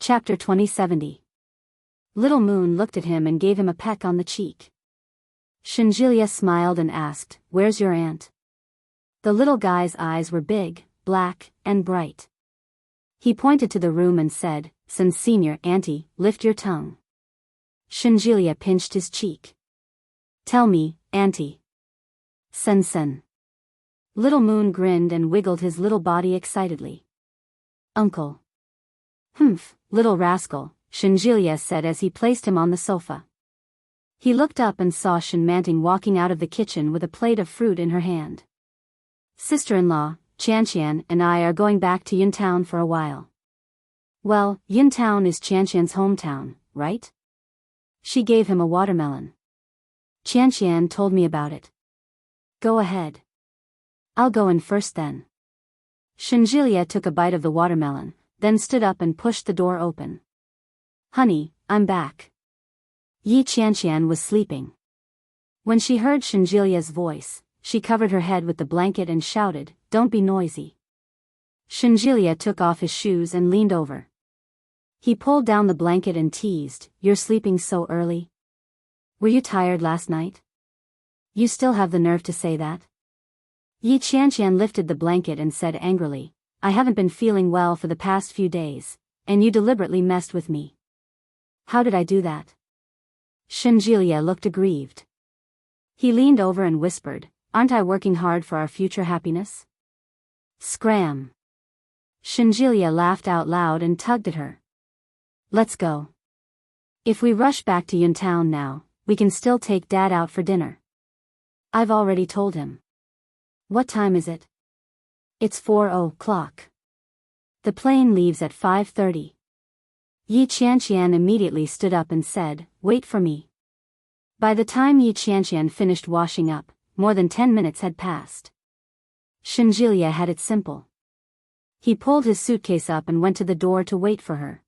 Chapter 2070. Little Moon looked at him and gave him a peck on the cheek. Shinjilia smiled and asked, "Where's your aunt?" The little guy's eyes were big, black, and bright. He pointed to the room and said, "Sen Senior, Auntie, lift your tongue." Shinjilia pinched his cheek. "Tell me, Auntie." Sen. Little Moon grinned and wiggled his little body excitedly. "Uncle." "Humph, little rascal," Shinjilia said as he placed him on the sofa. He looked up and saw Shinmanting walking out of the kitchen with a plate of fruit in her hand. "Sister-in-law, Qianqian and I are going back to Yuntown for a while." "Well, Yuntown is Qianqian's hometown, right?" She gave him a watermelon. "Qianqian told me about it." "Go ahead." "I'll go in first then." Shinjilia took a bite of the watermelon, then stood up and pushed the door open. "Honey, I'm back." Yi Qianqian was sleeping. When she heard Shinjilia's voice, she covered her head with the blanket and shouted, "Don't be noisy." Shinjilia took off his shoes and leaned over. He pulled down the blanket and teased, "You're sleeping so early? Were you tired last night? You still have the nerve to say that?" Yi Qianqian lifted the blanket and said angrily, "I haven't been feeling well for the past few days, and you deliberately messed with me." "How did I do that?" Shinjilia looked aggrieved. He leaned over and whispered, "Aren't I working hard for our future happiness?" Scram. Shinjilia laughed out loud and tugged at her. "Let's go. If we rush back to Yuntown now, we can still take Dad out for dinner." "I've already told him." "What time is it?" "It's 4:00. The plane leaves at 5:30. Yi Qianqian immediately stood up and said, "Wait for me." By the time Yi Qianqian finished washing up, more than 10 minutes had passed. Shinjilia had it simple. He pulled his suitcase up and went to the door to wait for her.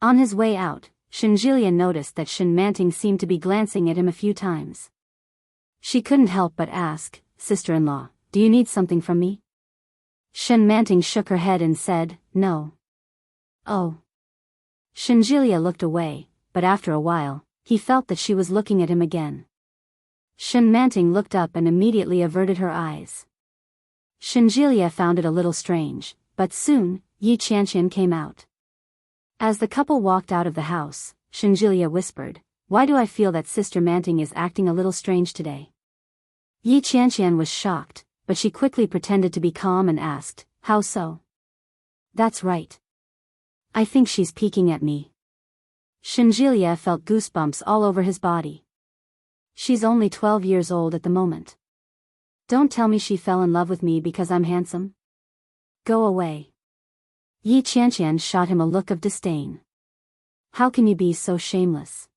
On his way out, Shinjilia noticed that Shinmanting seemed to be glancing at him a few times. She couldn't help but ask, "Sister-in-law, do you need something from me?" Shinmanting shook her head and said, "No." "Oh." Shinjilia looked away, but after a while, he felt that she was looking at him again. Shinmanting looked up and immediately averted her eyes. Shinjilia found it a little strange, but soon, Yi Qianqian came out. As the couple walked out of the house, Shinjilia whispered, "Why do I feel that Sister Manting is acting a little strange today?" Yi Qianqian was shocked, but she quickly pretended to be calm and asked, "How so?" "That's right. I think she's peeking at me." Shinjilia felt goosebumps all over his body. She's only 12 years old at the moment. Don't tell me she fell in love with me because I'm handsome. Go away. Yi Qianqian shot him a look of disdain. How can you be so shameless?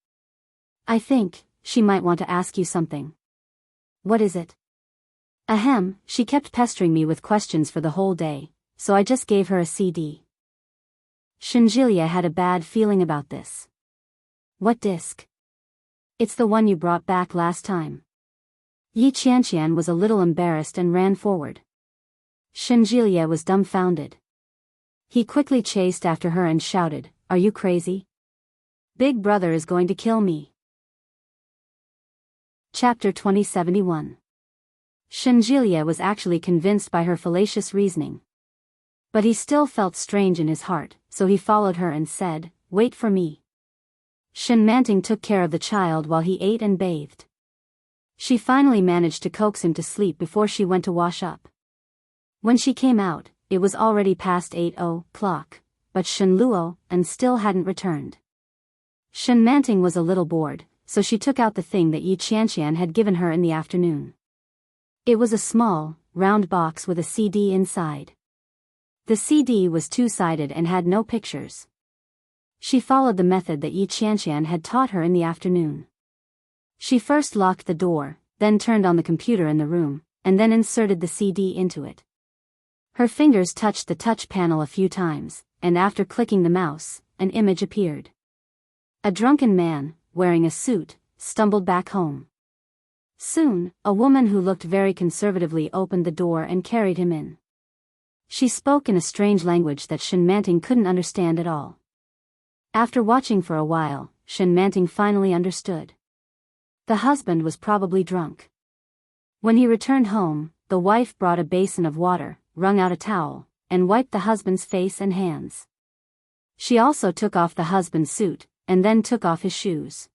I think, she might want to ask you something. What is it? Ahem, she kept pestering me with questions for the whole day, so I just gave her a CD. Shinjilia had a bad feeling about this. What disc? It's the one you brought back last time. Yi Qianqian was a little embarrassed and ran forward. Shinjilia was dumbfounded. He quickly chased after her and shouted, "Are you crazy? Big Brother is going to kill me." Chapter 2071. Shinjilia was actually convinced by her fallacious reasoning. But he still felt strange in his heart, so he followed her and said, "Wait for me." Shinmanting took care of the child while he ate and bathed. She finally managed to coax him to sleep before she went to wash up. When she came out, it was already past 8:00, but Shinluo and still hadn't returned. Shinmanting was a little bored, so she took out the thing that Yi Qianqian had given her in the afternoon. It was a small, round box with a CD inside. The CD was two-sided and had no pictures. She followed the method that Yi Qianqian had taught her in the afternoon. She first locked the door, then turned on the computer in the room, and then inserted the CD into it. Her fingers touched the touch panel a few times, and after clicking the mouse, an image appeared. A drunken man, wearing a suit, stumbled back home. Soon, a woman who looked very conservatively opened the door and carried him in. She spoke in a strange language that Shinmanting couldn't understand at all. After watching for a while, Enchanting finally understood. The husband was probably drunk. When he returned home, the wife brought a basin of water, wrung out a towel, and wiped the husband's face and hands. She also took off the husband's suit, and then took off his shoes.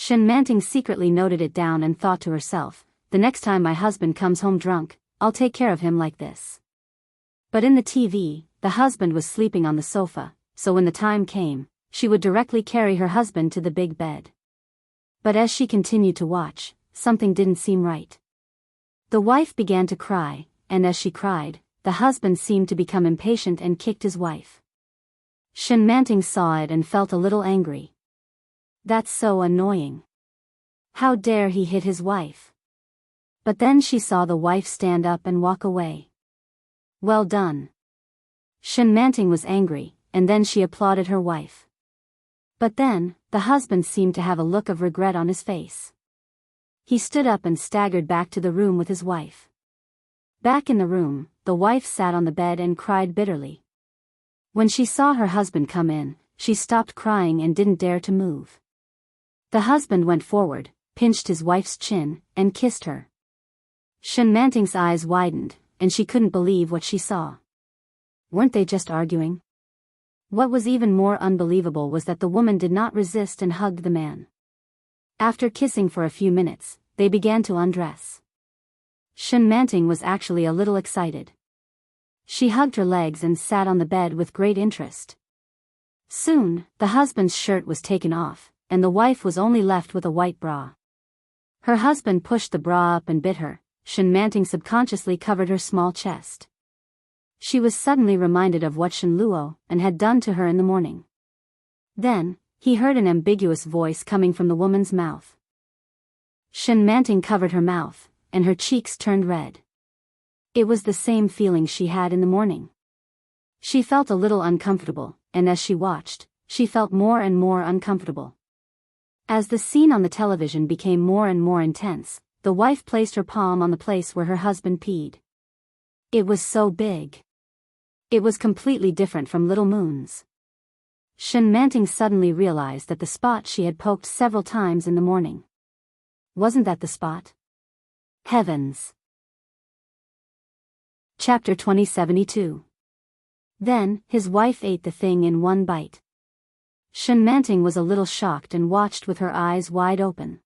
Enchanting secretly noted it down and thought to herself, the next time my husband comes home drunk, I'll take care of him like this. But in the TV, the husband was sleeping on the sofa, so when the time came, she would directly carry her husband to the big bed. But as she continued to watch, something didn't seem right. The wife began to cry, and as she cried, the husband seemed to become impatient and kicked his wife. Enchanting saw it and felt a little angry. That's so annoying. How dare he hit his wife? But then she saw the wife stand up and walk away. Well done. Enchanting was angry, and then she applauded her wife. But then, the husband seemed to have a look of regret on his face. He stood up and staggered back to the room with his wife. Back in the room, the wife sat on the bed and cried bitterly. When she saw her husband come in, she stopped crying and didn't dare to move. The husband went forward, pinched his wife's chin, and kissed her. Enchanting's eyes widened, and she couldn't believe what she saw. Weren't they just arguing? What was even more unbelievable was that the woman did not resist and hugged the man. After kissing for a few minutes, they began to undress. Enchanting was actually a little excited. She hugged her legs and sat on the bed with great interest. Soon, the husband's shirt was taken off, and the wife was only left with a white bra. Her husband pushed the bra up and bit her. Enchanting subconsciously covered her small chest. She was suddenly reminded of what Shenluo and had done to her in the morning. Then, he heard an ambiguous voice coming from the woman's mouth. Enchanting covered her mouth, and her cheeks turned red. It was the same feeling she had in the morning. She felt a little uncomfortable, and as she watched, she felt more and more uncomfortable. As the scene on the television became more and more intense, the wife placed her palm on the place where her husband peed. It was so big. It was completely different from Little Moon's. Enchanting suddenly realized that the spot she had poked several times in the morning. Wasn't that the spot? Heavens! Chapter 2072. Then, his wife ate the thing in one bite. Enchanting was a little shocked and watched with her eyes wide open.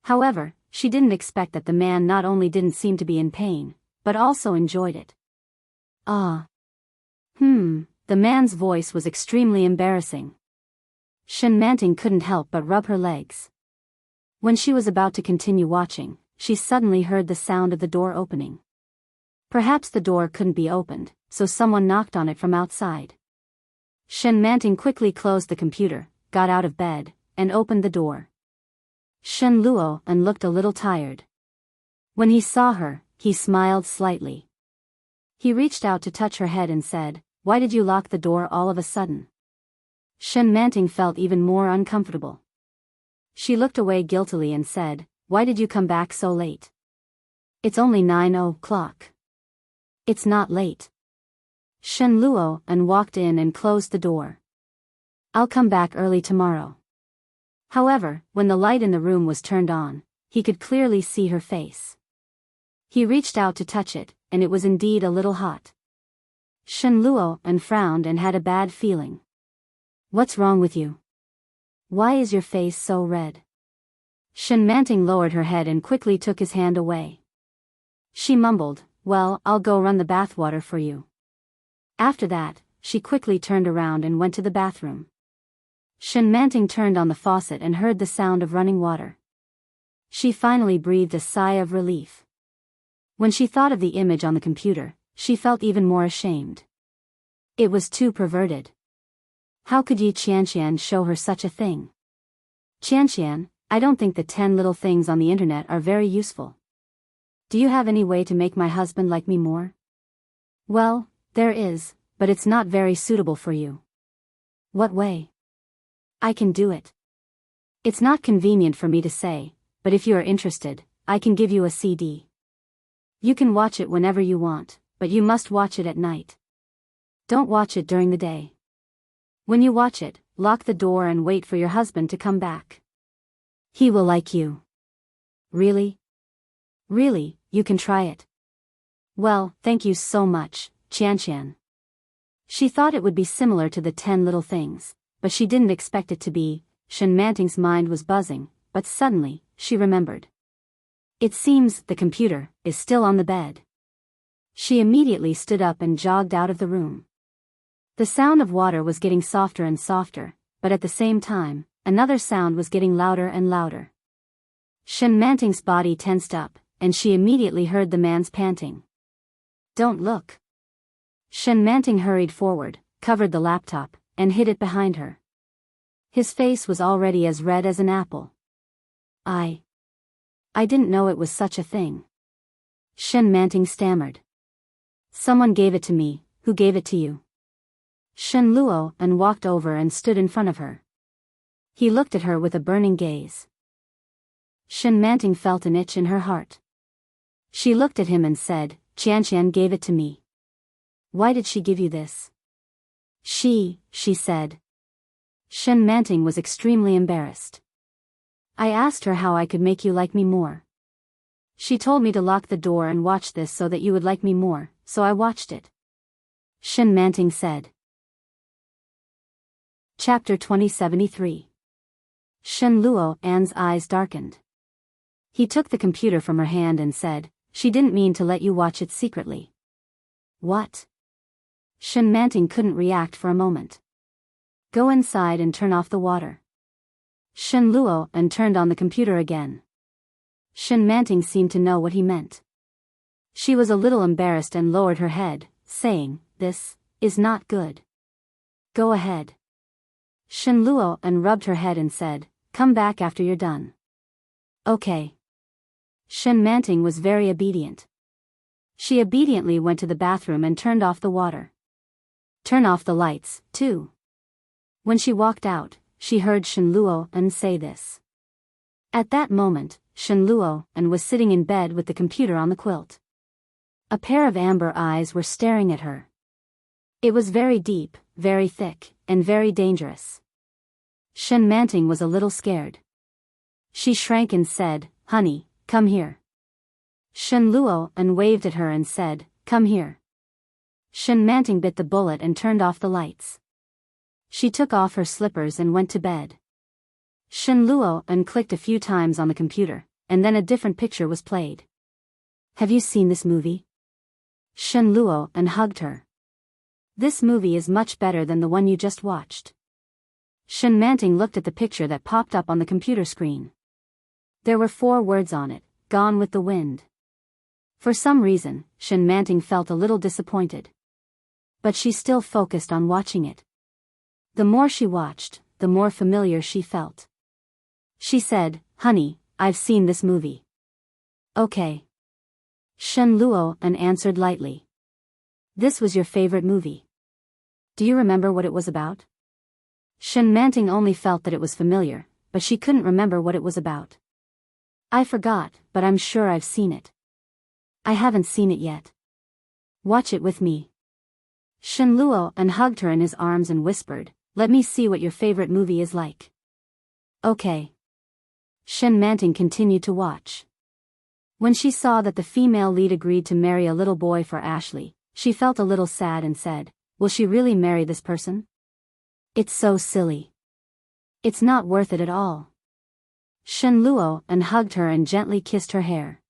However, she didn't expect that the man not only didn't seem to be in pain, but also enjoyed it. Ah. The man's voice was extremely embarrassing. Enchanting couldn't help but rub her legs. When she was about to continue watching, she suddenly heard the sound of the door opening. Perhaps the door couldn't be opened, so someone knocked on it from outside. Enchanting quickly closed the computer, got out of bed, and opened the door. Shenluo and looked a little tired. When he saw her, he smiled slightly. He reached out to touch her head and said, "Why did you lock the door all of a sudden?" Enchanting felt even more uncomfortable. She looked away guiltily and said, "Why did you come back so late? It's only 9 o'clock. It's not late." Shenluo and walked in and closed the door. "I'll come back early tomorrow." However, when the light in the room was turned on, he could clearly see her face. He reached out to touch it, and it was indeed a little hot. Shenluo and frowned and had a bad feeling. "What's wrong with you? Why is your face so red?" Enchanting lowered her head and quickly took his hand away. She mumbled, "Well, I'll go run the bathwater for you." After that, she quickly turned around and went to the bathroom. Enchanting turned on the faucet and heard the sound of running water. She finally breathed a sigh of relief. When she thought of the image on the computer, she felt even more ashamed. It was too perverted. How could Yi Qianqian show her such a thing? "Qianqian, I don't think the 10 little things on the internet are very useful. Do you have any way to make my husband like me more?" "Well, there is, but it's not very suitable for you." "What way?" "I can do it. It's not convenient for me to say, but if you are interested, I can give you a CD. You can watch it whenever you want, but you must watch it at night. Don't watch it during the day. When you watch it, lock the door and wait for your husband to come back. He will like you. Really? Really, you can try it. Well, thank you so much, Qianqian. She thought it would be similar to the 10 little things, but she didn't expect it to be. Shen Manting's mind was buzzing, but suddenly, she remembered. It seems the computer is still on the bed. She immediately stood up and jogged out of the room. The sound of water was getting softer and softer, but at the same time, another sound was getting louder and louder. Shen Manting's body tensed up, and she immediately heard the man's panting. Don't look. Shen Manting hurried forward, covered the laptop, and hid it behind her. His face was already as red as an apple. I didn't know it was such a thing. Shen Manting stammered. Someone gave it to me. Who gave it to you? Shen Luo and walked over and stood in front of her. He looked at her with a burning gaze. Shen Manting felt an itch in her heart. She looked at him and said, Qianqian gave it to me. Why did she give you this? She said. Shen Manting was extremely embarrassed. I asked her how I could make you like me more. She told me to lock the door and watch this so that you would like me more, so I watched it. Shen Manting said. Chapter 2073. Shen Luo An's eyes darkened. He took the computer from her hand and said, she didn't mean to let you watch it secretly. What? Shen Manting couldn't react for a moment. Go inside and turn off the water. Shen Luo and turned on the computer again. Shen Manting seemed to know what he meant. She was a little embarrassed and lowered her head, saying, this is not good. Go ahead. Shen Luo and rubbed her head and said, come back after you're done. Okay. Shen Manting was very obedient. She obediently went to the bathroom and turned off the water. Turn off the lights, too. When she walked out, she heard Shen Luo and say this. At that moment, Shen Luo and was sitting in bed with the computer on the quilt. A pair of amber eyes were staring at her. It was very deep, very thick, and very dangerous. Shen Manting was a little scared. She shrank and said, honey, come here. Shen Luo and waved at her and said, come here. Shen Manting bit the bullet and turned off the lights. She took off her slippers and went to bed. Shen Luo and clicked a few times on the computer, and then a different picture was played. Have you seen this movie? Shen Luo and hugged her. This movie is much better than the one you just watched. Shen Manting looked at the picture that popped up on the computer screen. There were 4 words on it, gone with the wind. For some reason, Shen Manting felt a little disappointed. But she still focused on watching it. The more she watched, the more familiar she felt. She said, honey, I've seen this movie. Okay. Shen Luo and answered lightly. This was your favorite movie. Do you remember what it was about? Shen Manting only felt that it was familiar, but she couldn't remember what it was about. I forgot, but I'm sure I've seen it. I haven't seen it yet. Watch it with me. Shen Luo and hugged her in his arms and whispered, let me see what your favorite movie is like. Okay. Shen Manting continued to watch. When she saw that the female lead agreed to marry a little boy for Ashley, she felt a little sad and said, will she really marry this person? It's so silly. It's not worth it at all. Shen Luo and hugged her and gently kissed her hair.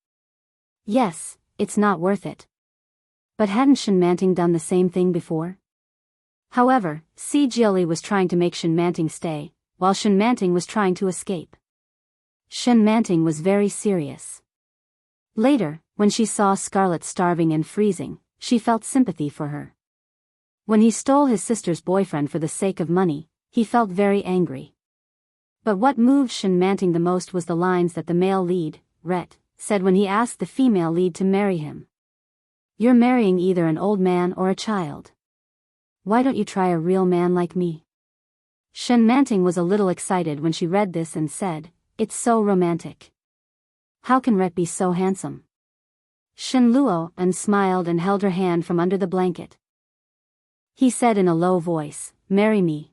Yes, it's not worth it. But hadn't Shen Manting done the same thing before? However, Si Jiuli was trying to make Shen Manting stay, while Shen Manting was trying to escape. Shen Manting was very serious. Later, when she saw Scarlett starving and freezing, she felt sympathy for her. When he stole his sister's boyfriend for the sake of money, he felt very angry. But what moved Shen Manting the most was the lines that the male lead, Rhett, said when he asked the female lead to marry him. You're marrying either an old man or a child. Why don't you try a real man like me? Shen Manting was a little excited when she read this and said, it's so romantic. How can Rhett be so handsome? Shen Luo and smiled and held her hand from under the blanket. He said in a low voice, marry me.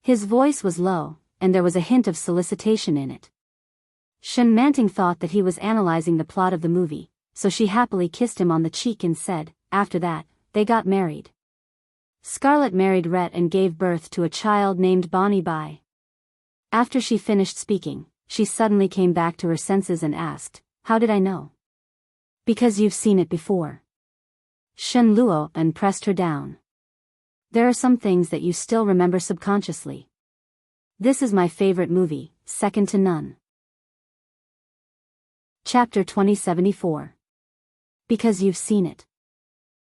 His voice was low, and there was a hint of solicitation in it. Enchanting thought that he was analyzing the plot of the movie, so she happily kissed him on the cheek and said, after that, they got married. Scarlet married Rhett and gave birth to a child named Bonnie Bai. After she finished speaking, she suddenly came back to her senses and asked, how did I know? Because you've seen it before. Shen Luo and pressed her down. There are some things that you still remember subconsciously. This is my favorite movie, second to none. Chapter 2074. Because you've seen it.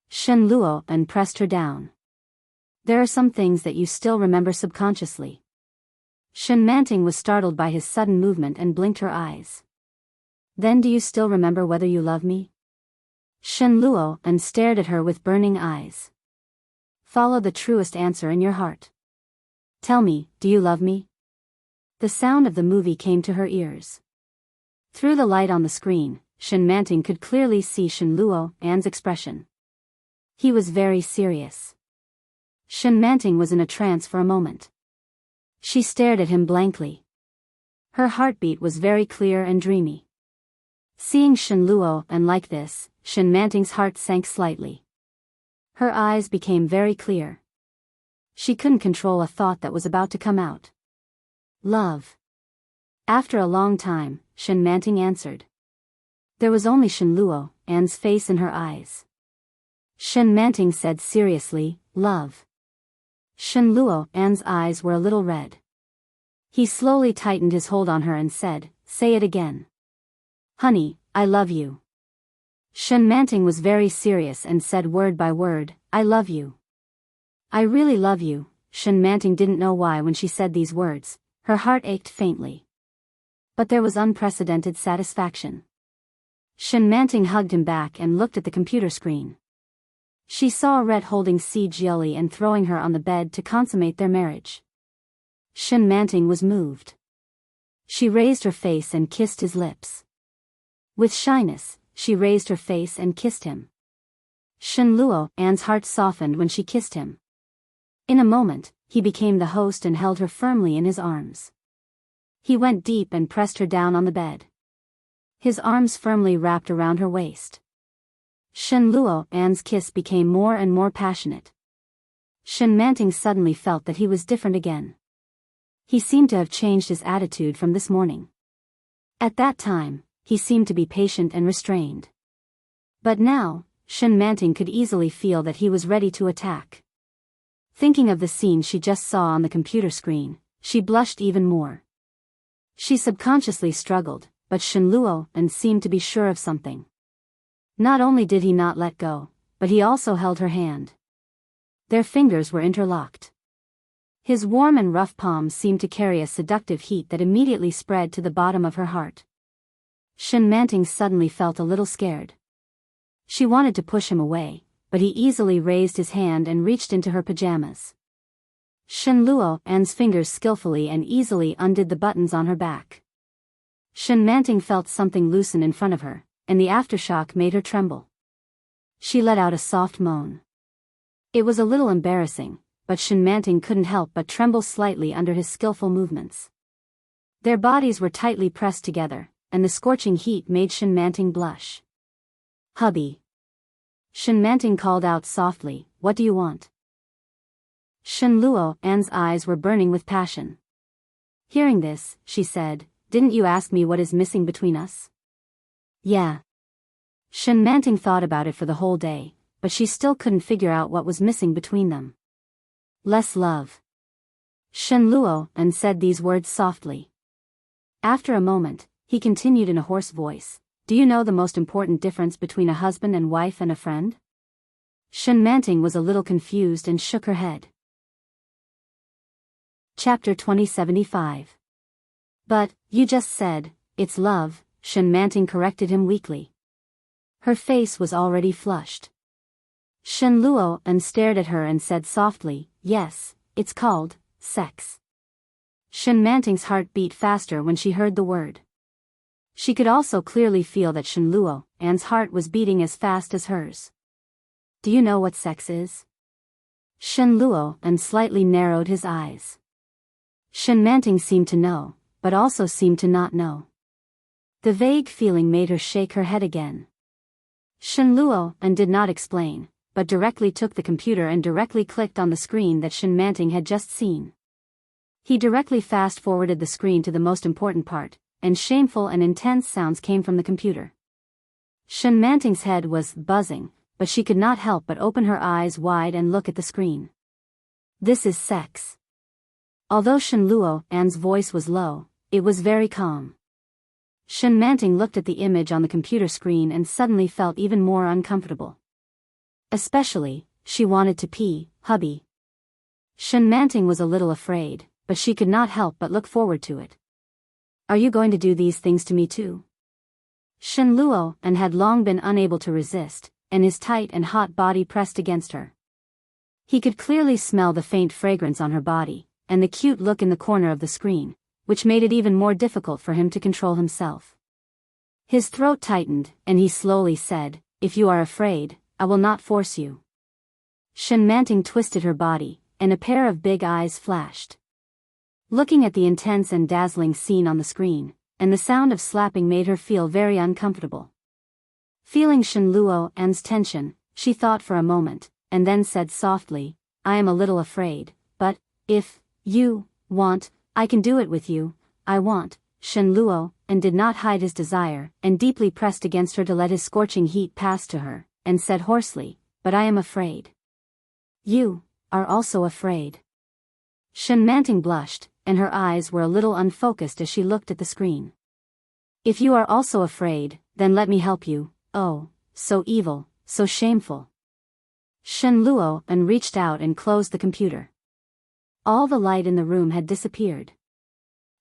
Shen Luo and pressed her down. There are some things that you still remember subconsciously. Enchanting was startled by his sudden movement and blinked her eyes. Then do you still remember whether you love me? Shen Luo and stared at her with burning eyes. Follow the truest answer in your heart. Tell me, do you love me? The sound of the movie came to her ears. Through the light on the screen, Enchanting could clearly see Shen Luo's expression. He was very serious. Enchanting was in a trance for a moment. She stared at him blankly. Her heartbeat was very clear and dreamy. Seeing Shen Luo and like this, Enchanting's heart sank slightly. Her eyes became very clear. She couldn't control a thought that was about to come out. Love. After a long time, Enchanting answered. There was only Shen Luo's face in her eyes. Enchanting said seriously, love. Shen Luo's eyes were a little red. He slowly tightened his hold on her and said, say it again. Honey, I love you. Enchanting was very serious and said word by word, I love you. I really love you. Enchanting didn't know why when she said these words, her heart ached faintly. But there was unprecedented satisfaction. Enchanting hugged him back and looked at the computer screen. She saw Rhett holding Si Jiuli and throwing her on the bed to consummate their marriage. Enchanting was moved. She raised her face and kissed his lips. With shyness, she raised her face and kissed him. Shen Luo's heart softened when she kissed him. In a moment, he became the host and held her firmly in his arms. He went deep and pressed her down on the bed. His arms firmly wrapped around her waist. Shen Luo's kiss became more and more passionate. Enchanting suddenly felt that he was different again. He seemed to have changed his attitude from this morning. At that time, he seemed to be patient and restrained. But now, Enchanting could easily feel that he was ready to attack. Thinking of the scene she just saw on the computer screen, she blushed even more. She subconsciously struggled, but Shen Luo seemed to be sure of something. Not only did he not let go, but he also held her hand. Their fingers were interlocked. His warm and rough palms seemed to carry a seductive heat that immediately spread to the bottom of her heart. Enchanting suddenly felt a little scared. She wanted to push him away, but he easily raised his hand and reached into her pajamas. Shen Luo's fingers skillfully and easily undid the buttons on her back. Enchanting felt something loosen in front of her, and the aftershock made her tremble. She let out a soft moan. It was a little embarrassing, but Enchanting couldn't help but tremble slightly under his skillful movements. Their bodies were tightly pressed together, and the scorching heat made Enchanting blush. Hubby. Enchanting called out softly, what do you want? Shen Luo's eyes were burning with passion. Hearing this, she said, didn't you ask me what is missing between us? Yeah. Enchanting thought about it for the whole day, but she still couldn't figure out what was missing between them. Less love. Shen Luo said these words softly. After a moment, he continued in a hoarse voice, do you know the most important difference between a husband and wife and a friend? Enchanting was a little confused and shook her head. Chapter 2075. But, you just said, it's love, Enchanting corrected him weakly. Her face was already flushed. Shen Luo stared at her and said softly, yes, it's called, sex. Enchanting's heart beat faster when she heard the word. She could also clearly feel that Shen Luo's heart was beating as fast as hers. Do you know what sex is? Shen Luo slightly narrowed his eyes. Shenmanting seemed to know, but also seemed to not know. The vague feeling made her shake her head again. Shenluo and did not explain, but directly took the computer and directly clicked on the screen that Shenmanting had just seen. He directly fast-forwarded the screen to the most important part, and shameful and intense sounds came from the computer. Shenmanting's head was buzzing, but she could not help but open her eyes wide and look at the screen. This is sex. Although Shenluo An's voice was low, it was very calm. Shenmanting looked at the image on the computer screen and suddenly felt even more uncomfortable. Especially, she wanted to pee, hubby. Shenmanting was a little afraid, but she could not help but look forward to it. Are you going to do these things to me too? Shenluo An had long been unable to resist, and his tight and hot body pressed against her. He could clearly smell the faint fragrance on her body, and the cute look in the corner of the screen, which made it even more difficult for him to control himself. His throat tightened, and he slowly said, "If you are afraid, I will not force you." Shenmanting twisted her body, and a pair of big eyes flashed. Looking at the intense and dazzling scene on the screen, and the sound of slapping made her feel very uncomfortable. Feeling Shenluo An's tension, she thought for a moment, and then said softly, "I am a little afraid, but, if you want, I can do it with you. I want." Shenluo An did not hide his desire, and deeply pressed against her to let his scorching heat pass to her, and said hoarsely, "But I am afraid." "You are also afraid." Shenmanting blushed, and her eyes were a little unfocused as she looked at the screen. "If you are also afraid, then let me help you." "Oh, so evil, so shameful." Shenluo An reached out and closed the computer. All the light in the room had disappeared.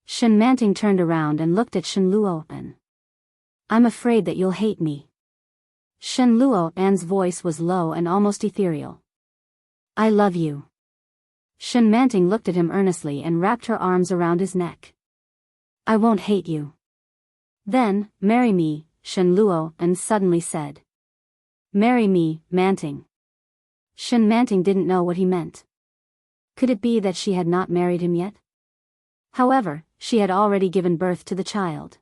Shenmanting turned around and looked at Shenluo An. "I'm afraid that you'll hate me." Shenluo An's voice was low and almost ethereal. "I love you." Shenmanting looked at him earnestly and wrapped her arms around his neck. "I won't hate you." "Then, marry me," Shenluo An suddenly said. "Marry me, Manting." Shenmanting didn't know what he meant. Could it be that she had not married him yet? However, she had already given birth to the child.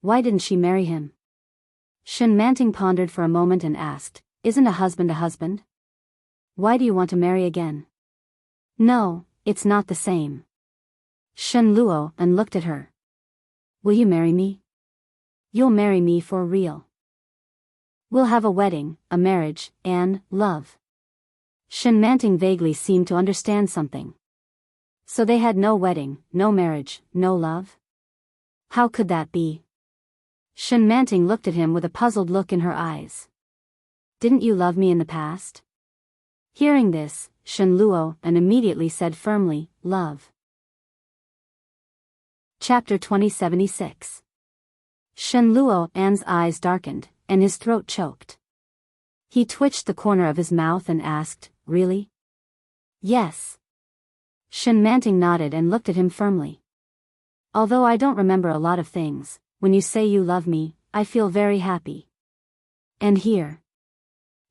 Why didn't she marry him? Shenmanting pondered for a moment and asked, "Isn't a husband a husband? Why do you want to marry again?" "No, it's not the same." Shenluo An looked at her. "Will you marry me? You'll marry me for real. We'll have a wedding, a marriage, and love." Shenmanting vaguely seemed to understand something. So they had no wedding, no marriage, no love? How could that be? Shenmanting looked at him with a puzzled look in her eyes. "Didn't you love me in the past?" Hearing this, Shenluo An immediately said firmly, "Love." Chapter 2076. Shenluo An's eyes darkened, and his throat choked. He twitched the corner of his mouth and asked, "Really?" "Yes." Shenmanting nodded and looked at him firmly. "Although I don't remember a lot of things, when you say you love me, I feel very happy." "And here."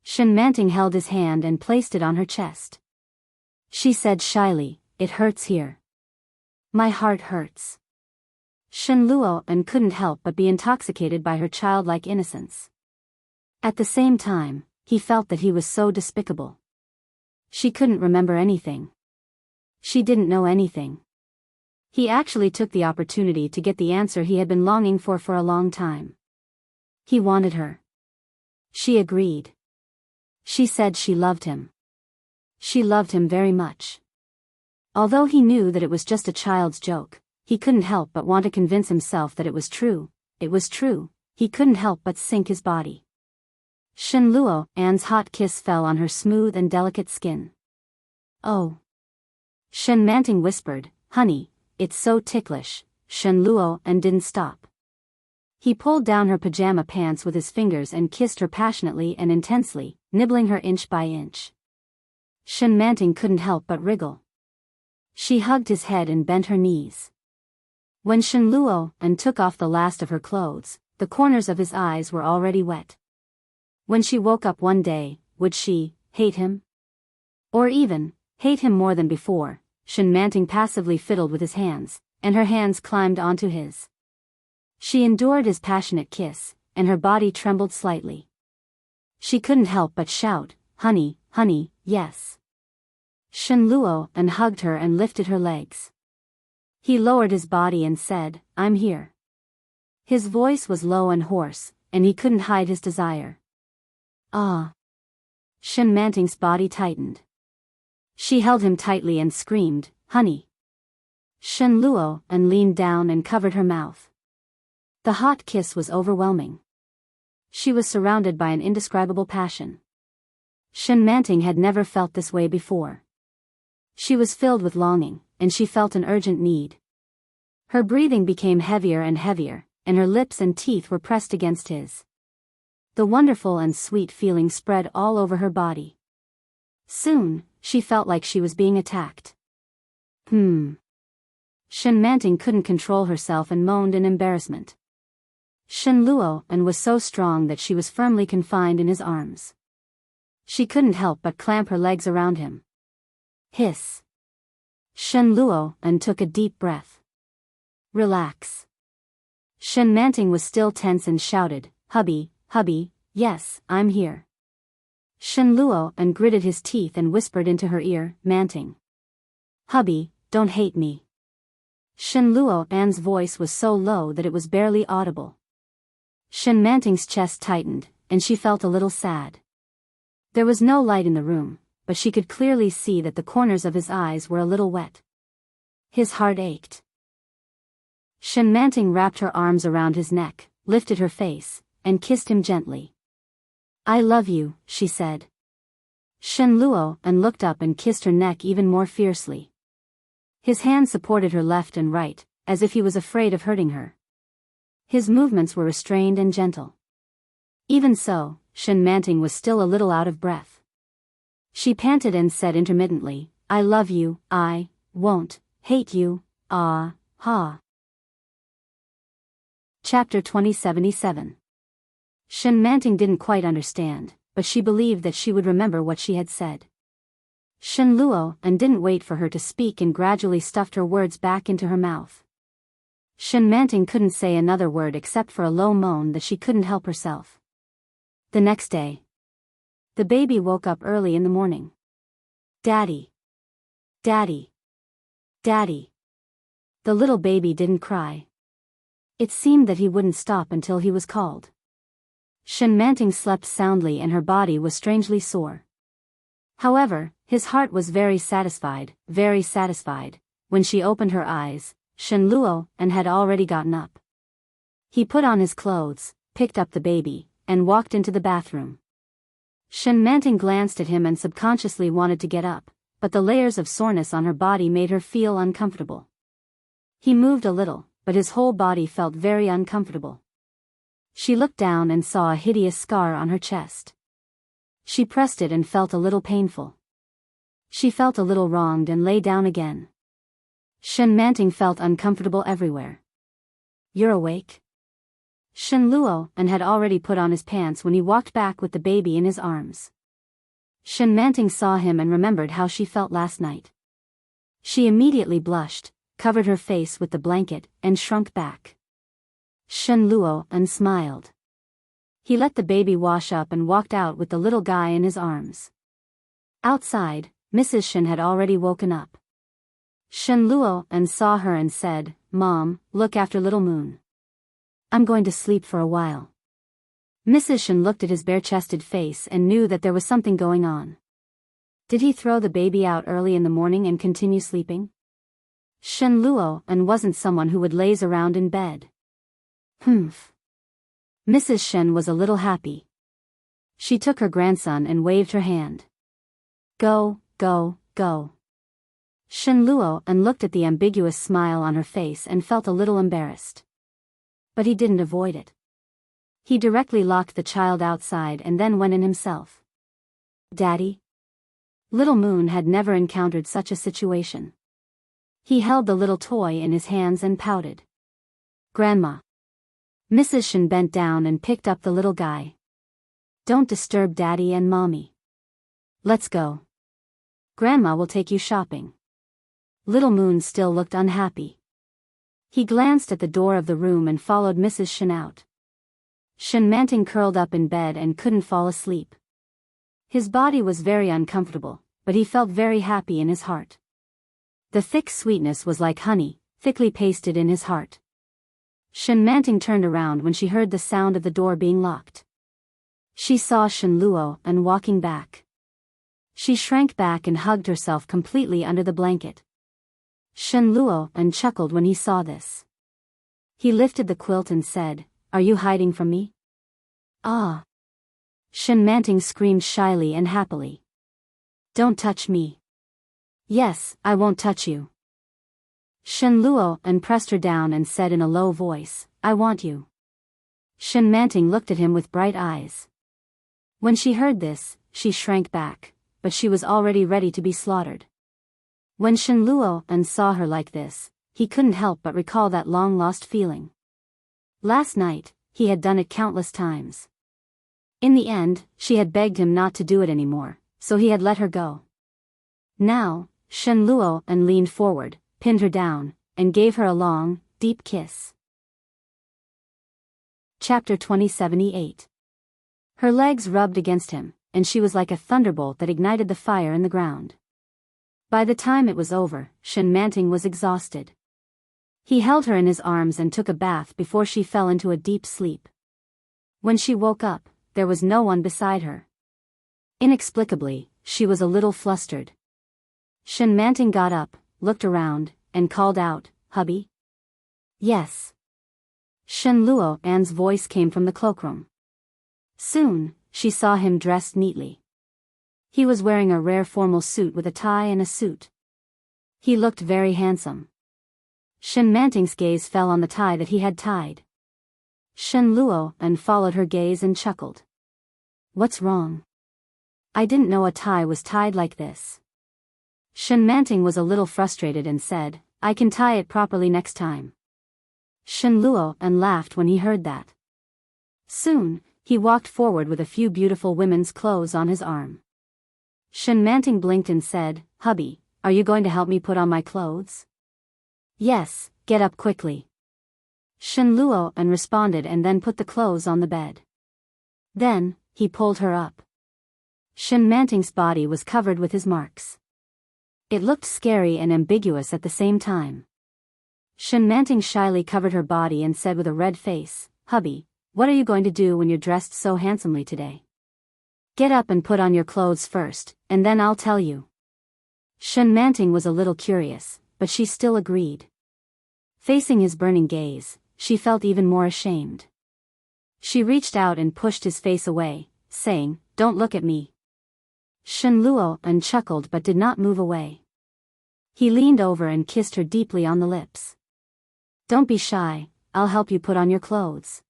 Shenmanting held his hand and placed it on her chest. She said shyly, "It hurts here. My heart hurts." Shenluo An couldn't help but be intoxicated by her childlike innocence. At the same time, he felt that he was so despicable. She couldn't remember anything. She didn't know anything. He actually took the opportunity to get the answer he had been longing for a long time. He wanted her. She agreed. She said she loved him. She loved him very much. Although he knew that it was just a child's joke, he couldn't help but want to convince himself that it was true. It was true. He couldn't help but sink his body. Shenluo An's hot kiss fell on her smooth and delicate skin. "Oh." Shenmanting whispered, "Honey, it's so ticklish." Shenluo An didn't stop. He pulled down her pajama pants with his fingers and kissed her passionately and intensely, nibbling her inch by inch. Shenmanting couldn't help but wriggle. She hugged his head and bent her knees. When Shenluo An took off the last of her clothes, the corners of his eyes were already wet. When she woke up one day, would she hate him? Or even hate him more than before? Enchanting passively fiddled with his hands, and her hands climbed onto his. She endured his passionate kiss, and her body trembled slightly. She couldn't help but shout, "Honey, honey, yes." Enchanting hugged her and lifted her legs. He lowered his body and said, "I'm here." His voice was low and hoarse, and he couldn't hide his desire. Ah! Enchanting's body tightened. She held him tightly and screamed, "Honey!" Enchanting leaned down and covered her mouth. The hot kiss was overwhelming. She was surrounded by an indescribable passion. Enchanting had never felt this way before. She was filled with longing, and she felt an urgent need. Her breathing became heavier and heavier, and her lips and teeth were pressed against his. The wonderful and sweet feeling spread all over her body. Soon, she felt like she was being attacked. Enchanting couldn't control herself and moaned in embarrassment. Enchanting was so strong that she was firmly confined in his arms. She couldn't help but clamp her legs around him. Hiss. Enchanting took a deep breath. Relax. Enchanting was still tense and shouted, "Hubby, hubby, yes, I'm here." Enchanting gritted his teeth and whispered into her ear, "Manting. Hubby, don't hate me." Enchanting's voice was so low that it was barely audible. Enchanting's chest tightened, and she felt a little sad. There was no light in the room, but she could clearly see that the corners of his eyes were a little wet. His heart ached. Enchanting wrapped her arms around his neck, lifted her face, and kissed him gently. "I love you," she said. Enchanting looked up and kissed her neck even more fiercely. His hand supported her left and right, as if he was afraid of hurting her. His movements were restrained and gentle. Even so, Enchanting was still a little out of breath. She panted and said intermittently, "I love you, I won't hate you, ah, ha." Chapter 2077. Enchanting didn't quite understand, but she believed that she would remember what she had said. Enchanting didn't wait for her to speak and gradually stuffed her words back into her mouth. Enchanting couldn't say another word except for a low moan that she couldn't help herself. The next day, the baby woke up early in the morning. "Daddy! Daddy! Daddy!" The little baby didn't cry. It seemed that he wouldn't stop until he was called. Enchanting slept soundly and her body was strangely sore. However, his heart was very satisfied, when she opened her eyes. Enchanting had already gotten up. He put on his clothes, picked up the baby, and walked into the bathroom. Enchanting glanced at him and subconsciously wanted to get up, but the layers of soreness on her body made her feel uncomfortable. He moved a little, but his whole body felt very uncomfortable. She looked down and saw a hideous scar on her chest. She pressed it and felt a little painful. She felt a little wronged and lay down again. Enchanting felt uncomfortable everywhere. "You're awake?" Enchanting had already put on his pants when he walked back with the baby in his arms. Enchanting saw him and remembered how she felt last night. She immediately blushed, covered her face with the blanket, and shrunk back. Enchanting smiled. He let the baby wash up and walked out with the little guy in his arms. Outside, Mrs. Shen had already woken up. Enchanting saw her and said, "Mom, look after little Moon. I'm going to sleep for a while." Mrs. Shen looked at his bare-chested face and knew that there was something going on. Did he throw the baby out early in the morning and continue sleeping? Enchanting wasn't someone who would laze around in bed. Mrs. Shen was a little happy. She took her grandson and waved her hand. "Go, go, go." Enchanting looked at the ambiguous smile on her face and felt a little embarrassed. But he didn't avoid it. He directly locked the child outside and then went in himself. "Daddy?" Little Moon had never encountered such a situation. He held the little toy in his hands and pouted. "Grandma." Mrs. Shen bent down and picked up the little guy. "Don't disturb Daddy and Mommy. Let's go. Grandma will take you shopping." Little Moon still looked unhappy. He glanced at the door of the room and followed Mrs. Shen out. Enchanting curled up in bed and couldn't fall asleep. His body was very uncomfortable, but he felt very happy in his heart. The thick sweetness was like honey, thickly pasted in his heart. Enchanting turned around when she heard the sound of the door being locked. She saw Shen Luo and walking back. She shrank back and hugged herself completely under the blanket. Shen Luo and chuckled when he saw this. He lifted the quilt and said, "Are you hiding from me?" "Ah!" Enchanting screamed shyly and happily. "Don't touch me." "Yes, I won't touch you." Shen Luo and pressed her down and said in a low voice, "I want you." Enchanting looked at him with bright eyes. When she heard this, she shrank back, but she was already ready to be slaughtered. When Shen Luo and saw her like this, he couldn't help but recall that long-lost feeling. Last night, he had done it countless times. In the end, she had begged him not to do it anymore, so he had let her go. Now, Shen Luo and leaned forward, pinned her down, and gave her a long, deep kiss. Chapter 2078. Her legs rubbed against him, and she was like a thunderbolt that ignited the fire in the ground. By the time it was over, Enchanting was exhausted. He held her in his arms and took a bath before she fell into a deep sleep. When she woke up, there was no one beside her. Inexplicably, she was a little flustered. Enchanting got up, looked around, and called out, "Hubby?" "Yes." Shen Luo An's voice came from the cloakroom. Soon, she saw him dressed neatly. He was wearing a rare formal suit with a tie and a suit. He looked very handsome. Enchanting's gaze fell on the tie that he had tied. Shen Luo and followed her gaze and chuckled. "What's wrong? I didn't know a tie was tied like this." Enchanting was a little frustrated and said, "I can tie it properly next time." Shen Luo and laughed when he heard that. Soon, he walked forward with a few beautiful women's clothes on his arm. Enchanting blinked and said, "Hubby, are you going to help me put on my clothes?" "Yes, get up quickly." Shen Luo and responded and then put the clothes on the bed. Then, he pulled her up. Enchanting's body was covered with his marks. It looked scary and ambiguous at the same time. Enchanting shyly covered her body and said with a red face, "Hubby, what are you going to do when you're dressed so handsomely today? Get up and put on your clothes first, and then I'll tell you." Enchanting was a little curious, but she still agreed. Facing his burning gaze, she felt even more ashamed. She reached out and pushed his face away, saying, "Don't look at me." Shen Luo and chuckled but did not move away. He leaned over and kissed her deeply on the lips. "Don't be shy, I'll help you put on your clothes."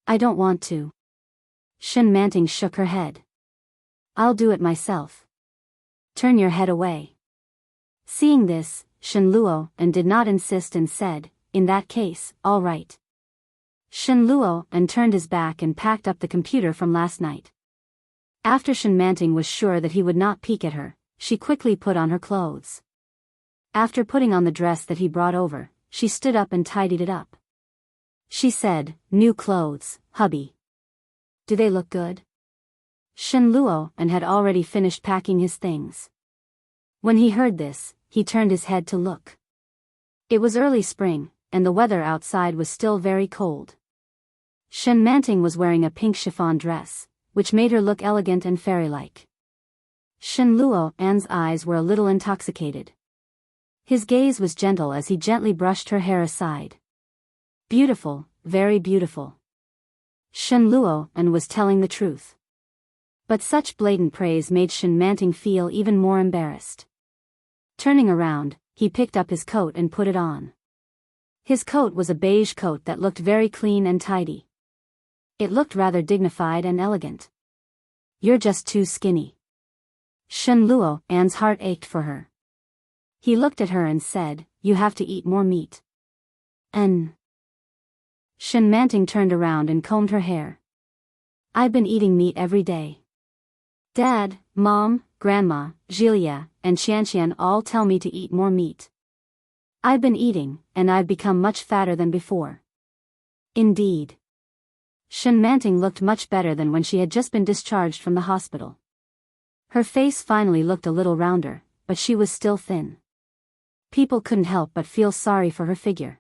"I don't want to." Enchanting shook her head. "I'll do it myself." "Turn your head away." Seeing this, Shen Luo and did not insist and said, "In that case, all right." Shen Luo and turned his back and packed up the computer from last night. After Enchanting was sure that he would not peek at her, she quickly put on her clothes. After putting on the dress that he brought over, she stood up and tidied it up. She said, "New clothes, hubby. Do they look good?" Shen Luo and had already finished packing his things. When he heard this, he turned his head to look. It was early spring, and the weather outside was still very cold. Enchanting was wearing a pink chiffon dress, which made her look elegant and fairy-like. Shen Luo An's eyes were a little intoxicated. His gaze was gentle as he gently brushed her hair aside. Beautiful, very beautiful. Shen Luo and was telling the truth. But such blatant praise made Enchanting feel even more embarrassed. Turning around, he picked up his coat and put it on. His coat was a beige coat that looked very clean and tidy. It looked rather dignified and elegant. "You're just too skinny." Shen Luo An's heart ached for her. He looked at her and said, "You have to eat more meat." Enchanting turned around and combed her hair. "I've been eating meat every day." Dad, Mom, Grandma, Julia, and Qianqian all tell me to eat more meat. I've been eating, and I've become much fatter than before. Indeed. Shenmanting looked much better than when she had just been discharged from the hospital. Her face finally looked a little rounder, but she was still thin. People couldn't help but feel sorry for her figure.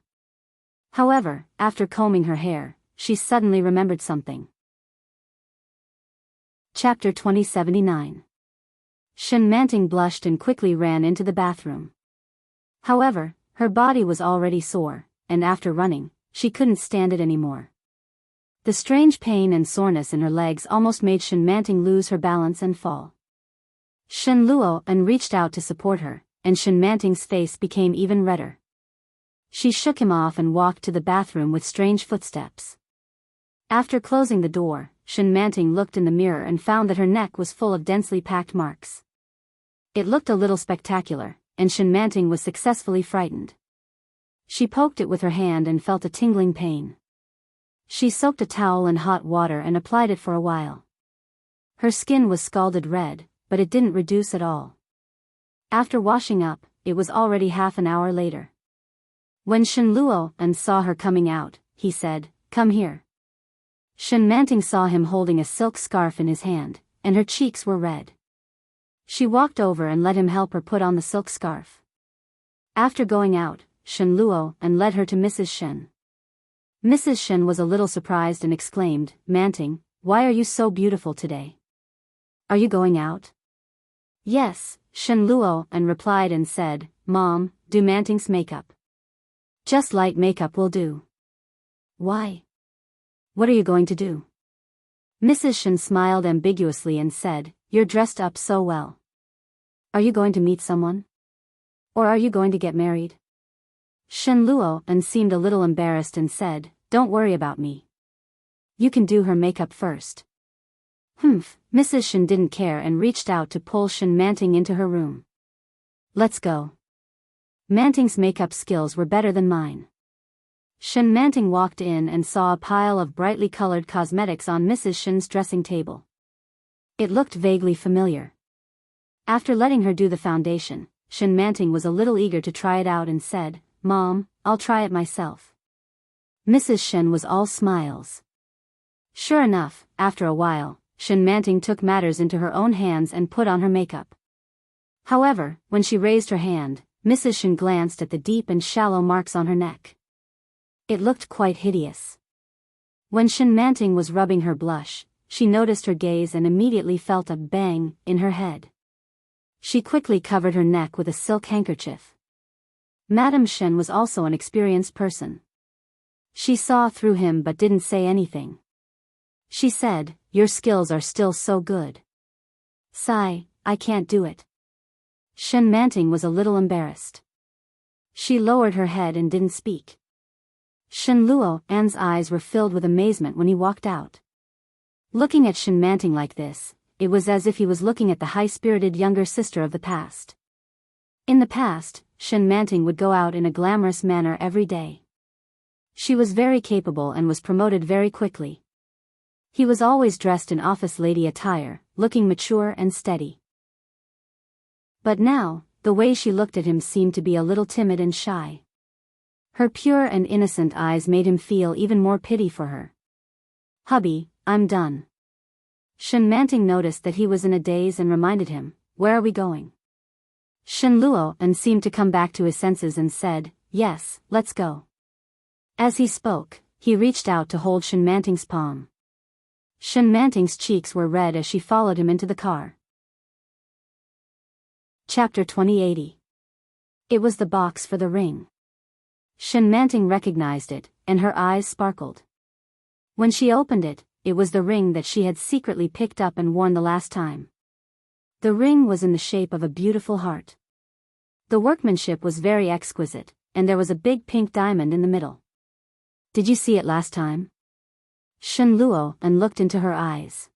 However, after combing her hair, she suddenly remembered something. Chapter 2079. Shenmanting blushed and quickly ran into the bathroom. However, her body was already sore, and after running, she couldn't stand it anymore. The strange pain and soreness in her legs almost made Shenmanting lose her balance and fall. Shenluo reached out to support her, and Shenmanting's face became even redder. She shook him off and walked to the bathroom with strange footsteps. After closing the door, Shenmanting looked in the mirror and found that her neck was full of densely packed marks. It looked a little spectacular, and Shenmanting was successfully frightened. She poked it with her hand and felt a tingling pain. She soaked a towel in hot water and applied it for a while. Her skin was scalded red, but it didn't reduce at all. After washing up, it was already half an hour later. When Shenluo saw her coming out, he said, "Come here." Shenmanting saw him holding a silk scarf in his hand, and her cheeks were red. She walked over and let him help her put on the silk scarf. After going out, Shenluo led her to Mrs. Shen. Mrs. Shen was a little surprised and exclaimed, "Manting, why are you so beautiful today? Are you going out?" "Yes," Shenluo replied and said, "Mom, do Manting's makeup." "Just light makeup will do." "Why? What are you going to do?" Mrs. Shen smiled ambiguously and said, "You're dressed up so well. Are you going to meet someone? Or are you going to get married?" Shenluo seemed a little embarrassed and said, "Don't worry about me. You can do her makeup first." Humph, Mrs. Shen didn't care and reached out to pull Shenmanting into her room. "Let's go. Manting's makeup skills were better than mine." Shenmanting walked in and saw a pile of brightly colored cosmetics on Mrs. Shen's dressing table. It looked vaguely familiar. After letting her do the foundation, Shenmanting was a little eager to try it out and said, "Mom, I'll try it myself." Mrs. Shen was all smiles. Sure enough, after a while, Shenmanting took matters into her own hands and put on her makeup. However, when she raised her hand, Mrs. Shen glanced at the deep and shallow marks on her neck. It looked quite hideous. When Shenmanting was rubbing her blush, she noticed her gaze and immediately felt a bang in her head. She quickly covered her neck with a silk handkerchief. Madame Shen was also an experienced person. She saw through him but didn't say anything. She said, "Your skills are still so good." "Sigh, I can't do it." Shenmanting was a little embarrassed. She lowered her head and didn't speak. Shenluo's eyes were filled with amazement when he walked out. Looking at Shenmanting like this, it was as if he was looking at the high-spirited younger sister of the past. In the past, Shenmanting would go out in a glamorous manner every day. She was very capable and was promoted very quickly. He was always dressed in office lady attire, looking mature and steady. But now, the way she looked at him seemed to be a little timid and shy. Her pure and innocent eyes made him feel even more pity for her. "Hubby, I'm done." Shenmanting noticed that he was in a daze and reminded him, "Where are we going?" Shenluo seemed to come back to his senses and said, "Yes, let's go." As he spoke, he reached out to hold Shenmanting's palm. Shenmanting's cheeks were red as she followed him into the car. Chapter 2080. It was the box for the ring. Shenmanting recognized it, and her eyes sparkled. When she opened it, it was the ring that she had secretly picked up and worn the last time. The ring was in the shape of a beautiful heart. The workmanship was very exquisite, and there was a big pink diamond in the middle. "Did you see it last time?" Shenluo looked into her eyes.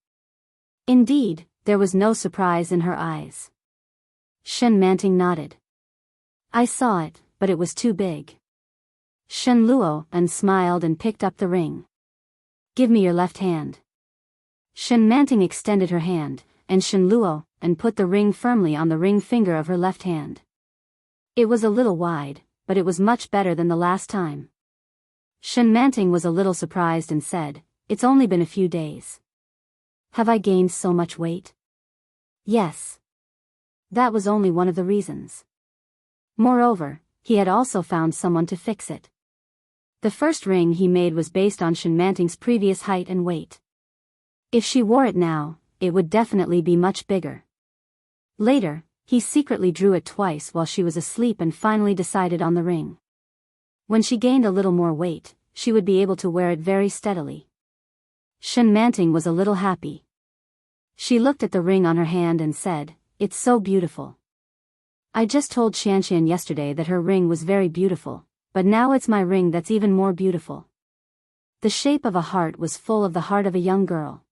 Indeed, there was no surprise in her eyes. Shenmanting nodded. "I saw it, but it was too big." Shenluo smiled and picked up the ring. "Give me your left hand." Shenmanting extended her hand, and Shen Luo, and put the ring firmly on the ring finger of her left hand. It was a little wide, but it was much better than the last time. Enchanting was a little surprised and said, "It's only been a few days. Have I gained so much weight?" Yes. That was only one of the reasons. Moreover, he had also found someone to fix it. The first ring he made was based on Enchanting's previous height and weight. If she wore it now, it would definitely be much bigger. Later, he secretly drew it twice while she was asleep and finally decided on the ring. When she gained a little more weight, she would be able to wear it very steadily. Enchanting was a little happy. She looked at the ring on her hand and said, "It's so beautiful. I just told Qianqian yesterday that her ring was very beautiful, but now it's my ring that's even more beautiful." The shape of a heart was full of the heart of a young girl.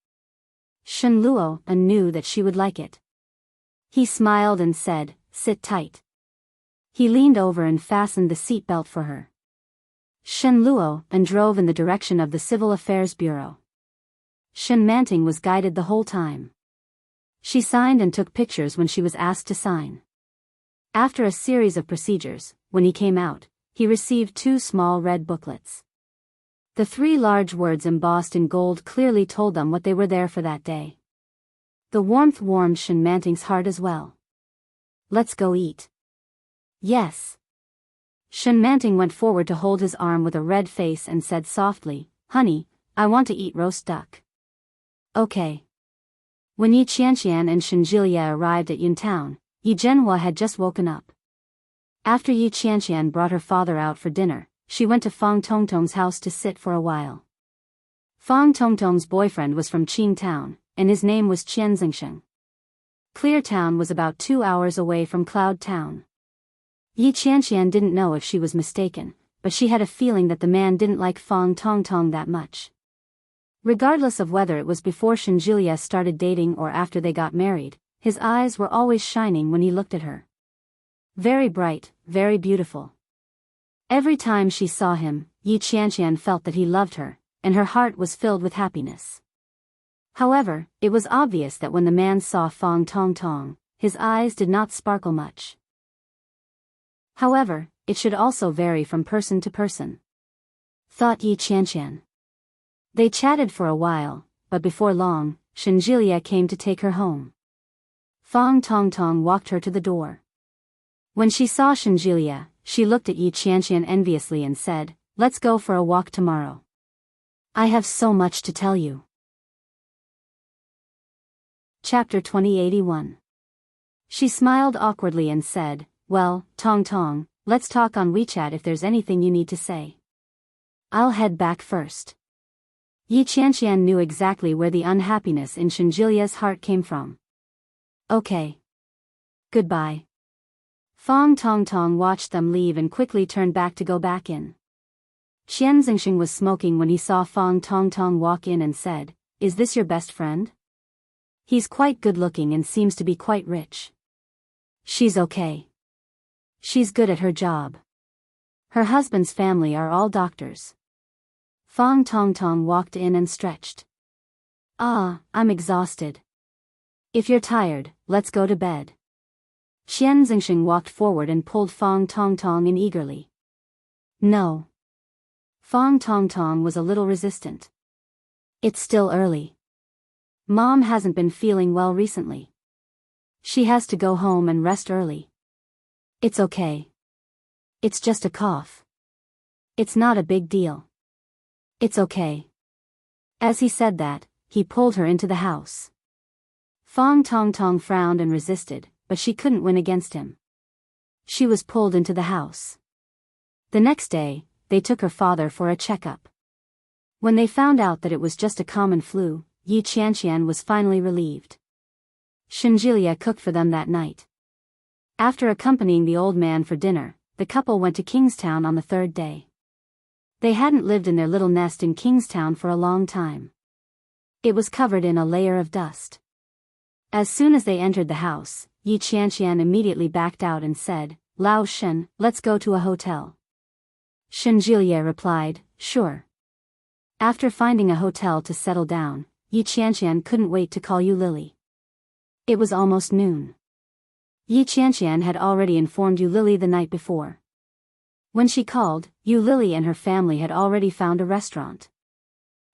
Shen Luo knew that she would like it. He smiled and said, "Sit tight." He leaned over and fastened the seat belt for her. Shen Luo drove in the direction of the Civil Affairs Bureau. Enchanting was guided the whole time. She signed and took pictures when she was asked to sign. After a series of procedures, when he came out, he received 2 small red booklets. The 3 large words embossed in gold clearly told them what they were there for that day. The warmth warmed Enchanting's heart as well. "Let's go eat." "Yes." Enchanting went forward to hold his arm with a red face and said softly, "Honey, I want to eat roast duck." "Okay." When Yi Qianqian and Shen Jilie arrived at Yuntown, Yi Zhenhua had just woken up. After Yi Qianqian brought her father out for dinner, she went to Fang Tongtong's house to sit for a while. Fang Tongtong's boyfriend was from Qing Town, and his name was Qianzingsheng. Clear Town was about 2 hours away from Cloud Town. Yi Qianqian didn't know if she was mistaken, but she had a feeling that the man didn't like Fang Tongtong that much. Regardless of whether it was before Shen Jilie started dating or after they got married, his eyes were always shining when he looked at her. Very bright, very beautiful. Every time she saw him, Yi Qianqian felt that he loved her, and her heart was filled with happiness. However, it was obvious that when the man saw Fang Tongtong, his eyes did not sparkle much. However, it should also vary from person to person, thought Yi Qianqian. They chatted for a while, but before long, Shen Jilie came to take her home. Fang Tongtong walked her to the door. When she saw Shen Jilie, she looked at Yi Qianqian enviously and said, "Let's go for a walk tomorrow. I have so much to tell you." Chapter 2081. She smiled awkwardly and said, "Well, Tong Tong, let's talk on WeChat if there's anything you need to say. I'll head back first." Yi Qianqian knew exactly where the unhappiness in Shen Jilie's heart came from. "Okay. Goodbye." Fang Tongtong watched them leave and quickly turned back to go back in. Qianzingsheng was smoking when he saw Fang Tongtong walk in and said, "Is this your best friend? He's quite good-looking and seems to be quite rich." "She's okay. She's good at her job. Her husband's family are all doctors." Fang Tongtong walked in and stretched. I'm exhausted. If you're tired, let's go to bed." Qianzingsheng walked forward and pulled Fang Tongtong in eagerly. "No." Fang Tongtong was a little resistant. "It's still early. Mom hasn't been feeling well recently. She has to go home and rest early." "It's okay. It's just a cough. It's not a big deal. It's okay." As he said that, he pulled her into the house. Fang Tongtong frowned and resisted, but she couldn't win against him. She was pulled into the house. The next day, they took her father for a checkup. When they found out that it was just a common flu, Yi Qianqian was finally relieved. Shen Jilie cooked for them that night. After accompanying the old man for dinner, the couple went to Kingstown on the 3rd day. They hadn't lived in their little nest in Kingstown for a long time. It was covered in a layer of dust. As soon as they entered the house, Yi Qianqian immediately backed out and said, "Lao Shen, let's go to a hotel." Shen Jilie replied, "Sure." After finding a hotel to settle down, Yi Qianqian couldn't wait to call you Lily. It was almost noon. Yi Qianqian had already informed Yu Lily the night before. When she called, Yu Lily and her family had already found a restaurant.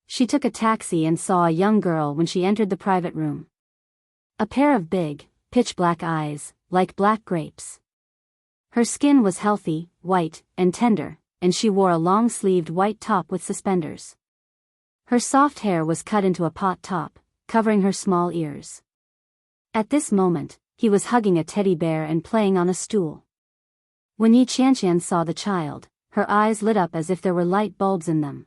She took a taxi and saw a young girl when she entered the private room. A pair of big, pitch-black eyes, like black grapes. Her skin was healthy, white, and tender, and she wore a long-sleeved white top with suspenders. Her soft hair was cut into a pot top, covering her small ears. At this moment, he was hugging a teddy bear and playing on a stool. When Yi Qianqian saw the child, her eyes lit up as if there were light bulbs in them.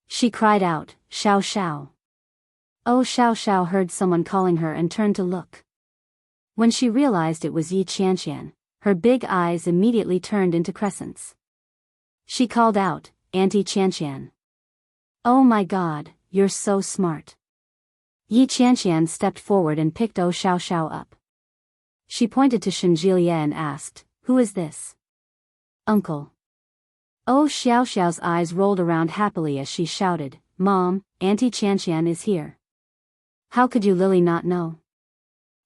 She cried out, "Xiao Xiao." Oh, Xiao Xiao heard someone calling her and turned to look. When she realized it was Yi Qianqian, her big eyes immediately turned into crescents. She called out, "Auntie Qianqian. Oh my God, you're so smart." Yi Qianqian stepped forward and picked Oh Xiao Xiao up. She pointed to Shenjilia and asked, "Who is this?" "Uncle." Oh Xiao Xiao's eyes rolled around happily as she shouted, "Mom, Auntie Qianqian is here." How could Yu Lily not know?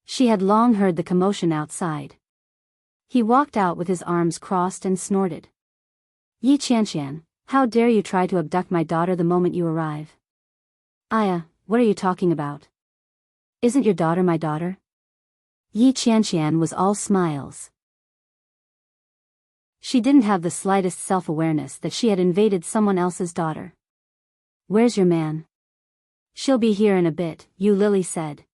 She had long heard the commotion outside. He walked out with his arms crossed and snorted. "Yi Qianqian, how dare you try to abduct my daughter the moment you arrive?" "Aya, what are you talking about? Isn't your daughter my daughter?" Yi Qianqian was all smiles. She didn't have the slightest self-awareness that she had invaded someone else's daughter. "Where's your man?" "She'll be here in a bit," Yu Lily said.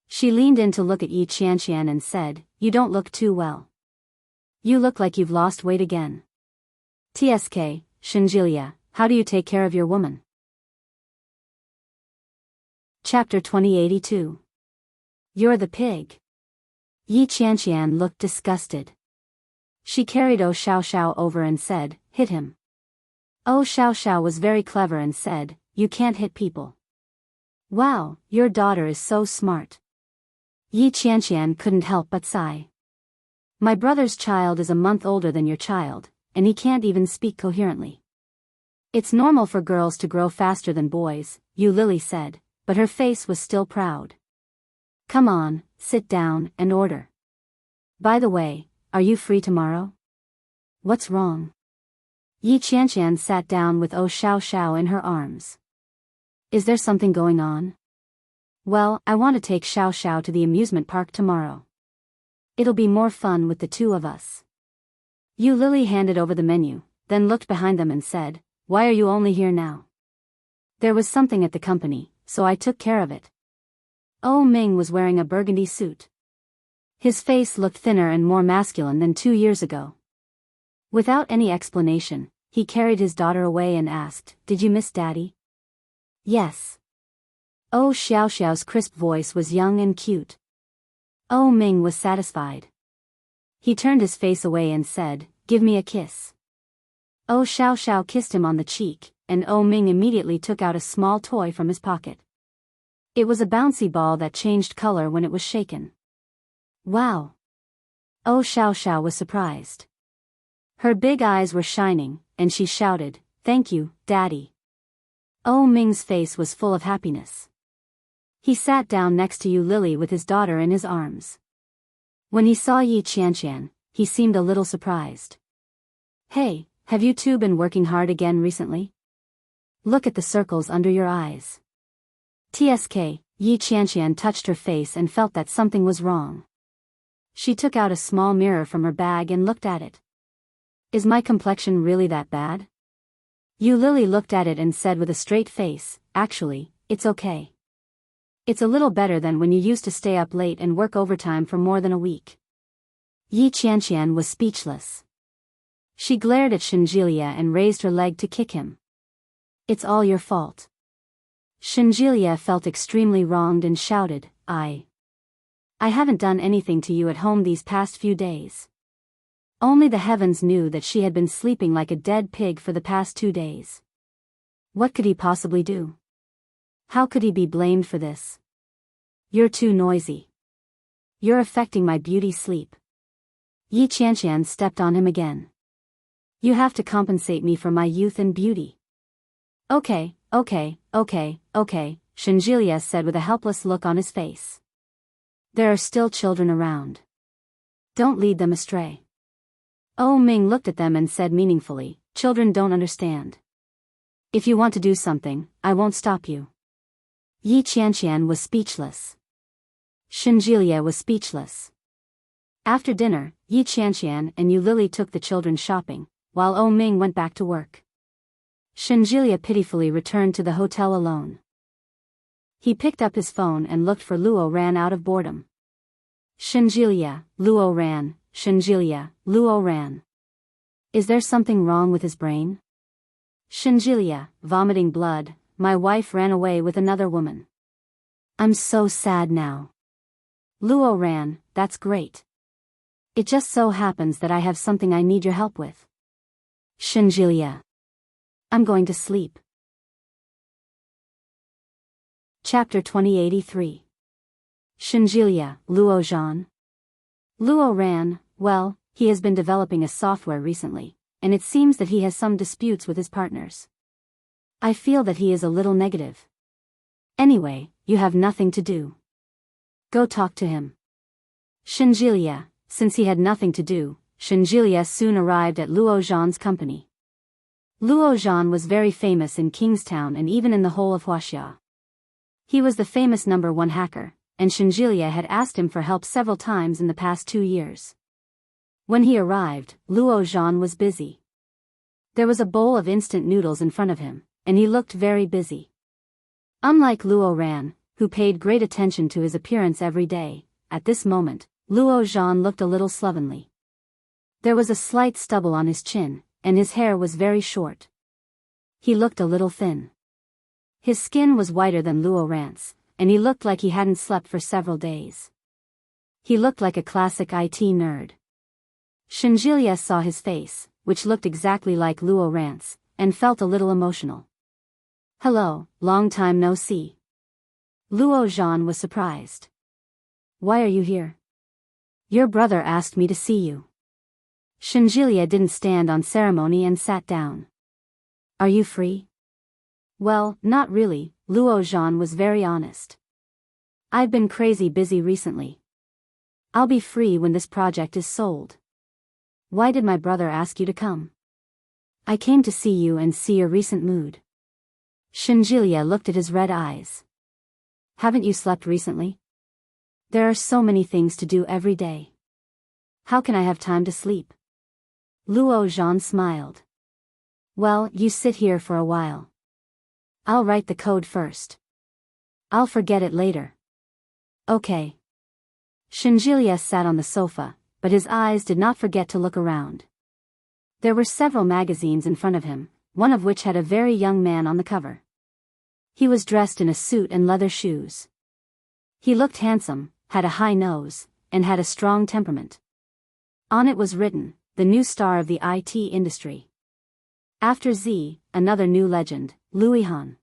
She leaned in to look at Yi Qianqian and said, "You don't look too well. You look like you've lost weight again." "TSK, Shenjilia, how do you take care of your woman?" Chapter 2082. You're the pig. Yi Qianqian looked disgusted. She carried Oh Xiao Xiao over and said, "Hit him." Oh Xiao Xiao was very clever and said, "You can't hit people." "Wow, your daughter is so smart." Yi Qianqian couldn't help but sigh. "My brother's child is a month older than your child, and he can't even speak coherently." "It's normal for girls to grow faster than boys," Yu Lily said, but her face was still proud. "Come on, sit down and order. By the way, are you free tomorrow?" "What's wrong?" Yi Qianqian sat down with Oh Xiao Xiao in her arms. "Is there something going on?" "Well, I want to take Xiao Xiao to the amusement park tomorrow. It'll be more fun with the two of us." Yu Lily handed over the menu, then looked behind them and said, "Why are you only here now?" "There was something at the company, so I took care of it." Oh Ming was wearing a burgundy suit. His face looked thinner and more masculine than 2 years ago. Without any explanation, he carried his daughter away and asked, "Did you miss Daddy?" "Yes." Oh Xiao Xiao's crisp voice was young and cute. Oh Ming was satisfied. He turned his face away and said, "Give me a kiss." Oh Xiao Xiao kissed him on the cheek, and Oh Ming immediately took out a small toy from his pocket. It was a bouncy ball that changed color when it was shaken. Wow! Oh Xiao Xiao was surprised. Her big eyes were shining, and she shouted, "Thank you, Daddy." Oh Ming's face was full of happiness. He sat down next to Yu Lily with his daughter in his arms. When he saw Yi Qianqian, he seemed a little surprised. "Hey, have you two been working hard again recently? Look at the circles under your eyes." TSK, Yi Qianqian touched her face and felt that something was wrong. She took out a small mirror from her bag and looked at it. "Is my complexion really that bad?" Yu Lily looked at it and said with a straight face, "Actually, it's okay. It's a little better than when you used to stay up late and work overtime for more than a week." Yi Qianqian was speechless. She glared at Shenjilia and raised her leg to kick him. "It's all your fault." Shenjilia felt extremely wronged and shouted, I haven't done anything to you at home these past few days." Only the heavens knew that she had been sleeping like a dead pig for the past 2 days. What could he possibly do? How could he be blamed for this? "You're too noisy. You're affecting my beauty sleep." Yi Qianqian stepped on him again. "You have to compensate me for my youth and beauty." Okay, Shenjilia said with a helpless look on his face. There are still children around. Don't lead them astray. Oh Ming looked at them and said meaningfully, children don't understand. If you want to do something, I won't stop you. Yi Qianqian was speechless. Shinjilia was speechless. After dinner, Yi Qianqian and Yu Lily took the children shopping, while Oh Ming went back to work. Shinjilia pitifully returned to the hotel alone. He picked up his phone and looked for Luo Ran out of boredom. Shinjilia, Luo Ran, Shinjilia, Luo Ran. Is there something wrong with his brain? Shinjilia, vomiting blood, my wife ran away with another woman. I'm so sad now. Luo Ran, that's great. It just so happens that I have something I need your help with. Shinjilia. I'm going to sleep. Chapter 2083. Shinjilia, Luo Zhan. Luo Ran, well, he has been developing a software recently, and it seems that he has some disputes with his partners. I feel that he is a little negative. Anyway, you have nothing to do. Go talk to him. Shinjilia, since he had nothing to do, Shinjilia soon arrived at Luo Zhan's company. Luo Zhan was very famous in Kingstown and even in the whole of Huaxia. He was the famous #1 hacker, and Shinjilia had asked him for help several times in the past 2 years. When he arrived, Luo Zhan was busy. There was a bowl of instant noodles in front of him, and he looked very busy. Unlike Luo Ran, who paid great attention to his appearance every day, at this moment, Luo Zhan looked a little slovenly. There was a slight stubble on his chin, and his hair was very short. He looked a little thin. His skin was whiter than Luo Ran's, and he looked like he hadn't slept for several days. He looked like a classic IT nerd. Shinjilia saw his face, which looked exactly like Luo Ran's, and felt a little emotional. Hello, long time no see. Luo Zhan was surprised. Why are you here? Your brother asked me to see you. Shinjilia didn't stand on ceremony and sat down. Are you free? Well, not really, Luo Zhan was very honest. I've been crazy busy recently. I'll be free when this project is sold. Why did my brother ask you to come? I came to see you and see your recent mood. Shinjilia looked at his red eyes. Haven't you slept recently? There are so many things to do every day. How can I have time to sleep? Luo Zhan smiled. Well, you sit here for a while. I'll write the code first. I'll forget it later. Okay. Shinjilia sat on the sofa, but his eyes did not forget to look around. There were several magazines in front of him, one of which had a very young man on the cover. He was dressed in a suit and leather shoes. He looked handsome, had a high nose, and had a strong temperament. On it was written, the new star of the IT industry. After Z, another new legend, Louis Han.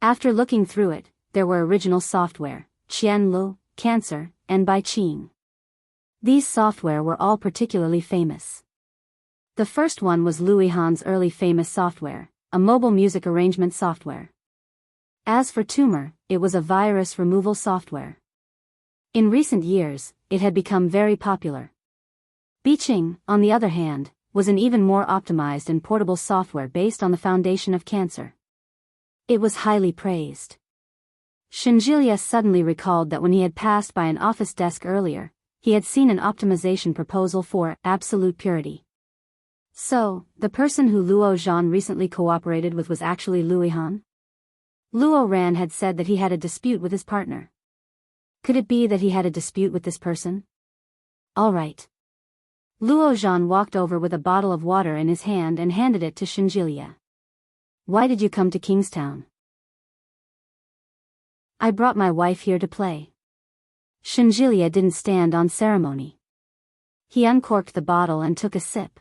After looking through it, there were original software, Qianlu, Cancer, and Bai Qing. These software were all particularly famous. The first one was Louis Han's early famous software, a mobile music arrangement software. As for Tumor, it was a virus removal software. In recent years, it had become very popular. Biqing, on the other hand, was an even more optimized and portable software based on the foundation of Cancer. It was highly praised. Shinjilia suddenly recalled that when he had passed by an office desk earlier, he had seen an optimization proposal for absolute purity. So, the person who Luo Zhan recently cooperated with was actually Louis Han? Luo Ran had said that he had a dispute with his partner. Could it be that he had a dispute with this person? All right. Luo Zhan walked over with a bottle of water in his hand and handed it to Shinjilia. Why did you come to Kingstown? I brought my wife here to play. Shinjilia didn't stand on ceremony. He uncorked the bottle and took a sip.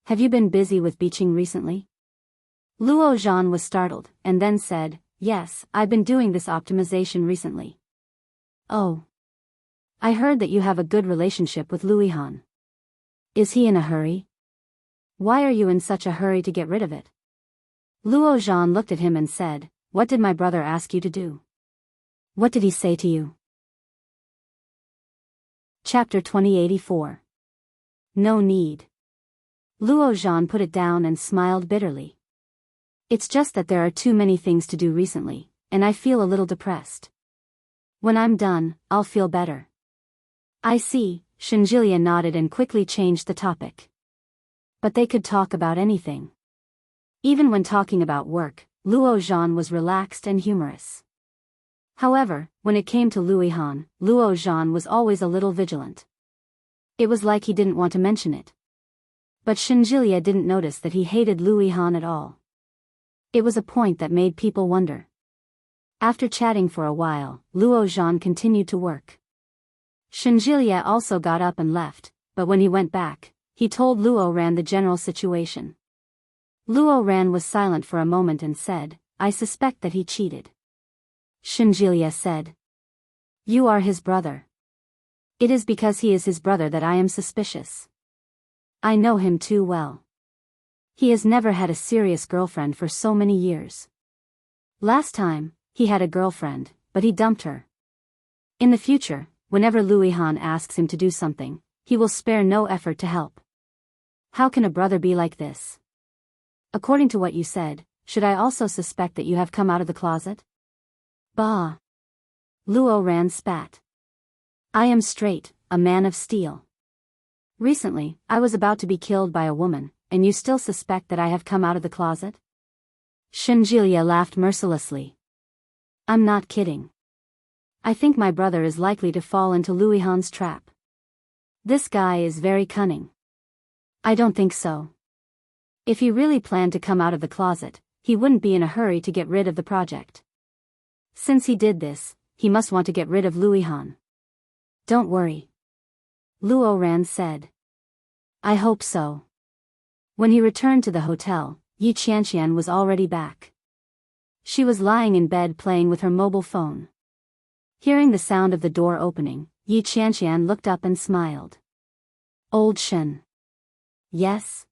Have you been busy with Biqing recently? Luo Zhan was startled, and then said, yes, I've been doing this optimization recently. Oh. I heard that you have a good relationship with Louis Han. Is he in a hurry? Why are you in such a hurry to get rid of it? Luo Zhan looked at him and said, what did my brother ask you to do? What did he say to you? Chapter 2084. No need. Luo Zhan put it down and smiled bitterly. It's just that there are too many things to do recently, and I feel a little depressed. When I'm done, I'll feel better. I see, Shinjilia nodded and quickly changed the topic. But they could talk about anything. Even when talking about work, Luo Zhan was relaxed and humorous. However, when it came to Luo Zhan was always a little vigilant. It was like he didn't want to mention it. But Shinjilia didn't notice that he hated Luo at all. It was a point that made people wonder. After chatting for a while, Luo Zhan continued to work. Shinjilia also got up and left, but when he went back, he told Luo Ran the general situation. Luo Ran was silent for a moment and said, "I suspect that he cheated." Shinjilia said, "You are his brother. It is because he is his brother that I am suspicious. I know him too well. He has never had a serious girlfriend for so many years. Last time, he had a girlfriend, but he dumped her. In the future, whenever Luo asks him to do something, he will spare no effort to help. How can a brother be like this? According to what you said, should I also suspect that you have come out of the closet?" "Bah!" Luo Ran spat. "I am straight, a man of steel. Recently, I was about to be killed by a woman, and you still suspect that I have come out of the closet?" Shinjilia laughed mercilessly. "I'm not kidding. I think my brother is likely to fall into Luo's trap. This guy is very cunning." "I don't think so. If he really planned to come out of the closet, he wouldn't be in a hurry to get rid of the project. Since he did this, he must want to get rid of Luo. Don't worry," Luo Ran said. "I hope so." When he returned to the hotel, Yi Qianqian was already back. She was lying in bed playing with her mobile phone. Hearing the sound of the door opening, Yi Qianqian looked up and smiled. "Old Shen." "Yes?"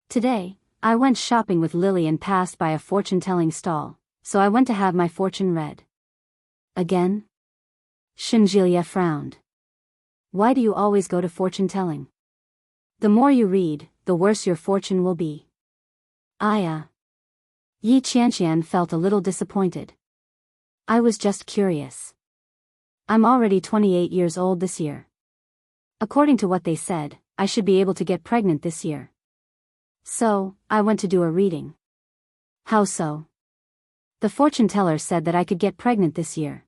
"Today, I went shopping with Lily and passed by a fortune-telling stall, so I went to have my fortune read." "Again?" Shinjilia frowned. "Why do you always go to fortune-telling? The more you read, the worse your fortune will be." Yi Qianqian felt a little disappointed. "I was just curious. I'm already 28 years old this year. According to what they said, I should be able to get pregnant this year. So, I went to do a reading." "How so?" "The fortune teller said that I could get pregnant this year."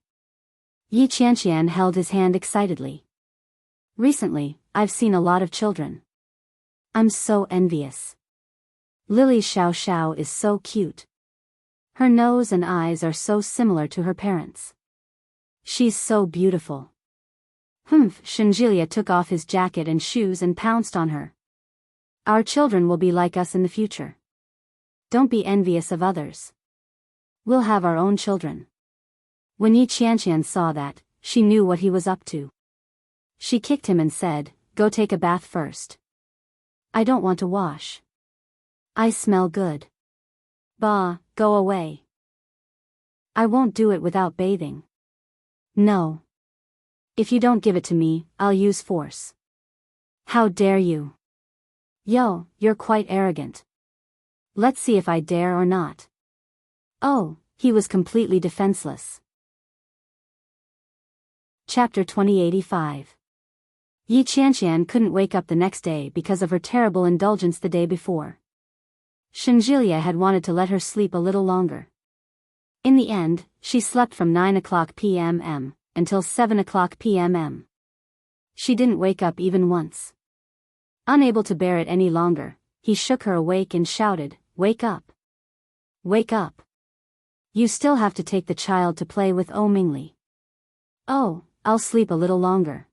Yi Qianqian held his hand excitedly. "Recently, I've seen a lot of children. I'm so envious. Lily Xiao Xiao is so cute. Her nose and eyes are so similar to her parents. She's so beautiful." "Humph!" Shinjilia took off his jacket and shoes and pounced on her. "Our children will be like us in the future. Don't be envious of others. We'll have our own children." When Yi Qianqian saw that, she knew what he was up to. She kicked him and said, "Go take a bath first." "I don't want to wash. I smell good." "Bah, go away." "I won't do it without bathing." "No. If you don't give it to me, I'll use force." "How dare you?" "Yo, you're quite arrogant. Let's see if I dare or not." Oh, he was completely defenseless. Chapter 2085. Yi Qianqian couldn't wake up the next day because of her terrible indulgence the day before. Shinjilia had wanted to let her sleep a little longer. In the end, she slept from 9 p.m. until 7 p.m. She didn't wake up even once. Unable to bear it any longer, he shook her awake and shouted, "Wake up! Wake up! You still have to take the child to play with Mingli." "Oh, I'll sleep a little longer."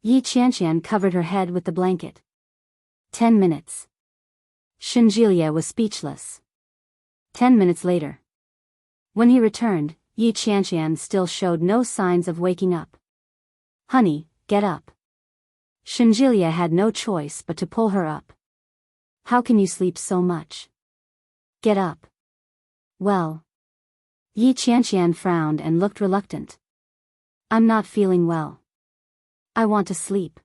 Yi Qianqian covered her head with the blanket. 10 minutes. Shinjilia was speechless. 10 minutes later. When he returned, Yi Qianqian still showed no signs of waking up. "Honey, get up." Shinjilia had no choice but to pull her up. "How can you sleep so much? Get up." "Well." Yi Qianqian frowned and looked reluctant. "I'm not feeling well. I want to sleep.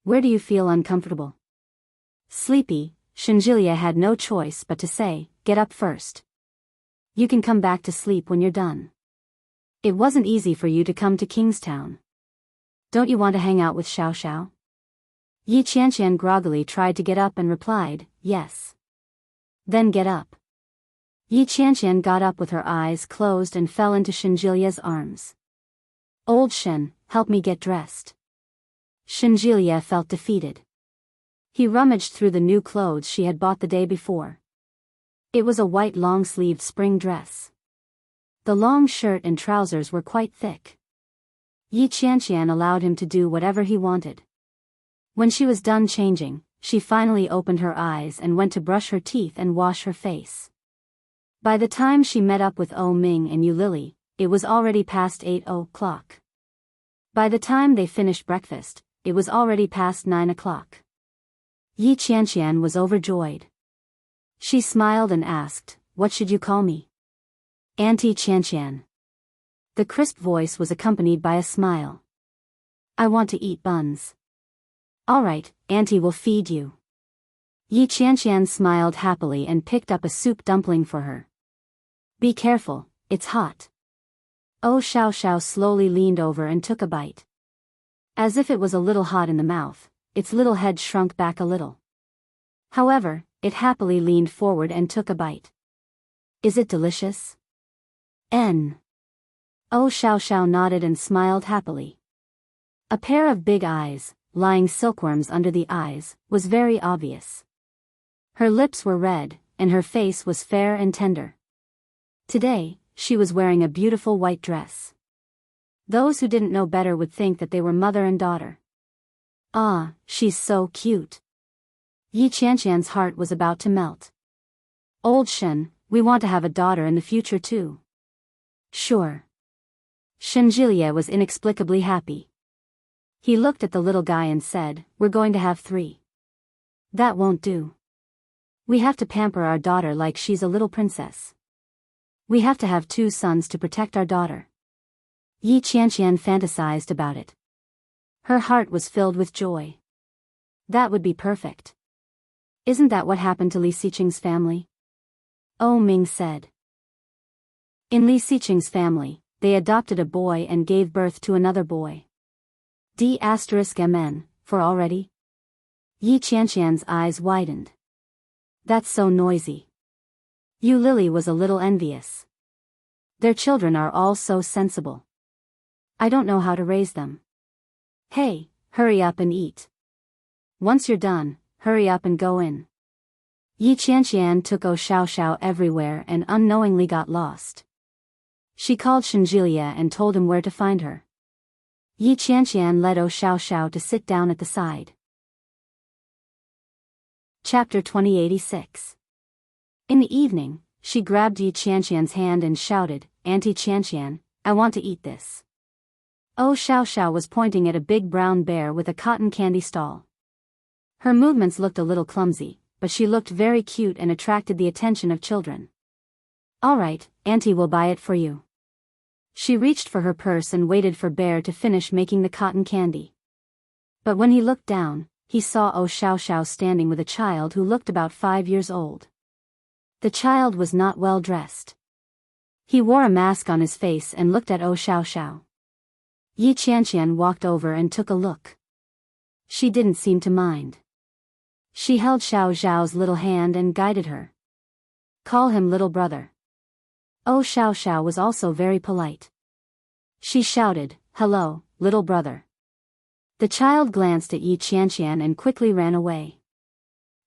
Where do you feel uncomfortable? Sleepy, Shinjilia had no choice but to say, get up first. You can come back to sleep when you're done. It wasn't easy for you to come to Kingstown. Don't you want to hang out with Xiao Xiao? Yi Qianqian groggily tried to get up and replied, yes. Then get up. Yi Qianqian got up with her eyes closed and fell into Shinjilia's arms. Old Shen, help me get dressed. Shinjilia felt defeated. He rummaged through the new clothes she had bought the day before. It was a white long-sleeved spring dress. The long shirt and trousers were quite thick. Yi Qianqian allowed him to do whatever he wanted. When she was done changing, she finally opened her eyes and went to brush her teeth and wash her face. By the time she met up with O Ming and Yu Lily, it was already past 8 o'clock. By the time they finished breakfast, it was already past 9 o'clock. Yi Qianqian was overjoyed. She smiled and asked, what should you call me? Auntie Qianqian. The crisp voice was accompanied by a smile. I want to eat buns. All right, Auntie will feed you. Yi Qianqian smiled happily and picked up a soup dumpling for her. Be careful, it's hot. Oh Xiao Xiao slowly leaned over and took a bite. As if it was a little hot in the mouth, its little head shrunk back a little. However, it happily leaned forward and took a bite. Is it delicious? Oh Xiao Xiao nodded and smiled happily. A pair of big eyes, lying silkworms under the eyes, was very obvious. Her lips were red, and her face was fair and tender. Today, she was wearing a beautiful white dress. Those who didn't know better would think that they were mother and daughter. Ah, she's so cute. Yi Qianqian's heart was about to melt. Old Shen, we want to have a daughter in the future too. Sure. Shinjilia was inexplicably happy. He looked at the little guy and said, we're going to have 3. That won't do. We have to pamper our daughter like she's a little princess. We have to have 2 sons to protect our daughter. Yi Qianqian fantasized about it. Her heart was filled with joy. That would be perfect. Isn't that what happened to Li Xiqing's family? O Ming said. In Li Xiqing's family, they adopted a boy and gave birth to another boy. D*MN, for already? Yi Qianqian's eyes widened. That's so noisy. Yu Lily was a little envious. Their children are all so sensible. I don't know how to raise them. Hey, hurry up and eat. Once you're done, hurry up and go in. Yi Qianqian took O Xiao Xiao everywhere and unknowingly got lost. She called Shinjilia and told him where to find her. Yi Qianqian led O Xiao Xiao to sit down at the side. Chapter 2086. In the evening, she grabbed Yi Qianqian's hand and shouted, Auntie Qianqian, I want to eat this. O Xiao Xiao was pointing at a big brown bear with a cotton candy stall. Her movements looked a little clumsy, but she looked very cute and attracted the attention of children. All right, Auntie will buy it for you. She reached for her purse and waited for Bear to finish making the cotton candy. But when he looked down, he saw O Xiao Xiao standing with a child who looked about 5 years old. The child was not well dressed. He wore a mask on his face and looked at O Xiao Xiao. Yi Qianqian walked over and took a look. She didn't seem to mind. She held Xiao Zhao's little hand and guided her. Call him little brother. O Xiao Xiao was also very polite. She shouted, hello, little brother. The child glanced at Yi Qianqian and quickly ran away.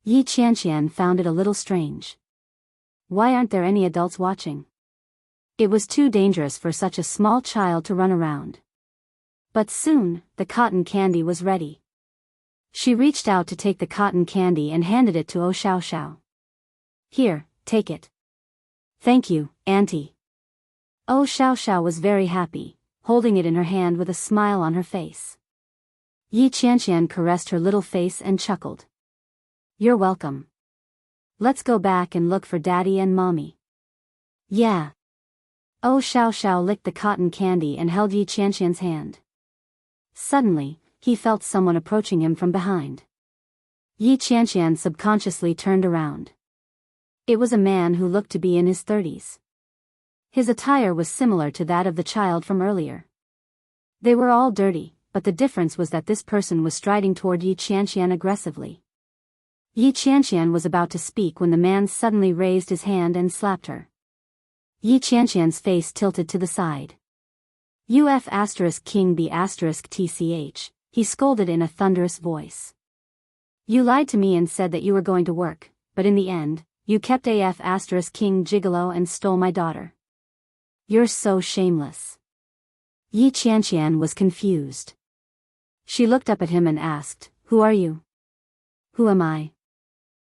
Yi Qianqian found it a little strange. Why aren't there any adults watching? It was too dangerous for such a small child to run around. But soon, the cotton candy was ready. She reached out to take the cotton candy and handed it to O Xiao Xiao. Here, take it. Thank you, Auntie. O Xiao Xiao was very happy, holding it in her hand with a smile on her face. Yi Qianqian caressed her little face and chuckled. You're welcome. Let's go back and look for Daddy and Mommy. Yeah. O Xiao Xiao licked the cotton candy and held Yi Qianqian's hand. Suddenly, he felt someone approaching him from behind. Yi Qianqian subconsciously turned around. It was a man who looked to be in his 30s. His attire was similar to that of the child from earlier. They were all dirty, but the difference was that this person was striding toward Yi Qianqian aggressively. Yi Qianqian was about to speak when the man suddenly raised his hand and slapped her. Yi Qianqian's face tilted to the side. King B TCH, he scolded in a thunderous voice. You lied to me and said that you were going to work, but in the end, you kept King Gigolo and stole my daughter. You're so shameless. Yi Qianqian was confused. She looked up at him and asked, Who are you? Who am I?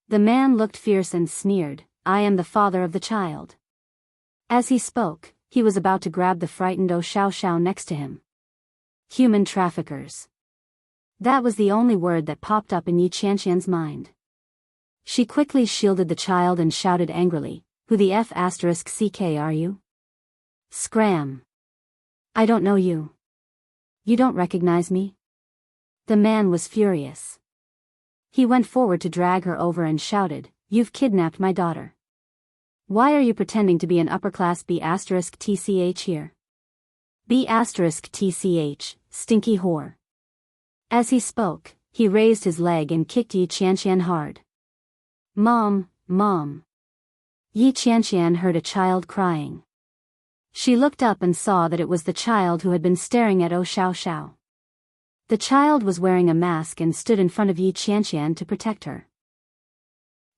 The man looked fierce and sneered, I am the father of the child. As he spoke, he was about to grab the frightened Xiao next to him. Human traffickers. That was the only word that popped up in Yi Qianqian's mind. She quickly shielded the child and shouted angrily, Who the CK are you? Scram. I don't know you. You don't recognize me? The man was furious. He went forward to drag her over and shouted, You've kidnapped my daughter. Why are you pretending to be an upper-class B TCH here? B TCH, stinky whore. As he spoke, he raised his leg and kicked Yi Qianqian hard. Mom, Mom. Yi Qianqian heard a child crying. She looked up and saw that it was the child who had been staring at Xiao. The child was wearing a mask and stood in front of Yi Qianqian to protect her.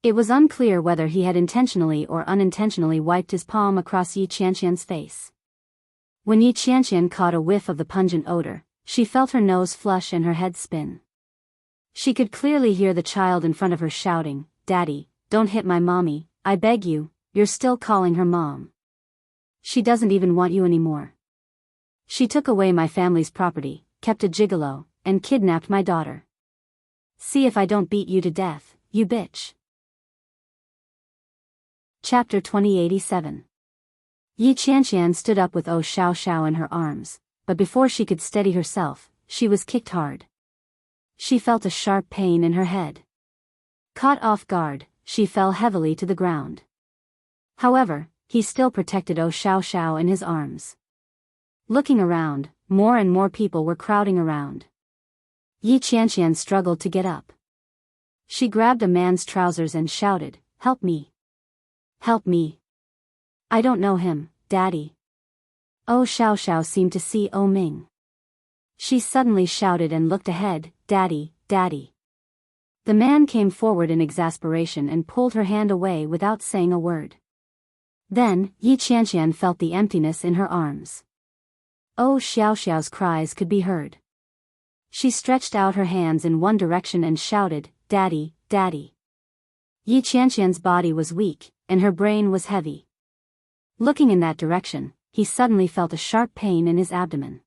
It was unclear whether he had intentionally or unintentionally wiped his palm across Yi Qianqian's face. When Yi Qianqian caught a whiff of the pungent odor, she felt her nose flush and her head spin. She could clearly hear the child in front of her shouting, Daddy, don't hit my mommy, I beg you, you're still calling her mom. She doesn't even want you anymore. She took away my family's property, kept a gigolo, and kidnapped my daughter. See if I don't beat you to death, you bitch. Chapter 2087. Yi Qianqian stood up with Xiao in her arms, but before she could steady herself, she was kicked hard. She felt a sharp pain in her head. Caught off guard, she fell heavily to the ground. However, he still protected Xiao in his arms. Looking around, more and more people were crowding around. Yi Qianqian struggled to get up. She grabbed a man's trousers and shouted, Help me. Help me. I don't know him, Daddy. Xiao seemed to see Ming. She suddenly shouted and looked ahead, Daddy, Daddy. The man came forward in exasperation and pulled her hand away without saying a word. Then, Yi Qianqian felt the emptiness in her arms. Xiao's cries could be heard. She stretched out her hands in one direction and shouted, Daddy, Daddy. Yi Qianqian's body was weak, and her brain was heavy. Looking in that direction, he suddenly felt a sharp pain in his abdomen.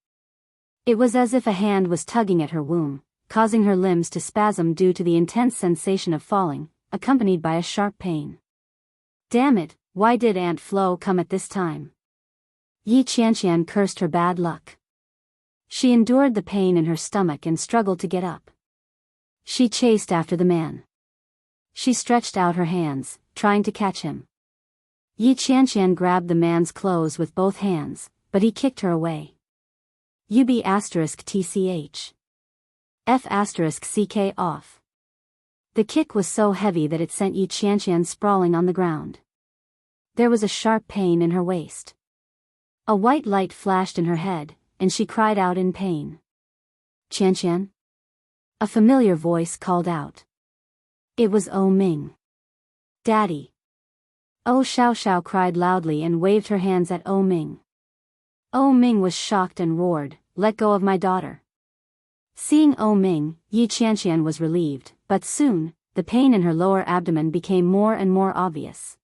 It was as if a hand was tugging at her womb, causing her limbs to spasm due to the intense sensation of falling, accompanied by a sharp pain. Damn it, why did Aunt Flo come at this time? Yi Qianqian cursed her bad luck. She endured the pain in her stomach and struggled to get up. She chased after the man. She stretched out her hands, trying to catch him. Yi Qianqian grabbed the man's clothes with both hands, but he kicked her away. UB TCH. F CK off. The kick was so heavy that it sent Yi Qianqian sprawling on the ground. There was a sharp pain in her waist. A white light flashed in her head, and she cried out in pain. Qianqian? A familiar voice called out. It was Ming. Daddy. Xiao cried loudly and waved her hands at Ming. Ming was shocked and roared, Let go of my daughter. Seeing Ming, Yi Qianqian was relieved, but soon, the pain in her lower abdomen became more and more obvious.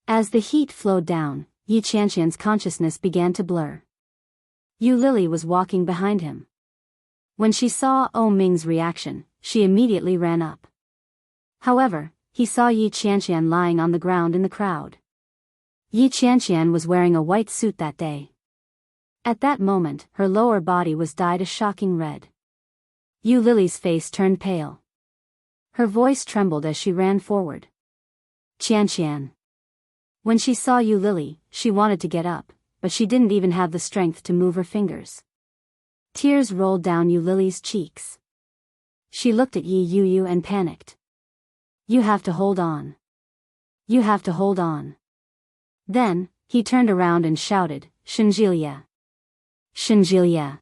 As the heat flowed down, Yi Qianqian's consciousness began to blur. Yu Lily was walking behind him. When she saw Ming's reaction, she immediately ran up. However, he saw Yi Qianqian lying on the ground in the crowd. Yi Qianqian was wearing a white suit that day. At that moment, her lower body was dyed a shocking red. Yu Lily's face turned pale. Her voice trembled as she ran forward. Qianqian. When she saw Yu Lily, she wanted to get up, but she didn't even have the strength to move her fingers. Tears rolled down Yu Lily's cheeks. She looked at Yi Yu and panicked. You have to hold on. You have to hold on. Then, he turned around and shouted, Shenjilia. Shenjilia.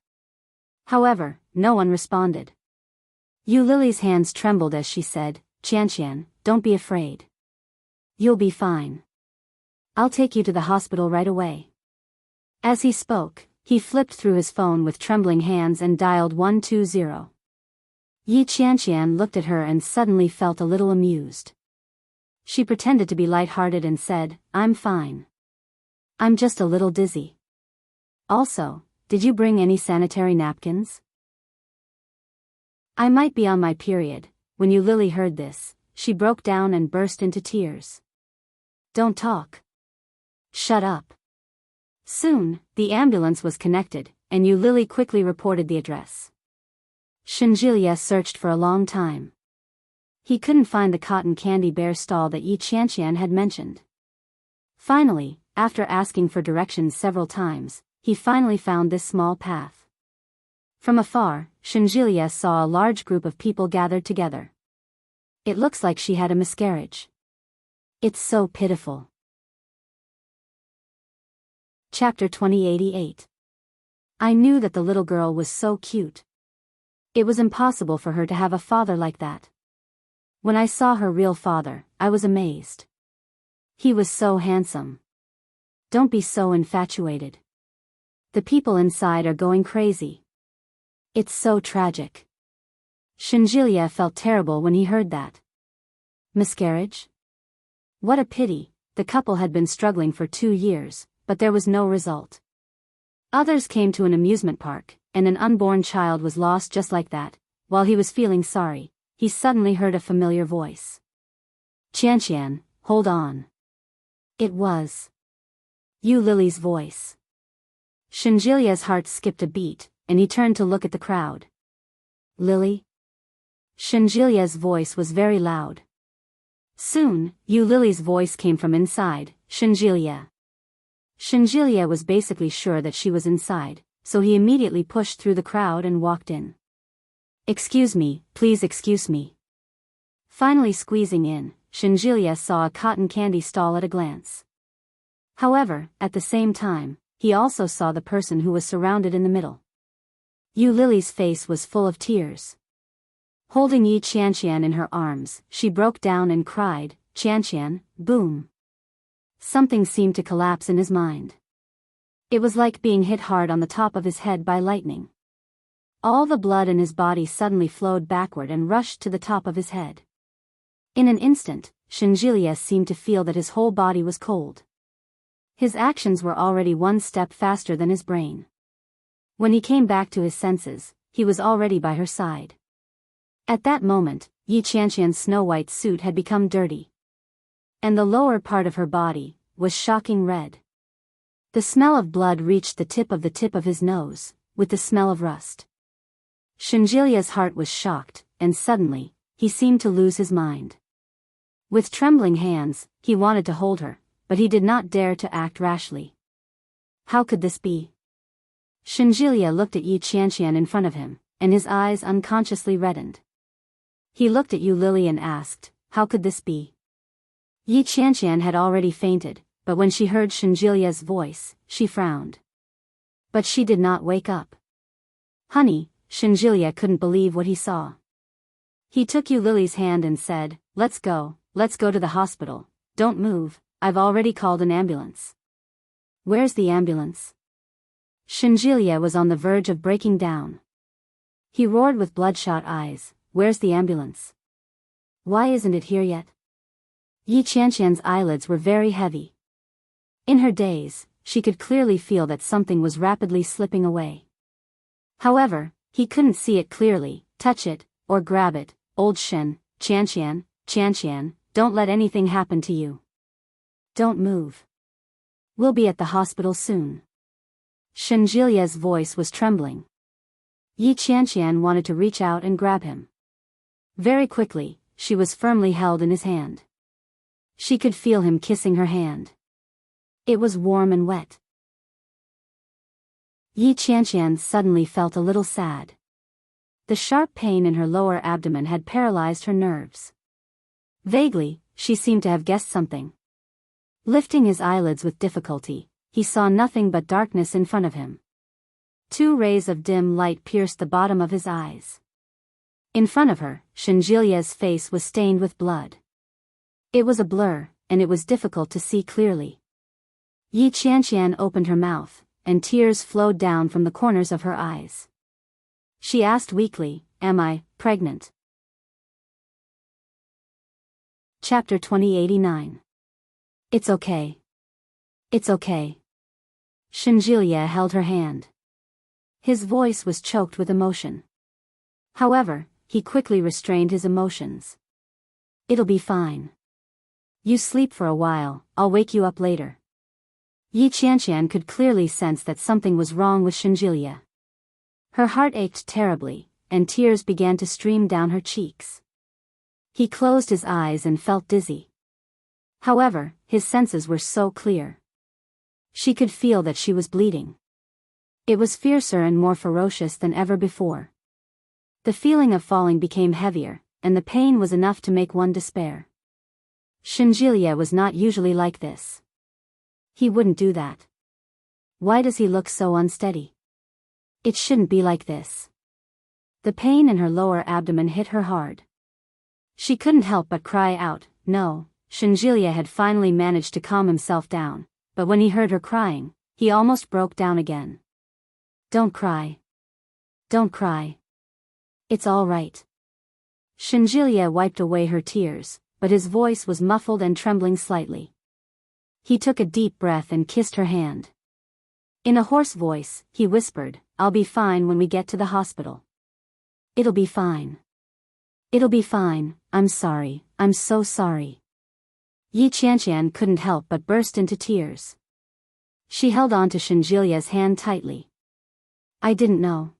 However, no one responded. Yu Lily's hands trembled as she said, Qianqian, don't be afraid. You'll be fine. I'll take you to the hospital right away. As he spoke, he flipped through his phone with trembling hands and dialed 120. Yi Qianqian looked at her and suddenly felt a little amused. She pretended to be light-hearted and said, I'm fine. I'm just a little dizzy. Also, did you bring any sanitary napkins? I might be on my period. When Yu Lily heard this, she broke down and burst into tears. Don't talk. Shut up. Soon, the ambulance was connected, and Yu Lily quickly reported the address. Shenjilia searched for a long time. He couldn't find the cotton candy bear stall that Yi Qianqian had mentioned. Finally, after asking for directions several times, he finally found this small path. From afar, Shenjilia saw a large group of people gathered together. It looks like she had a miscarriage. It's so pitiful. Chapter 2088. I knew that the little girl was so cute. It was impossible for her to have a father like that. When I saw her real father, I was amazed. He was so handsome. Don't be so infatuated. The people inside are going crazy. It's so tragic. Shenjilia felt terrible when he heard that. Miscarriage? What a pity. The couple had been struggling for 2 years, but there was no result. Others came to an amusement park, and an unborn child was lost just like that. While he was feeling sorry, he suddenly heard a familiar voice. Qianqian, hold on. It was Yu Lily's voice. Shenjilia's heart skipped a beat, and he turned to look at the crowd. Lily? Shenjilia's voice was very loud. Soon, Yu Lily's voice came from inside, Shenjilia. Shenjilia was basically sure that she was inside, so he immediately pushed through the crowd and walked in. Excuse me, please excuse me. Finally squeezing in, Shenjilia saw a cotton candy stall at a glance. However, at the same time, he also saw the person who was surrounded in the middle. Yu Lily's face was full of tears. Holding Yi Qianqian in her arms, she broke down and cried, Qianqian, boom. Something seemed to collapse in his mind. It was like being hit hard on the top of his head by lightning. All the blood in his body suddenly flowed backward and rushed to the top of his head. In an instant, Shenjilia seemed to feel that his whole body was cold. His actions were already one step faster than his brain. When he came back to his senses, he was already by her side. At that moment, Yi Qianqian's snow-white suit had become dirty. And the lower part of her body was shocking red. The smell of blood reached the tip of his nose, with the smell of rust. Shenjilia's heart was shocked, and suddenly, he seemed to lose his mind. With trembling hands, he wanted to hold her, but he did not dare to act rashly. How could this be? Shenjilia looked at Yi Qianqian in front of him, and his eyes unconsciously reddened. He looked at Yu Lily and asked, how could this be? Yi Qianqian had already fainted, but when she heard Shenjilia's voice, she frowned. But she did not wake up. Honey, Shenjilia couldn't believe what he saw. He took Yu Lily's hand and said, let's go to the hospital. Don't move, I've already called an ambulance. Where's the ambulance? Shenjilia was on the verge of breaking down. He roared with bloodshot eyes, where's the ambulance? Why isn't it here yet? Yi Qianqian's eyelids were very heavy. In her daze, she could clearly feel that something was rapidly slipping away. However, he couldn't see it clearly, touch it, or grab it. Old Qianqian, don't let anything happen to you. Don't move. We'll be at the hospital soon. Shenjilia's voice was trembling. Yi Qianqian wanted to reach out and grab him. Very quickly, she was firmly held in his hand. She could feel him kissing her hand. It was warm and wet. Yi Qianqian suddenly felt a little sad. The sharp pain in her lower abdomen had paralyzed her nerves. Vaguely, she seemed to have guessed something. Lifting his eyelids with difficulty, he saw nothing but darkness in front of him. 2 rays of dim light pierced the bottom of his eyes. In front of her, Shenjilia's face was stained with blood. It was a blur, and it was difficult to see clearly. Yi Qianqian opened her mouth, and tears flowed down from the corners of her eyes. She asked weakly, "Am I pregnant?" Chapter 2089. It's okay. It's okay. Shenjilia held her hand. His voice was choked with emotion. However, he quickly restrained his emotions. It'll be fine. You sleep for a while, I'll wake you up later. Yi Qianqian could clearly sense that something was wrong with Shenjilia. Her heart ached terribly, and tears began to stream down her cheeks. He closed his eyes and felt dizzy. However, his senses were so clear. She could feel that she was bleeding. It was fiercer and more ferocious than ever before. The feeling of falling became heavier, and the pain was enough to make one despair. Shenjilia was not usually like this. He wouldn't do that. Why does he look so unsteady? It shouldn't be like this. The pain in her lower abdomen hit her hard. She couldn't help but cry out, no. Shenjilia had finally managed to calm himself down, but when he heard her crying, he almost broke down again. Don't cry. Don't cry. It's all right. Shenjilia wiped away her tears, but his voice was muffled and trembling slightly. He took a deep breath and kissed her hand. In a hoarse voice, he whispered, "I'll be fine when we get to the hospital. It'll be fine. It'll be fine, I'm sorry, I'm so sorry." Yi Qianqian couldn't help but burst into tears. She held on to Shenjilia's hand tightly. I didn't know.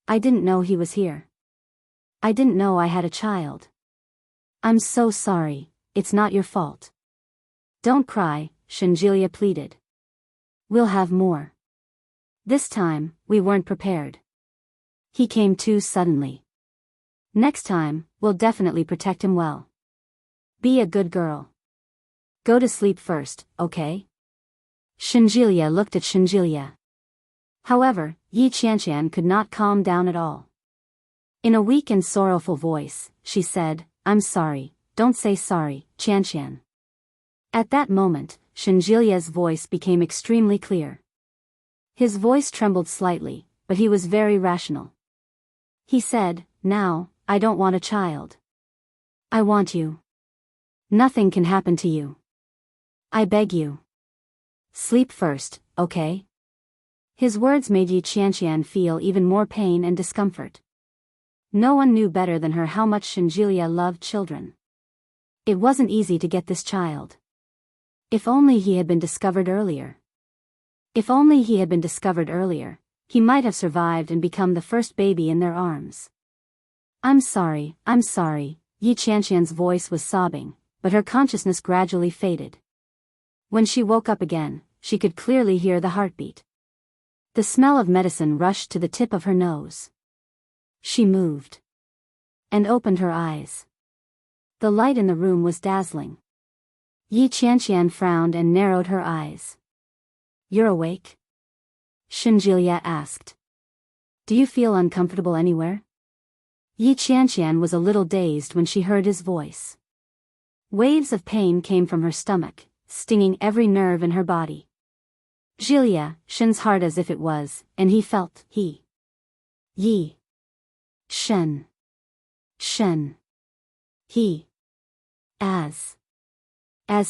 I didn't know he was here. I didn't know I had a child. I'm so sorry, it's not your fault. Don't cry, Shenjilia pleaded. We'll have more. This time, we weren't prepared. He came too suddenly. Next time, we'll definitely protect him well. Be a good girl. Go to sleep first, okay? Shenjilia looked at Shenjilia. However, Yi Qianqian could not calm down at all. In a weak and sorrowful voice, she said, I'm sorry, don't say sorry, Qianqian. At that moment, Shenjilia's voice became extremely clear. His voice trembled slightly, but he was very rational. He said, now, I don't want a child. I want you. Nothing can happen to you. I beg you. Sleep first, okay? His words made Yi Qianqian feel even more pain and discomfort. No one knew better than her how much Shenjilia loved children. It wasn't easy to get this child. If only he had been discovered earlier. If only he had been discovered earlier, he might have survived and become the first baby in their arms. I'm sorry, Yi Qianqian's voice was sobbing, but her consciousness gradually faded. When she woke up again, she could clearly hear the heartbeat. The smell of medicine rushed to the tip of her nose. She moved. And opened her eyes. The light in the room was dazzling. Yi Qianqian frowned and narrowed her eyes. You're awake? Shenjilia asked. Do you feel uncomfortable anywhere? Yi Qianqian was a little dazed when she heard his voice. Waves of pain came from her stomach, stinging every nerve in her body. Jilia, Shen's heart as if it was, and he felt, Yi. Shen. He. As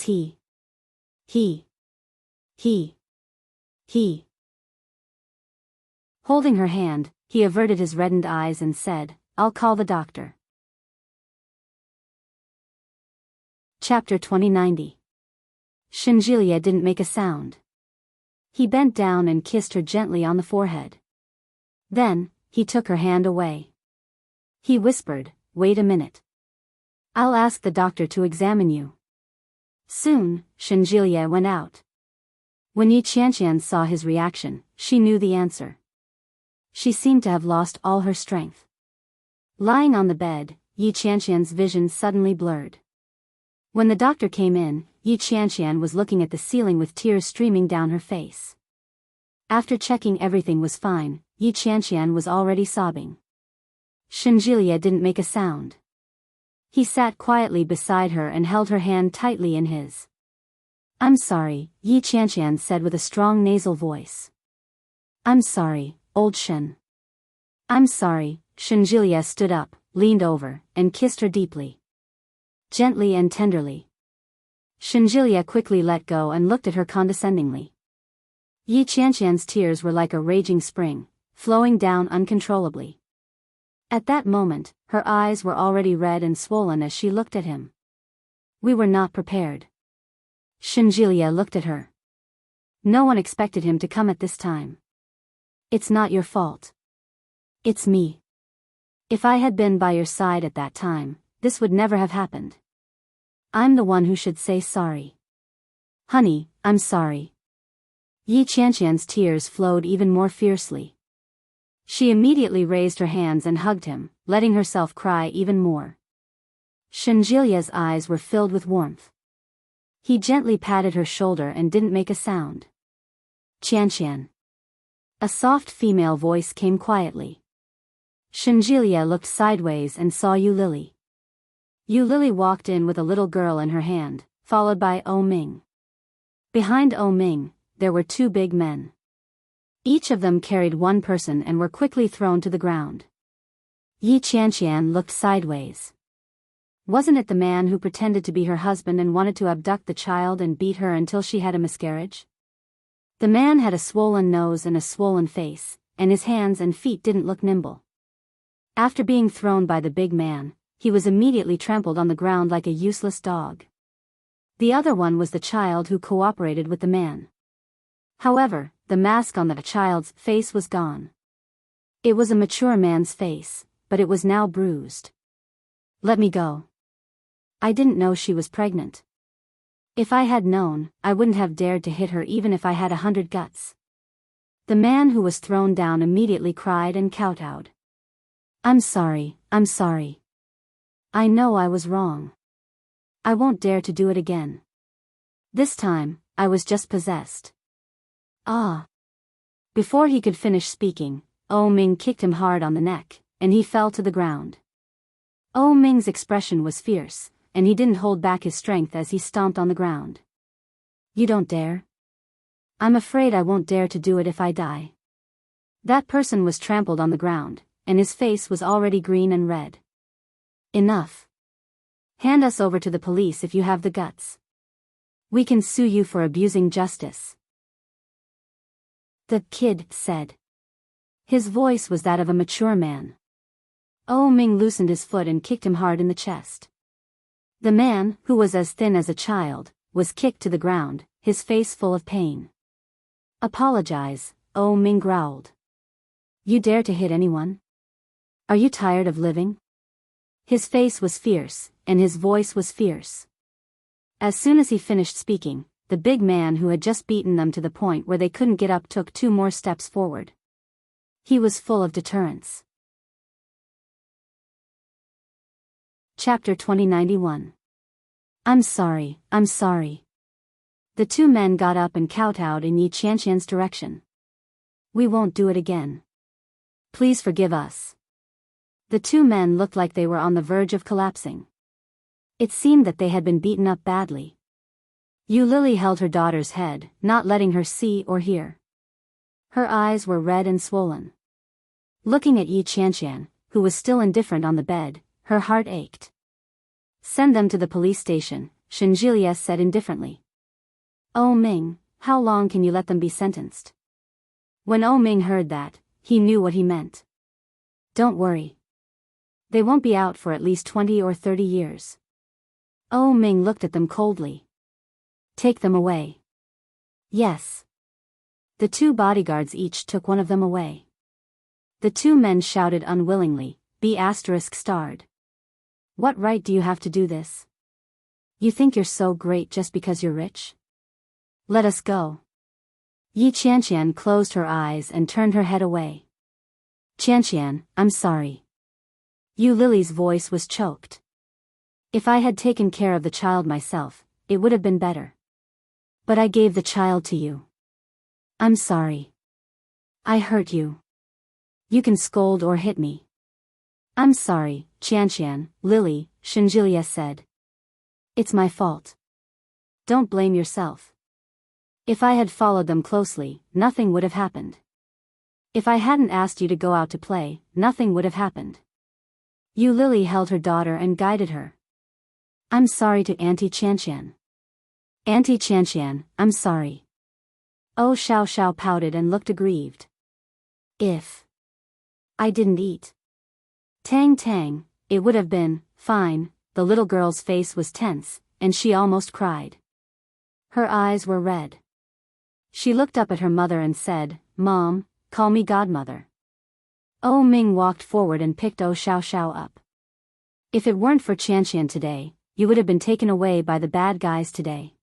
he. Holding her hand, he averted his reddened eyes and said, I'll call the doctor. Chapter 2090. Shenjilia didn't make a sound. He bent down and kissed her gently on the forehead. Then, he took her hand away. He whispered, "Wait a minute. I'll ask the doctor to examine you." Soon, Shinjilia went out. When Yi Qianqian saw his reaction, she knew the answer. She seemed to have lost all her strength. Lying on the bed, Yi Qianqian's vision suddenly blurred. When the doctor came in, Yi Qianqian was looking at the ceiling with tears streaming down her face. After checking everything was fine, Yi Qianqian was already sobbing. Shinjilia didn't make a sound. He sat quietly beside her and held her hand tightly in his. "I'm sorry," Yi Qianqian said with a strong nasal voice. "I'm sorry, old Shin." "I'm sorry." Shinjilia stood up, leaned over, and kissed her deeply. Gently and tenderly. Shinjilia quickly let go and looked at her condescendingly. Yi Qianqian's tears were like a raging spring, flowing down uncontrollably. At that moment, her eyes were already red and swollen as she looked at him. "We were not prepared." Shinjilia looked at her. "No one expected him to come at this time. It's not your fault. It's me. If I had been by your side at that time, this would never have happened. I'm the one who should say sorry. Honey, I'm sorry." Yi Qianqian's tears flowed even more fiercely. She immediately raised her hands and hugged him, letting herself cry even more. Shinjilia's eyes were filled with warmth. He gently patted her shoulder and didn't make a sound. "Qianqian." A soft female voice came quietly. Shinjilia looked sideways and saw Yu Lily. Yu Lily walked in with a little girl in her hand, followed by O Ming. Behind O Ming, there were two big men. Each of them carried one person and were quickly thrown to the ground. Yi Qianqian looked sideways. Wasn't it the man who pretended to be her husband and wanted to abduct the child and beat her until she had a miscarriage? The man had a swollen nose and a swollen face, and his hands and feet didn't look nimble. After being thrown by the big man, he was immediately trampled on the ground like a useless dog. The other one was the child who cooperated with the man. However, the mask on the child's face was gone. It was a mature man's face, but it was now bruised. "Let me go. I didn't know she was pregnant. If I had known, I wouldn't have dared to hit her even if I had 100 guts." The man who was thrown down immediately cried and kowtowed. "I'm sorry, I'm sorry. I know I was wrong. I won't dare to do it again. This time, I was just possessed." "Ah." Before he could finish speaking, O Ming kicked him hard on the neck, and he fell to the ground. O Ming's expression was fierce, and he didn't hold back his strength as he stomped on the ground. "You don't dare?" "I'm afraid I won't dare to do it if I die." That person was trampled on the ground, and his face was already green and red. "Enough. Hand us over to the police if you have the guts. We can sue you for abusing justice," the kid said. His voice was that of a mature man. O Ming loosened his foot and kicked him hard in the chest. The man, who was as thin as a child, was kicked to the ground, his face full of pain. "Apologize," O Ming growled. "You dare to hit anyone? Are you tired of living?" His face was fierce, and his voice was fierce. As soon as he finished speaking, the big man who had just beaten them to the point where they couldn't get up took 2 more steps forward. He was full of deterrence. Chapter 2091. "I'm sorry, I'm sorry." The 2 men got up and kowtowed in Yi Qianqian's direction. "We won't do it again. Please forgive us." The 2 men looked like they were on the verge of collapsing. It seemed that they had been beaten up badly. Yu Lily held her daughter's head, not letting her see or hear. Her eyes were red and swollen. Looking at Yi Qianqian, who was still indifferent on the bed, her heart ached. "Send them to the police station," Shinjilia said indifferently. "O Ming, how long can you let them be sentenced?" When O Ming heard that, he knew what he meant. "Don't worry. They won't be out for at least 20 or 30 years. O Ming looked at them coldly. "Take them away." "Yes." The 2 bodyguards each took one of them away. The two men shouted unwillingly, *****. What right do you have to do this? You think you're so great just because you're rich? Let us go. Yi Qianqian closed her eyes and turned her head away. Qianqian, I'm sorry. Yu Lily's voice was choked. If I had taken care of the child myself, it would have been better. But I gave the child to you. I'm sorry. I hurt you. You can scold or hit me. I'm sorry, Qianqian, Lily, Shinjilia said. It's my fault. Don't blame yourself. If I had followed them closely, nothing would have happened. If I hadn't asked you to go out to play, nothing would have happened. Yu Lily held her daughter and guided her. I'm sorry to Auntie Qianqian. Auntie Qianqian, I'm sorry. Oh, Xiao Xiao pouted and looked aggrieved. If I didn't eat. Tang Tang, it would have been fine. The little girl's face was tense, and she almost cried. Her eyes were red. She looked up at her mother and said, Mom, call me godmother. Oh Ming walked forward and picked Oh Xiao Xiao up. If it weren't for Qianqian today, you would have been taken away by the bad guys today.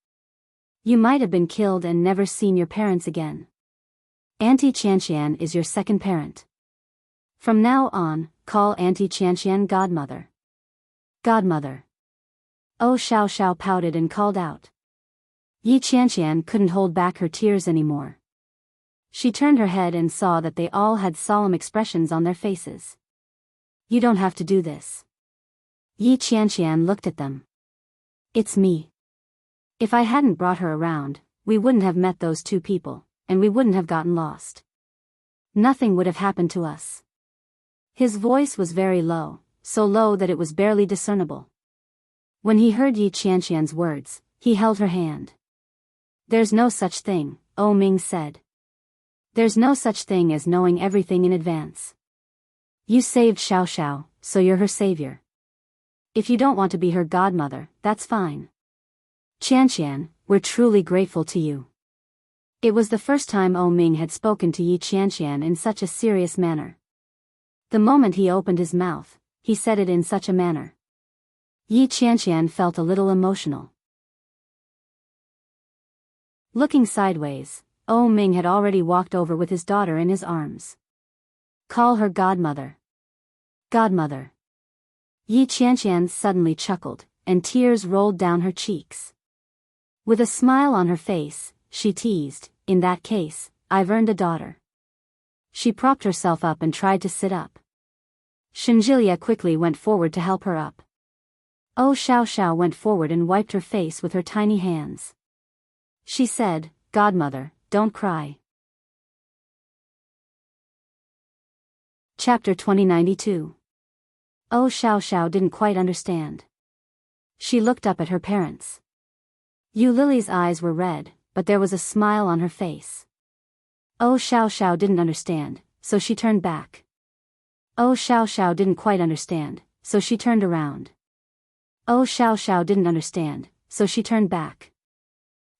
You might have been killed and never seen your parents again. Auntie Qianqian is your second parent. From now on, call Auntie Qianqian godmother. Godmother. Oh Xiao Xiao pouted and called out. Yi Qianqian couldn't hold back her tears anymore. She turned her head and saw that they all had solemn expressions on their faces. You don't have to do this. Yi Qianqian looked at them. It's me. If I hadn't brought her around, we wouldn't have met those two people, and we wouldn't have gotten lost. Nothing would have happened to us. His voice was very low, so low that it was barely discernible. When he heard Yi Qianqian's words, he held her hand. There's no such thing, Oh Ming said. There's no such thing as knowing everything in advance. You saved Xiao Xiao, so you're her savior. If you don't want to be her godmother, that's fine. Qianqian, we're truly grateful to you. It was the first time Oh Ming had spoken to Yi Qianqian in such a serious manner. The moment he opened his mouth, he said it in such a manner. Yi Qianqian felt a little emotional. Looking sideways, Oh Ming had already walked over with his daughter in his arms. Call her godmother. Godmother. Yi Qianqian suddenly chuckled, and tears rolled down her cheeks. With a smile on her face, she teased, in that case, I've earned a daughter. She propped herself up and tried to sit up. Shinjilia quickly went forward to help her up. Oh Xiao Xiao went forward and wiped her face with her tiny hands. She said, Godmother, don't cry. Chapter 2092. Oh Xiao Xiao didn't quite understand. She looked up at her parents. Yu Lily's eyes were red, but there was a smile on her face. Oh Xiao Xiao didn't understand, so she turned back. Oh Xiao Xiao didn't quite understand, so she turned around. Oh Xiao Xiao didn't understand, so she turned back.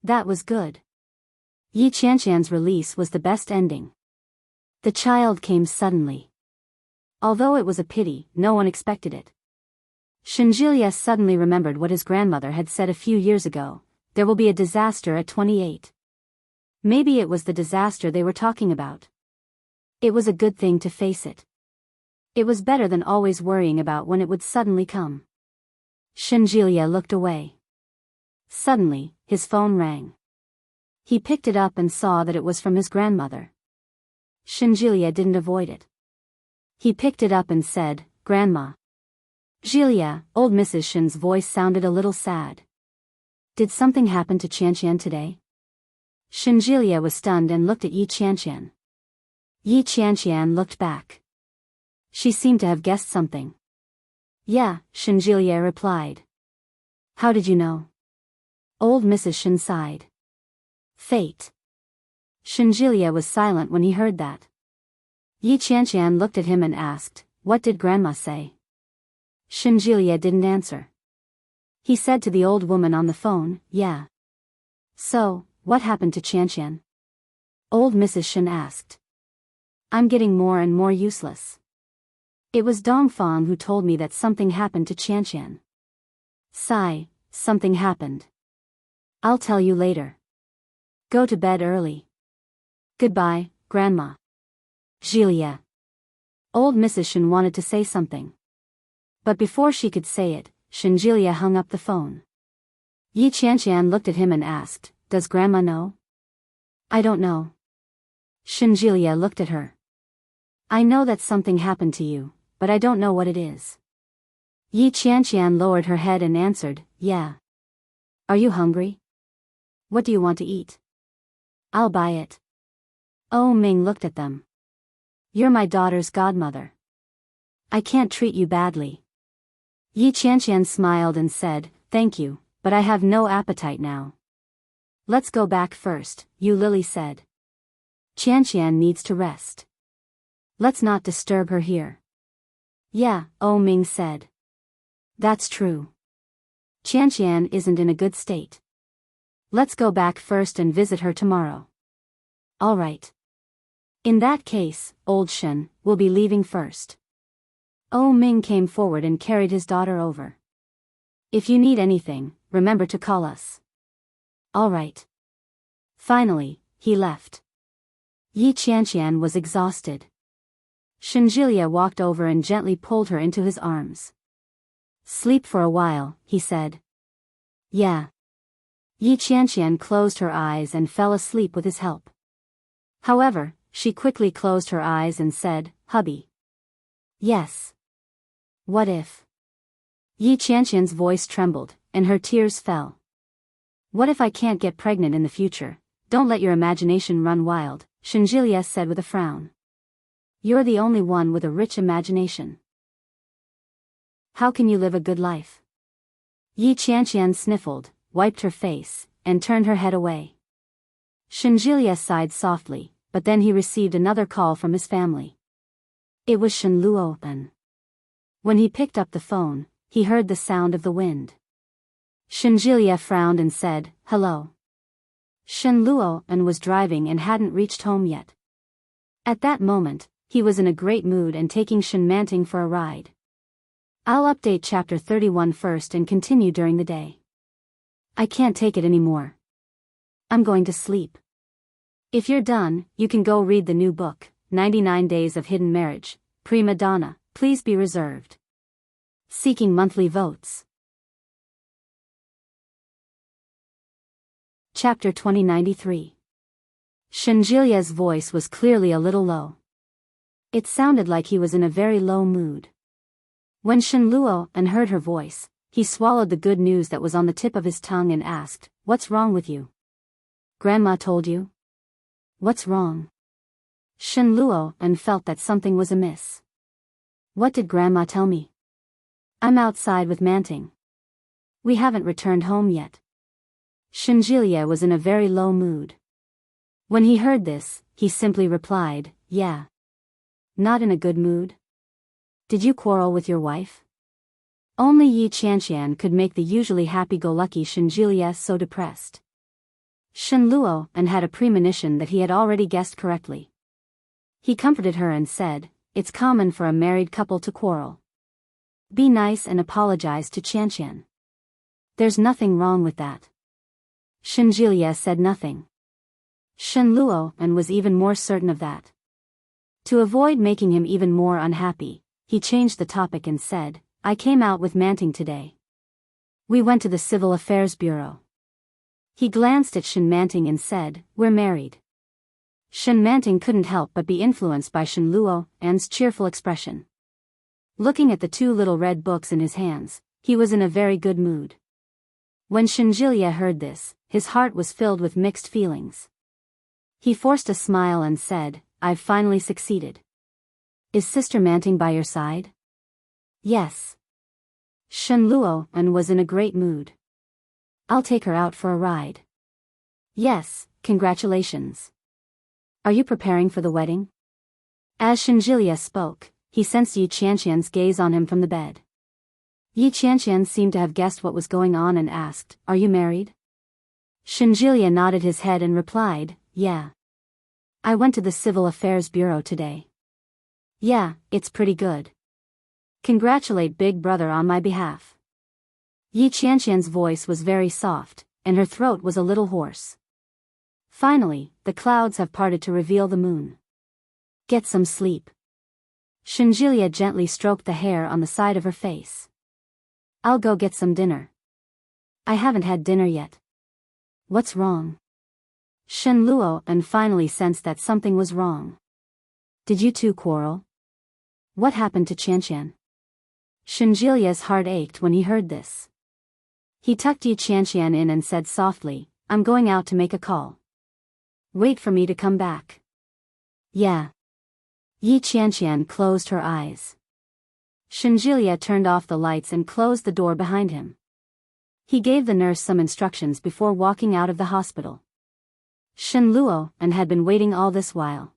That was good. Yi Qianqian's release was the best ending. The child came suddenly. Although it was a pity, no one expected it. Shinjilia suddenly remembered what his grandmother had said a few years ago, there will be a disaster at 28. Maybe it was the disaster they were talking about. It was a good thing to face it. It was better than always worrying about when it would suddenly come. Shinjilia looked away. Suddenly, his phone rang. He picked it up and saw that it was from his grandmother. Shinjilia didn't avoid it. He picked it up and said, Grandma. Jilia, old Mrs. Shin's voice sounded a little sad. Did something happen to Qianqian today? Shinjilia was stunned and looked at Yi Qianqian. Yi Qianqian looked back. She seemed to have guessed something. Yeah, Shinjilia replied. How did you know? Old Mrs. Shin sighed. Fate. Shinjilia was silent when he heard that. Yi Qianqian looked at him and asked, What did Grandma say? Shinjilia didn't answer. He said to the old woman on the phone, Yeah. So, what happened to Qianqian? Old Mrs. Shin asked. I'm getting more and more useless. It was Dongfang who told me that something happened to Qianqian. Sigh, something happened. I'll tell you later. Go to bed early. Goodbye, Grandma. Jilia. Old Mrs. Shen wanted to say something. But before she could say it, Shenjilia hung up the phone. Yi Qianqian looked at him and asked, Does Grandma know? I don't know. Shenjilia looked at her. I know that something happened to you, but I don't know what it is. Yi Qianqian lowered her head and answered, Yeah. Are you hungry? What do you want to eat? I'll buy it. Oh Ming looked at them. You're my daughter's godmother. I can't treat you badly. Yi Qianqian smiled and said, Thank you, but I have no appetite now. Let's go back first, Yu Lily said. Qianqian needs to rest. Let's not disturb her here. Yeah, Oh Ming said. That's true. Qianqian isn't in a good state. Let's go back first and visit her tomorrow. All right. In that case, old Shen, will be leaving first. Oh Ming came forward and carried his daughter over. If you need anything, remember to call us. All right. Finally, he left. Yi Qianqian was exhausted. Shenjilia walked over and gently pulled her into his arms. Sleep for a while, he said. Yeah. Yi Qianqian closed her eyes and fell asleep with his help. However, she quickly closed her eyes and said, Hubby. Yes. What if? Yi Qianqian's voice trembled, and her tears fell. What if I can't get pregnant in the future? Don't let your imagination run wild, Shenjilia said with a frown. You're the only one with a rich imagination. How can you live a good life? Yi Qianqian sniffled, wiped her face, and turned her head away. Shenjilia sighed softly, but then he received another call from his family. It was Shen Luo'an. When he picked up the phone, he heard the sound of the wind. Shenjilia frowned and said, Hello. Shen Luo'an was driving and hadn't reached home yet. At that moment, he was in a great mood and taking Enchanting for a ride. I'll update chapter 31 first and continue during the day. I can't take it anymore. I'm going to sleep. If you're done, you can go read the new book, 99 Days of Hidden Marriage, Prima Donna, please be reserved. Seeking monthly votes. Chapter 2093. Shenjilia's voice was clearly a little low. It sounded like he was in a very low mood. When Shen Luo'an heard her voice, he swallowed the good news that was on the tip of his tongue and asked, What's wrong with you? Grandma told you? What's wrong? Shen Luo'an felt that something was amiss. What did Grandma tell me? I'm outside with Manting. We haven't returned home yet. Shenjilia was in a very low mood. When he heard this, he simply replied, Yeah. Not in a good mood? Did you quarrel with your wife? Only Yi Qianqian could make the usually happy-go-lucky Shenjilia so depressed. Shen Luo'an had a premonition that he had already guessed correctly. He comforted her and said, It's common for a married couple to quarrel. Be nice and apologize to Qianqian. There's nothing wrong with that. Shenjilia said nothing. Shen Luo'an was even more certain of that. To avoid making him even more unhappy, he changed the topic and said, I came out with Manting today. We went to the Civil Affairs Bureau. He glanced at Shen Manting and said, We're married. Shen Manting couldn't help but be influenced by Shen Luo'an's cheerful expression. Looking at the two little red books in his hands, he was in a very good mood. When Shenjilia heard this, his heart was filled with mixed feelings. He forced a smile and said, I've finally succeeded. Is Sister Manting by your side? Yes. Shen Luo'an was in a great mood. I'll take her out for a ride. Yes, congratulations. Are you preparing for the wedding? As Shenjilia spoke, he sensed Yi Qianqian's gaze on him from the bed. Yi Qianqian seemed to have guessed what was going on and asked, Are you married? Shenjilia nodded his head and replied, Yeah. I went to the Civil Affairs Bureau today. Yeah, it's pretty good. Congratulate Big Brother on my behalf. Yi Qianqian's voice was very soft, and her throat was a little hoarse. Finally, the clouds have parted to reveal the moon. Get some sleep. Shenjilia gently stroked the hair on the side of her face. I'll go get some dinner. I haven't had dinner yet. What's wrong? Shen Luo and finally sensed that something was wrong. Did you two quarrel? What happened to Qianqian? Shenjilia's heart ached when he heard this. He tucked Yi Qianqian in and said softly, I'm going out to make a call. Wait for me to come back. Yeah. Yi Qianqian closed her eyes. Shenjilia turned off the lights and closed the door behind him. He gave the nurse some instructions before walking out of the hospital. Shen Luo and had been waiting all this while.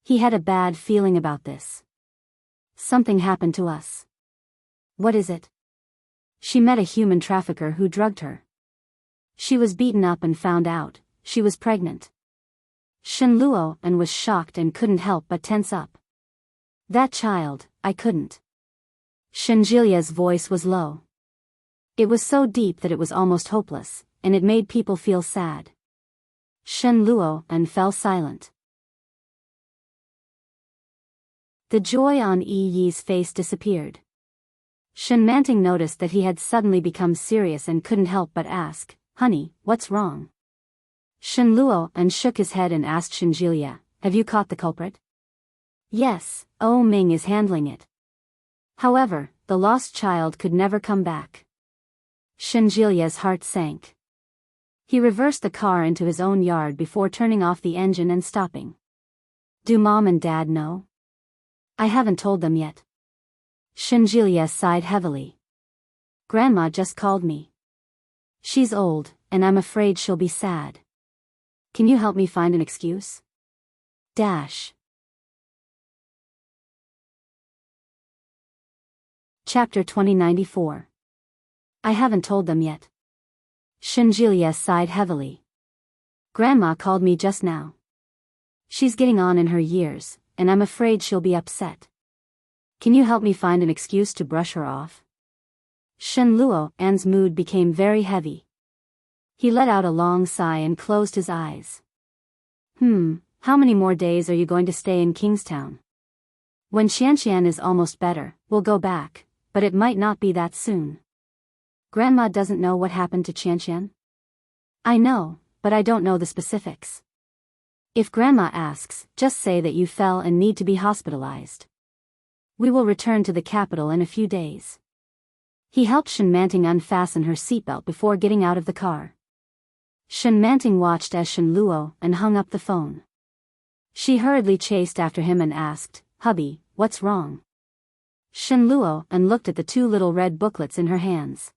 He had a bad feeling about this. Something happened to us. What is it? She met a human trafficker who drugged her. She was beaten up and found out she was pregnant. Shen Luo and was shocked and couldn't help but tense up. That child, I couldn't. Shenjilia's voice was low. It was so deep that it was almost hopeless, and it made people feel sad. Shen Luo and fell silent. The joy on Yi Yi's face disappeared. Shen Manting noticed that he had suddenly become serious and couldn't help but ask, Honey, what's wrong? Shen Luo and shook his head and asked Shenjilia, Have you caught the culprit? Yes, Oh Ming is handling it. However, the lost child could never come back. Shenjilia's heart sank. He reversed the car into his own yard before turning off the engine and stopping. Do Mom and Dad know? I haven't told them yet. Shenjilia sighed heavily. Grandma just called me. She's old, and I'm afraid she'll be sad. Can you help me find an excuse? Chapter 2094. I haven't told them yet. Shenjilia sighed heavily. Grandma called me just now. She's getting on in her years, and I'm afraid she'll be upset. Can you help me find an excuse to brush her off? Shen Luo An's mood became very heavy. He let out a long sigh and closed his eyes. How many more days are you going to stay in Kingstown? When Qianqian is almost better, we'll go back, but it might not be that soon. Grandma doesn't know what happened to Qianqian? I know, but I don't know the specifics. If Grandma asks, just say that you fell and need to be hospitalized. We will return to the capital in a few days. He helped Shen Manting unfasten her seatbelt before getting out of the car. Shen Manting watched as Shen Luo and hung up the phone. She hurriedly chased after him and asked, Hubby, what's wrong? Shen Luo and looked at the two little red booklets in her hands.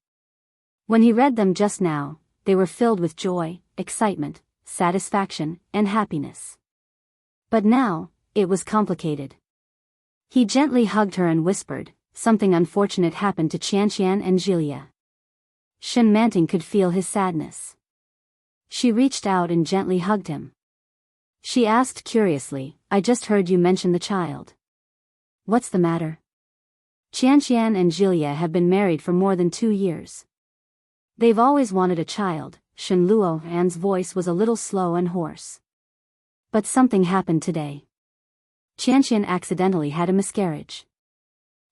When he read them just now, they were filled with joy, excitement, satisfaction, and happiness. But now, it was complicated. He gently hugged her and whispered, Something unfortunate happened to Qianqian and Jilia. Shen Manting could feel his sadness. She reached out and gently hugged him. She asked curiously, I just heard you mention the child. What's the matter? Qianqian and Jilia have been married for more than 2 years. They've always wanted a child. Shen Luo An's voice was a little slow and hoarse. But something happened today. Qianqian accidentally had a miscarriage.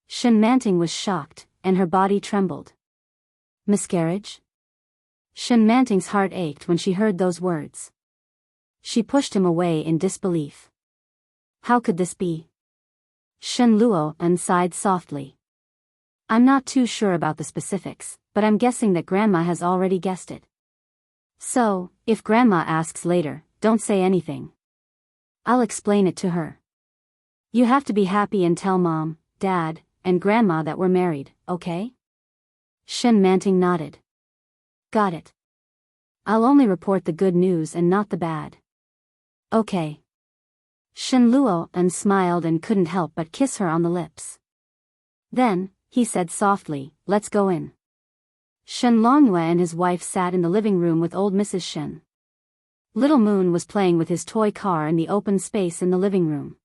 Shen Manting was shocked, and her body trembled. Miscarriage? Shen Manting's heart ached when she heard those words. She pushed him away in disbelief. How could this be? Shen Luo An sighed softly. I'm not too sure about the specifics, but I'm guessing that Grandma has already guessed it. So, if Grandma asks later, don't say anything. I'll explain it to her. You have to be happy and tell Mom, Dad, and Grandma that we're married, okay? Shen Manting nodded. Got it. I'll only report the good news and not the bad. Okay. Shen Luo An smiled and couldn't help but kiss her on the lips. Then, he said softly, let's go in. Shen Longyue and his wife sat in the living room with old Mrs. Shen. Little Moon was playing with his toy car in the open space in the living room.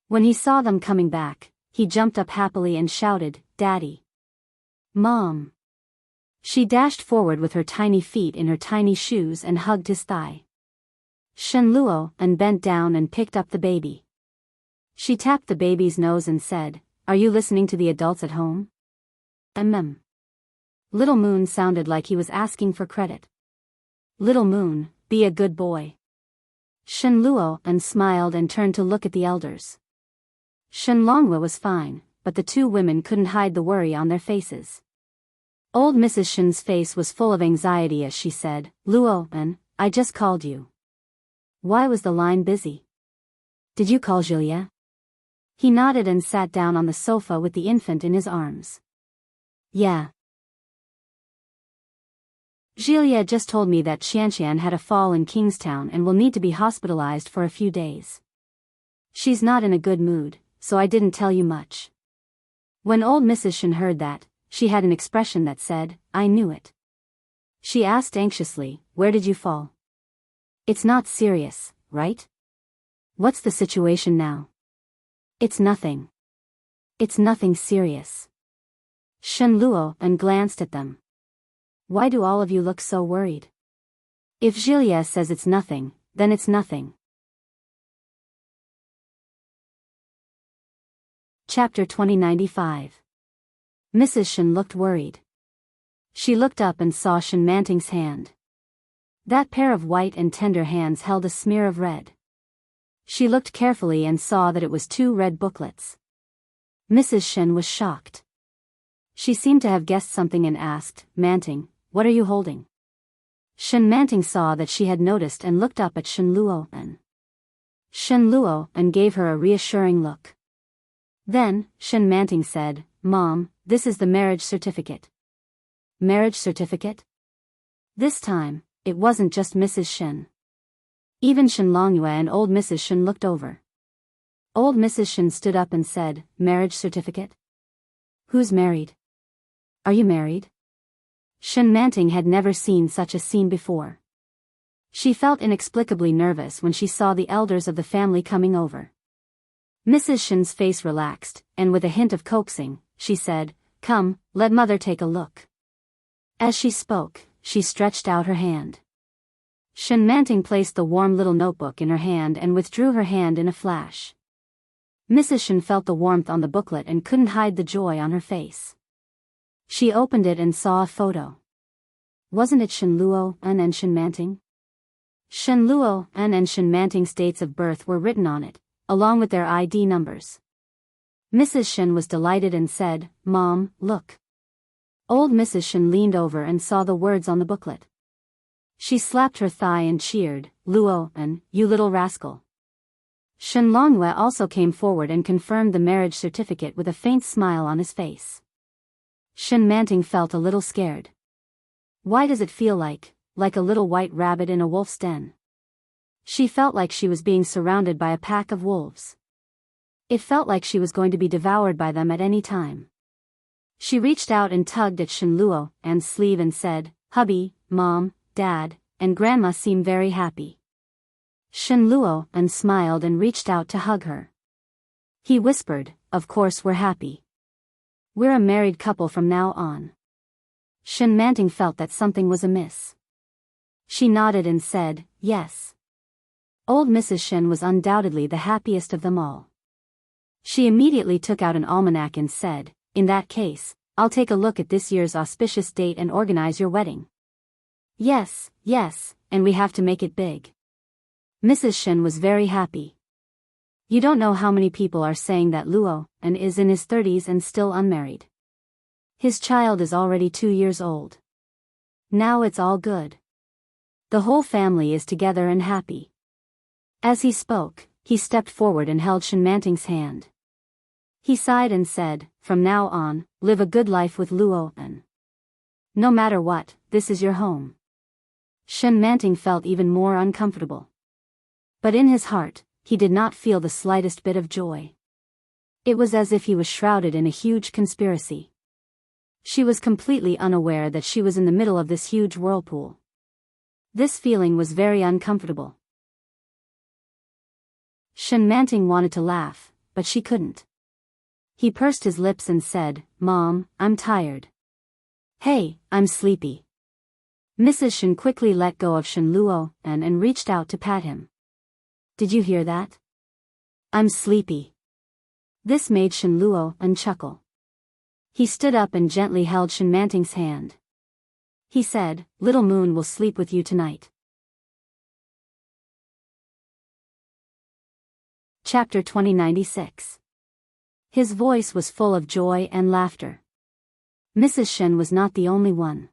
When he saw them coming back, he jumped up happily and shouted, "Daddy! Mom!" She dashed forward with her tiny feet in her tiny shoes and hugged his thigh. Shen Luo and bent down and picked up the baby. She tapped the baby's nose and said, "Are you listening to the adults at home?" Little Moon sounded like he was asking for credit. "Little Moon, be a good boy." Shen Luo and smiled and turned to look at the elders. Shen Longhua was fine, but the two women couldn't hide the worry on their faces. Old Mrs. Shen's face was full of anxiety as she said, "Luo, I just called you." "Why was the line busy? Did you call Julia?" He nodded and sat down on the sofa with the infant in his arms. "Yeah. Julia just told me that Xianxian had a fall in Kingstown and will need to be hospitalized for a few days. She's not in a good mood, so I didn't tell you much." When old Mrs. Shen heard that, she had an expression that said, "I knew it." She asked anxiously, "Where did you fall? It's not serious, right? What's the situation now?" "It's nothing. It's nothing serious." Shen Luo and glanced at them. "Why do all of you look so worried? If Julia says it's nothing, then it's nothing." Chapter 2095. Mrs. Shen looked worried. She looked up and saw Shenmanting's hand. That pair of white and tender hands held a smear of red. She looked carefully and saw that it was 2 red booklets. Mrs. Shen was shocked. She seemed to have guessed something and asked, "Manting, what are you holding?" Shen Manting saw that she had noticed and looked up at Shen Luo and Shen Luo and gave her a reassuring look. Then, Shen Manting said, "Mom, this is the marriage certificate." "Marriage certificate?" This time, it wasn't just Mrs. Shen. Even Shen Longyue and old Mrs. Shen looked over. Old Mrs. Shen stood up and said, "Marriage certificate? Who's married? Are you married?" Shen Manting had never seen such a scene before. She felt inexplicably nervous when she saw the elders of the family coming over. Mrs. Shen's face relaxed, and with a hint of coaxing, she said, "Come, let mother take a look." As she spoke, she stretched out her hand. Shen Manting placed the warm little notebook in her hand and withdrew her hand in a flash. Mrs. Shen felt the warmth on the booklet and couldn't hide the joy on her face. She opened it and saw a photo. Wasn't it Shen Luo and Shen Manting? Shen Luo and Shen Manting's dates of birth were written on it, along with their ID numbers. Mrs. Shen was delighted and said, "Mom, look." Old Mrs. Shen leaned over and saw the words on the booklet. She slapped her thigh and cheered, "Luo, you little rascal." Shen Longhua also came forward and confirmed the marriage certificate with a faint smile on his face. Shen Manting felt a little scared. Why does it feel like a little white rabbit in a wolf's den? She felt like she was being surrounded by a pack of wolves. It felt like she was going to be devoured by them at any time. She reached out and tugged at Shen Luo and sleeve and said, "Hubby, Mom, Dad, and Grandma seem very happy." Shen Luo and smiled and reached out to hug her. He whispered, "Of course we're happy. We're a married couple from now on." Shen Manting felt that something was amiss. She nodded and said, "Yes." Old Mrs. Shen was undoubtedly the happiest of them all. She immediately took out an almanac and said, "In that case, I'll take a look at this year's auspicious date and organize your wedding." Yes, and we have to make it big." Mrs. Shen was very happy. "You don't know how many people are saying that Luo is in his 30s and still unmarried. His child is already 2 years old. Now it's all good. The whole family is together and happy." As he spoke, he stepped forward and held Shen Manting's hand. He sighed and said, "From now on, live a good life with Luo. No matter what, this is your home." Shen Manting felt even more uncomfortable. But in his heart, he did not feel the slightest bit of joy. It was as if he was shrouded in a huge conspiracy. She was completely unaware that she was in the middle of this huge whirlpool. This feeling was very uncomfortable. Enchanting wanted to laugh, but she couldn't. He pursed his lips and said, "Mom, I'm tired." "Hey, I'm sleepy." Mrs. Shen quickly let go of Shenluo and reached out to pat him. "Did you hear that? I'm sleepy." This made Shenluo chuckle. He stood up and gently held Enchanting's hand. He said, "Little Moon will sleep with you tonight." Chapter 2096. His voice was full of joy and laughter. Mrs. Shen was not the only one.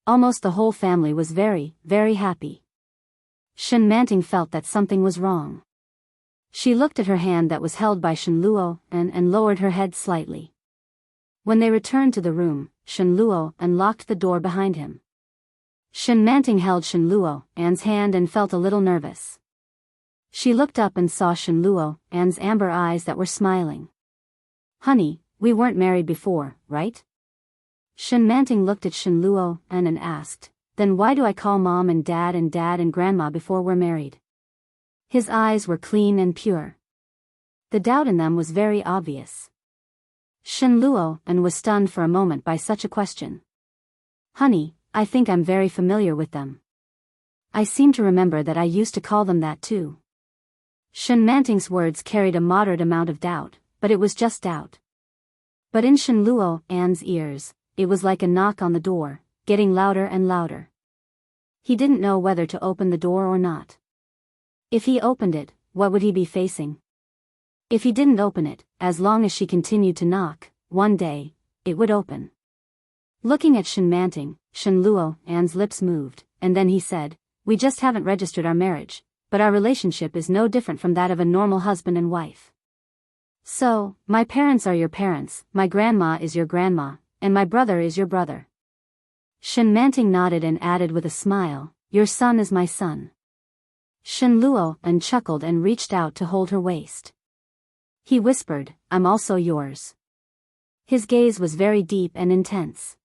Almost the whole family was very, very happy. Enchanting felt that something was wrong. She looked at her hand that was held by Shenluo and lowered her head slightly. When they returned to the room, Shenluo locked the door behind him. Enchanting held Shenluo's hand and felt a little nervous. She looked up and saw Shenluo's amber eyes that were smiling. "Honey, we weren't married before, right?" Enchanting looked at Shenluo and asked, "Then why do I call Mom and Dad and Grandma before we're married?" His eyes were clean and pure. The doubt in them was very obvious. Shenluo was stunned for a moment by such a question. "Honey, I think I'm very familiar with them. I seem to remember that I used to call them that too." Enchanting's words carried a moderate amount of doubt, but it was just doubt. But in Shenluo's ears, it was like a knock on the door, getting louder and louder. He didn't know whether to open the door or not. If he opened it, what would he be facing? If he didn't open it, as long as she continued to knock, one day, it would open. Looking at Enchanting, Shenluo's lips moved, and then he said, "We just haven't registered our marriage, but our relationship is no different from that of a normal husband and wife. So, my parents are your parents, my grandma is your grandma, and my brother is your brother." Enchanting nodded and added with a smile, "Your son is my son." Shenluo chuckled and reached out to hold her waist. He whispered, "I'm also yours." His gaze was very deep and intense.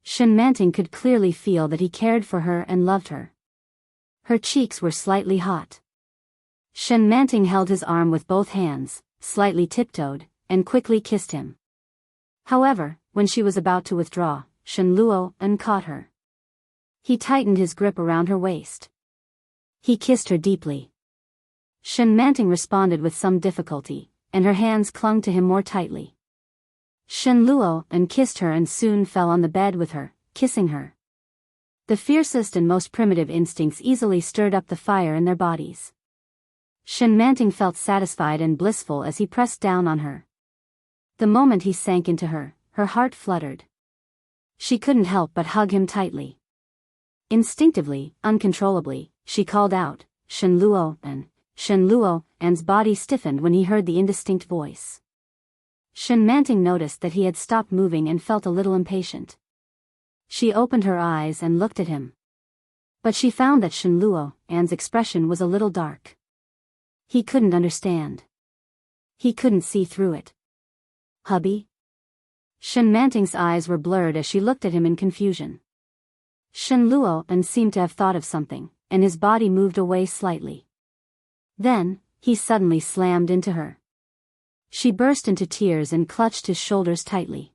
Enchanting could clearly feel that he cared for her and loved her. Her cheeks were slightly hot. Enchanting held his arm with both hands, slightly tiptoed, and quickly kissed him. However, when she was about to withdraw, Shenluo caught her. He tightened his grip around her waist. He kissed her deeply. Enchanting responded with some difficulty, and her hands clung to him more tightly. Shenluo kissed her and soon fell on the bed with her, kissing her. The fiercest and most primitive instincts easily stirred up the fire in their bodies. Enchanting felt satisfied and blissful as he pressed down on her. The moment he sank into her, her heart fluttered. She couldn't help but hug him tightly. Instinctively, uncontrollably, she called out, "Shenluo," and Shenluo's body stiffened when he heard the indistinct voice. Enchanting noticed that he had stopped moving and felt a little impatient. She opened her eyes and looked at him. But she found that Shenluo's expression was a little dark. He couldn't understand. He couldn't see through it. "Hubby?" Enchanting's eyes were blurred as she looked at him in confusion. Shenluo seemed to have thought of something, and his body moved away slightly. Then, he suddenly slammed into her. She burst into tears and clutched his shoulders tightly.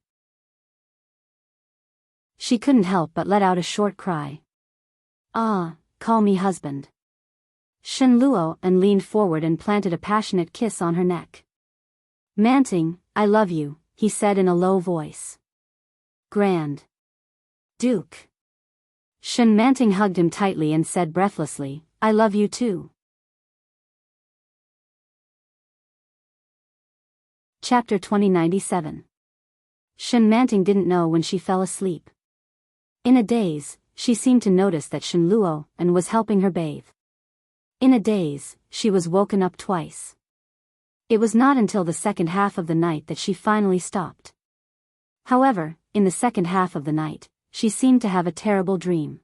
She couldn't help but let out a short cry. "Ah, call me husband." Shenluo leaned forward and planted a passionate kiss on her neck. "Manting, I love you," he said in a low voice. "Grand Duke." Enchanting hugged him tightly and said breathlessly, "I love you too." Chapter 2097. Enchanting didn't know when she fell asleep. In a daze, she seemed to notice that Shenluo was helping her bathe. In a daze, she was woken up twice. It was not until the second half of the night that she finally stopped. However, in the second half of the night, she seemed to have a terrible dream.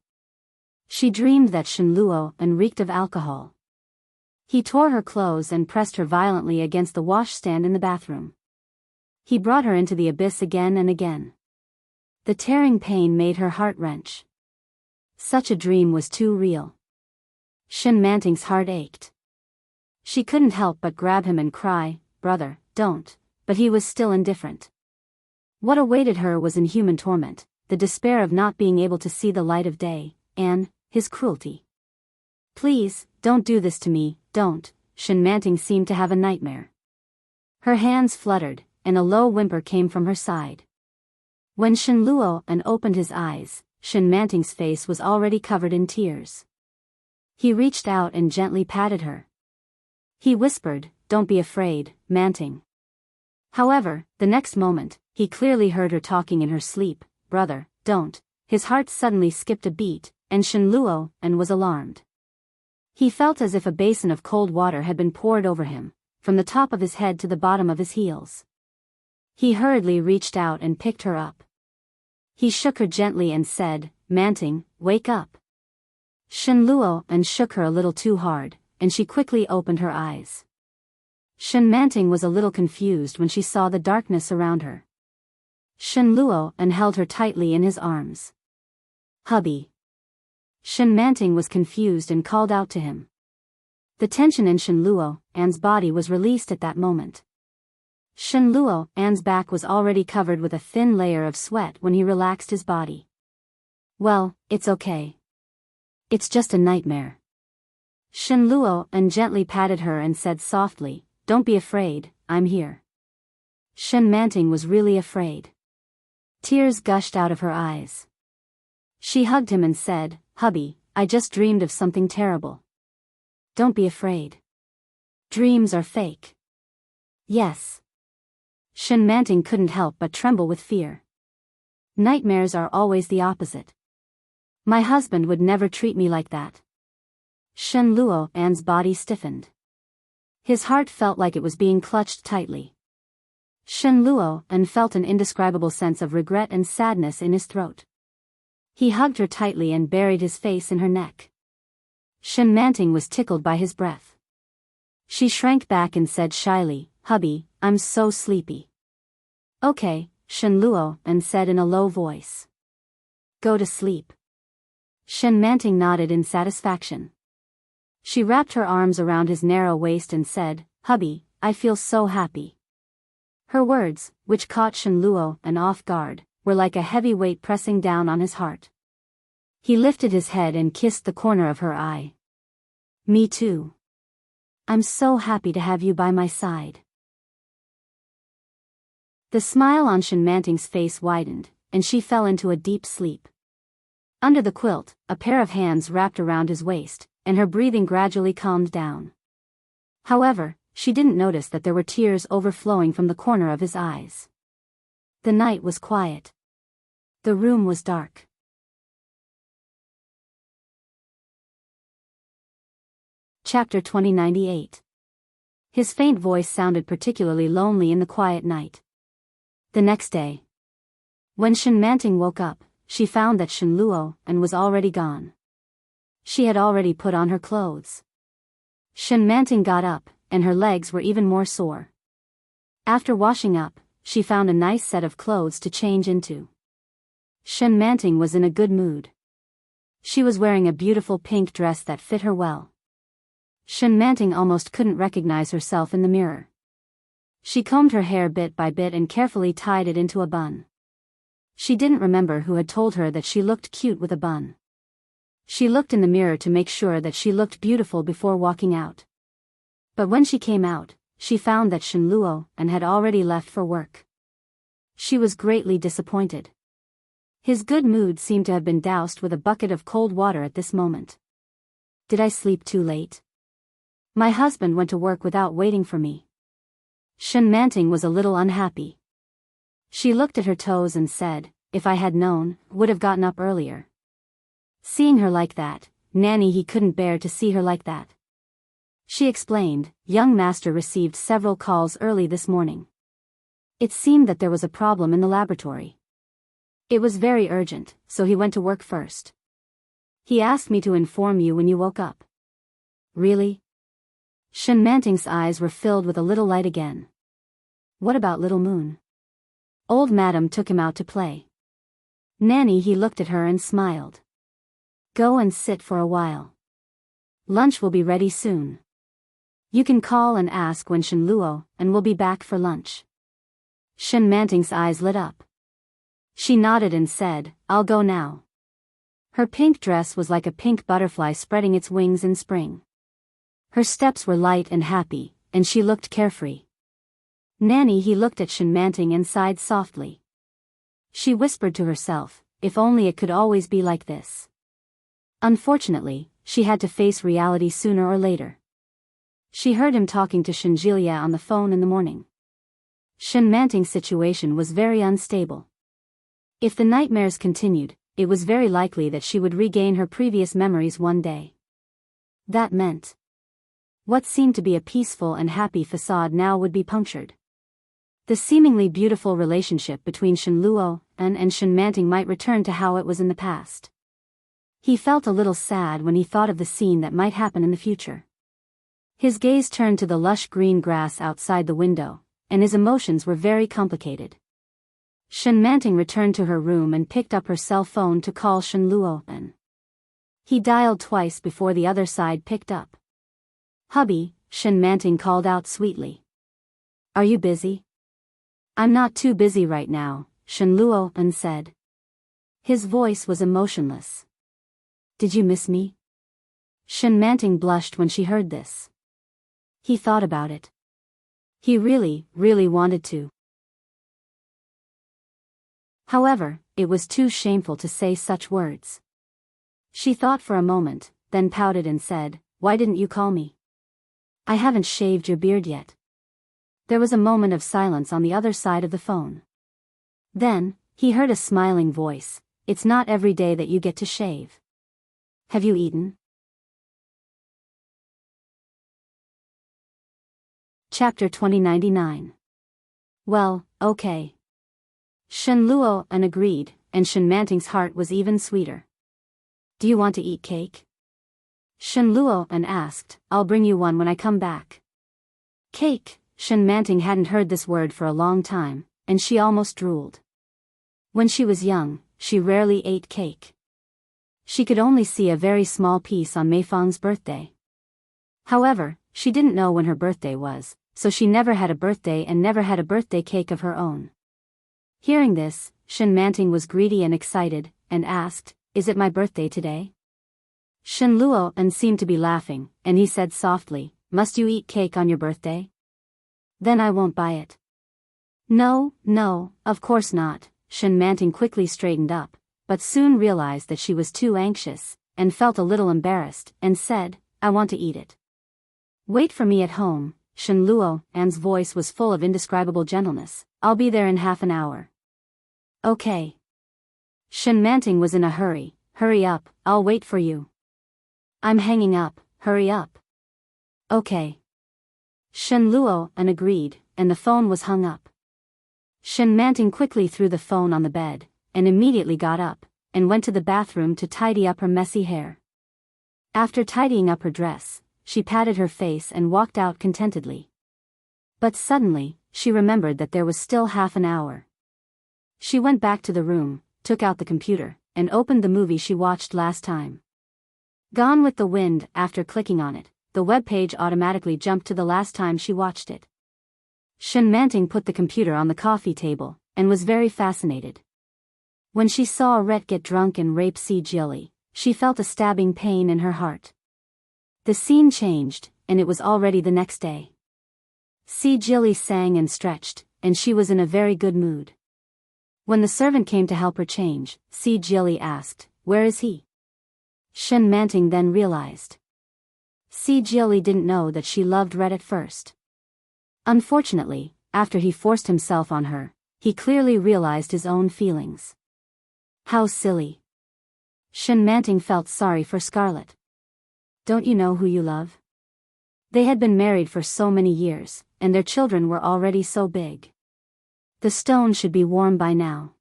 She dreamed that Shenluo reeked of alcohol. He tore her clothes and pressed her violently against the washstand in the bathroom. He brought her into the abyss again and again. The tearing pain made her heart wrench. Such a dream was too real. Shenmanting's heart ached. She couldn't help but grab him and cry, "Brother, don't," but he was still indifferent. What awaited her was inhuman torment, the despair of not being able to see the light of day, and his cruelty. "Please, don't do this to me, don't." Shenmanting seemed to have a nightmare. Her hands fluttered, and a low whimper came from her side. When Shenluo opened his eyes, Shenmanting's face was already covered in tears. He reached out and gently patted her. He whispered, "Don't be afraid, Manting." However, the next moment, he clearly heard her talking in her sleep, "Brother, don't." His heart suddenly skipped a beat, and Shenluo was alarmed. He felt as if a basin of cold water had been poured over him, from the top of his head to the bottom of his heels. He hurriedly reached out and picked her up. He shook her gently and said, "Manting, wake up." Shenluo shook her a little too hard, and she quickly opened her eyes. Shenmanting was a little confused when she saw the darkness around her. Shenluo held her tightly in his arms. "Hubby." Shenmanting was confused and called out to him. The tension in Shenluo's body was released at that moment. Shenluo's back was already covered with a thin layer of sweat when he relaxed his body. "Well, it's okay. It's just a nightmare." Shenluo gently patted her and said softly, "Don't be afraid, I'm here." Shenmanting was really afraid. Tears gushed out of her eyes. She hugged him and said, "Hubby, I just dreamed of something terrible." "Don't be afraid. Dreams are fake." "Yes." Shenmanting couldn't help but tremble with fear. "Nightmares are always the opposite. My husband would never treat me like that." Shenluo's body stiffened. His heart felt like it was being clutched tightly. Shenluo felt an indescribable sense of regret and sadness in his throat. He hugged her tightly and buried his face in her neck. Shenmanting was tickled by his breath. She shrank back and said shyly, "Hubby, I'm so sleepy." "Okay," Shenluo said in a low voice. "Go to sleep." Shenmanting nodded in satisfaction. She wrapped her arms around his narrow waist and said, "Hubby, I feel so happy." Her words, which caught Shenluo off guard, were like a heavy weight pressing down on his heart. He lifted his head and kissed the corner of her eye. "Me too. I'm so happy to have you by my side." The smile on Shenmanting's face widened, and she fell into a deep sleep. Under the quilt, a pair of hands wrapped around his waist, and her breathing gradually calmed down. However, she didn't notice that there were tears overflowing from the corner of his eyes. The night was quiet. The room was dark. Chapter 2098. His faint voice sounded particularly lonely in the quiet night. The next day, when Shenmanting woke up, she found that Shenluo was already gone. She had already put on her clothes. Shenmanting got up, and her legs were even more sore. After washing up, she found a nice set of clothes to change into. Shenmanting was in a good mood. She was wearing a beautiful pink dress that fit her well. Shenmanting almost couldn't recognize herself in the mirror. She combed her hair bit by bit and carefully tied it into a bun. She didn't remember who had told her that she looked cute with a bun. She looked in the mirror to make sure that she looked beautiful before walking out. But when she came out, she found that Shenluo had already left for work. She was greatly disappointed. His good mood seemed to have been doused with a bucket of cold water at this moment. "Did I sleep too late? My husband went to work without waiting for me." Shenmanting was a little unhappy. She looked at her toes and said, "If I had known, would have gotten up earlier." Seeing her like that, Nanny he couldn't bear to see her like that. She explained, "Young master received several calls early this morning. It seemed that there was a problem in the laboratory. It was very urgent, so he went to work first. He asked me to inform you when you woke up." "Really?" Shenmanting's eyes were filled with a little light again. "What about little Moon?" "Old Madam took him out to play." Nanny he looked at her and smiled. Go and sit for a while. Lunch will be ready soon. You can call and ask when Shenluo and we'll be back for lunch. Shenmanting's eyes lit up. She nodded and said, I'll go now. Her pink dress was like a pink butterfly spreading its wings in spring. Her steps were light and happy, and she looked carefree. Nanny, he looked at Shenmanting and sighed softly. She whispered to herself, if only it could always be like this. Unfortunately, she had to face reality sooner or later. She heard him talking to Shenjilia on the phone in the morning. Shenmanting's situation was very unstable. If the nightmares continued, it was very likely that she would regain her previous memories one day. That meant what seemed to be a peaceful and happy facade now would be punctured. The seemingly beautiful relationship between Shenluo and Shenmanting might return to how it was in the past. He felt a little sad when he thought of the scene that might happen in the future. His gaze turned to the lush green grass outside the window, and his emotions were very complicated. Shenmanting returned to her room and picked up her cell phone to call Shenluo. He dialed twice before the other side picked up. Hubby, Shenmanting called out sweetly. Are you busy? I'm not too busy right now, Shenluo said. His voice was emotionless. Did you miss me? Shenmanting blushed when she heard this. He thought about it. He really wanted to. However, it was too shameful to say such words. She thought for a moment, then pouted and said, Why didn't you call me? I haven't shaved your beard yet. There was a moment of silence on the other side of the phone. Then, he heard a smiling voice, It's not every day that you get to shave. Have you eaten? Chapter 2099. Well, okay. Shenluo agreed, and Shenmanting's heart was even sweeter. Do you want to eat cake? Shenluo asked, I'll bring you one when I come back. Cake, Shenmanting hadn't heard this word for a long time, and she almost drooled. When she was young, she rarely ate cake. She could only see a very small piece on Meifang's birthday. However, she didn't know when her birthday was, so she never had a birthday and never had a birthday cake of her own. Hearing this, Shenmanting was greedy and excited, and asked, Is it my birthday today? Shenluo seemed to be laughing, and he said softly, Must you eat cake on your birthday? Then I won't buy it. No, of course not. Shenmanting quickly straightened up, but soon realized that she was too anxious, and felt a little embarrassed, and said, I want to eat it. Wait for me at home, Shenluo's voice was full of indescribable gentleness. I'll be there in half an hour. Okay. Shenmanting was in a hurry. Hurry up, I'll wait for you. I'm hanging up, hurry up. Okay. Shenluo agreed, and the phone was hung up. Shenmanting quickly threw the phone on the bed, and immediately got up, and went to the bathroom to tidy up her messy hair. After tidying up her dress, she patted her face and walked out contentedly. But suddenly, she remembered that there was still half an hour. She went back to the room, took out the computer, and opened the movie she watched last time. Gone with the Wind. After clicking on it, the web page automatically jumped to the last time she watched it. Shenmanting put the computer on the coffee table, and was very fascinated. When she saw Rhett get drunk and rape Si Jili, she felt a stabbing pain in her heart. The scene changed, and it was already the next day. Si Jili sang and stretched, and she was in a very good mood. When the servant came to help her change, Si Jili asked, Where is he? Shenmanting then realized. Si Jili didn't know that she loved Rhett at first. Unfortunately, after he forced himself on her, he clearly realized his own feelings. How silly. Shenmanting felt sorry for Scarlet. Don't you know who you love? They had been married for so many years, and their children were already so big. The stone should be warm by now.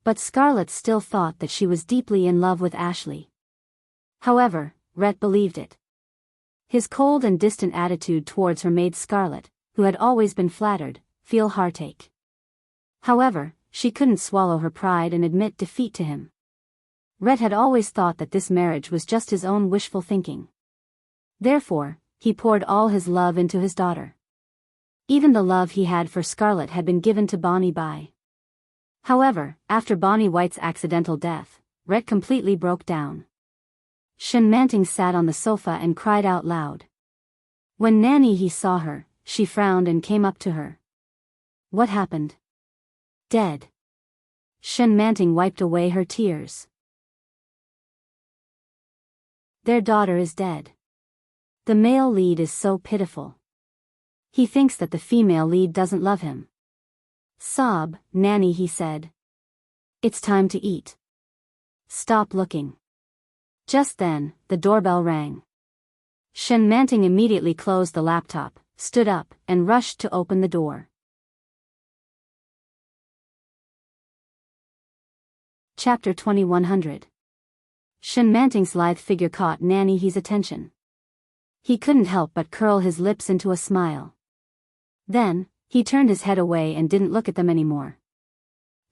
But Scarlet still thought that she was deeply in love with Ashley. However, Rhett believed it. His cold and distant attitude towards her made Scarlet, who had always been flattered, feel heartache. However, she couldn't swallow her pride and admit defeat to him. Red had always thought that this marriage was just his own wishful thinking. Therefore, he poured all his love into his daughter. Even the love he had for Scarlet had been given to Bonnie by. However, after Bonnie White's accidental death, Red completely broke down. Enchanting sat on the sofa and cried out loud. When Nanny he saw her, she frowned and came up to her. What happened? Dead. Enchanting wiped away her tears. Their daughter is dead. The male lead is so pitiful. He thinks that the female lead doesn't love him. Sob, Nanny he said. It's time to eat. Stop looking. Just then, the doorbell rang. Enchanting immediately closed the laptop, stood up, and rushed to open the door. Chapter 2100. Enchanting's lithe figure caught Nanny he's attention. He couldn't help but curl his lips into a smile. Then, he turned his head away and didn't look at them anymore.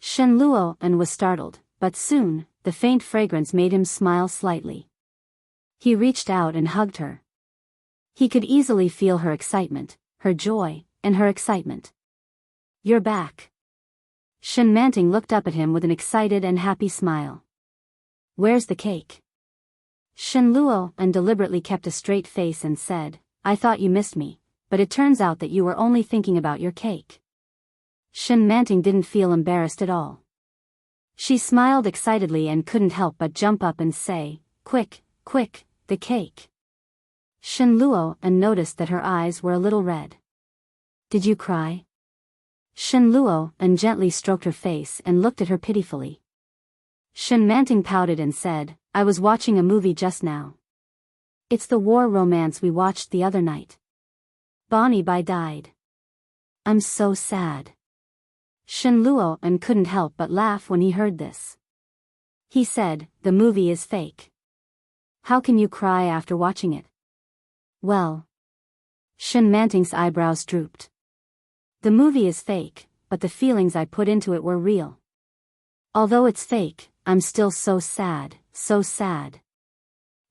Enchanting was startled, but soon, the faint fragrance made him smile slightly. He reached out and hugged her. He could easily feel her excitement, her joy, and her excitement. You're back. Enchanting looked up at him with an excited and happy smile. Where's the cake? Enchanting deliberately kept a straight face and said, I thought you missed me, but it turns out that you were only thinking about your cake. Enchanting didn't feel embarrassed at all. She smiled excitedly and couldn't help but jump up and say, Quick, quick, the cake. Enchanting noticed that her eyes were a little red. Did you cry? Enchanting gently stroked her face and looked at her pitifully. Enchanting pouted and said, I was watching a movie just now. It's the war romance we watched the other night. Bonnie died. I'm so sad. Enchanting couldn't help but laugh when he heard this. He said, the movie is fake. How can you cry after watching it? Well. Enchanting's eyebrows drooped. The movie is fake, but the feelings I put into it were real. Although it's fake, I'm still so sad, so sad.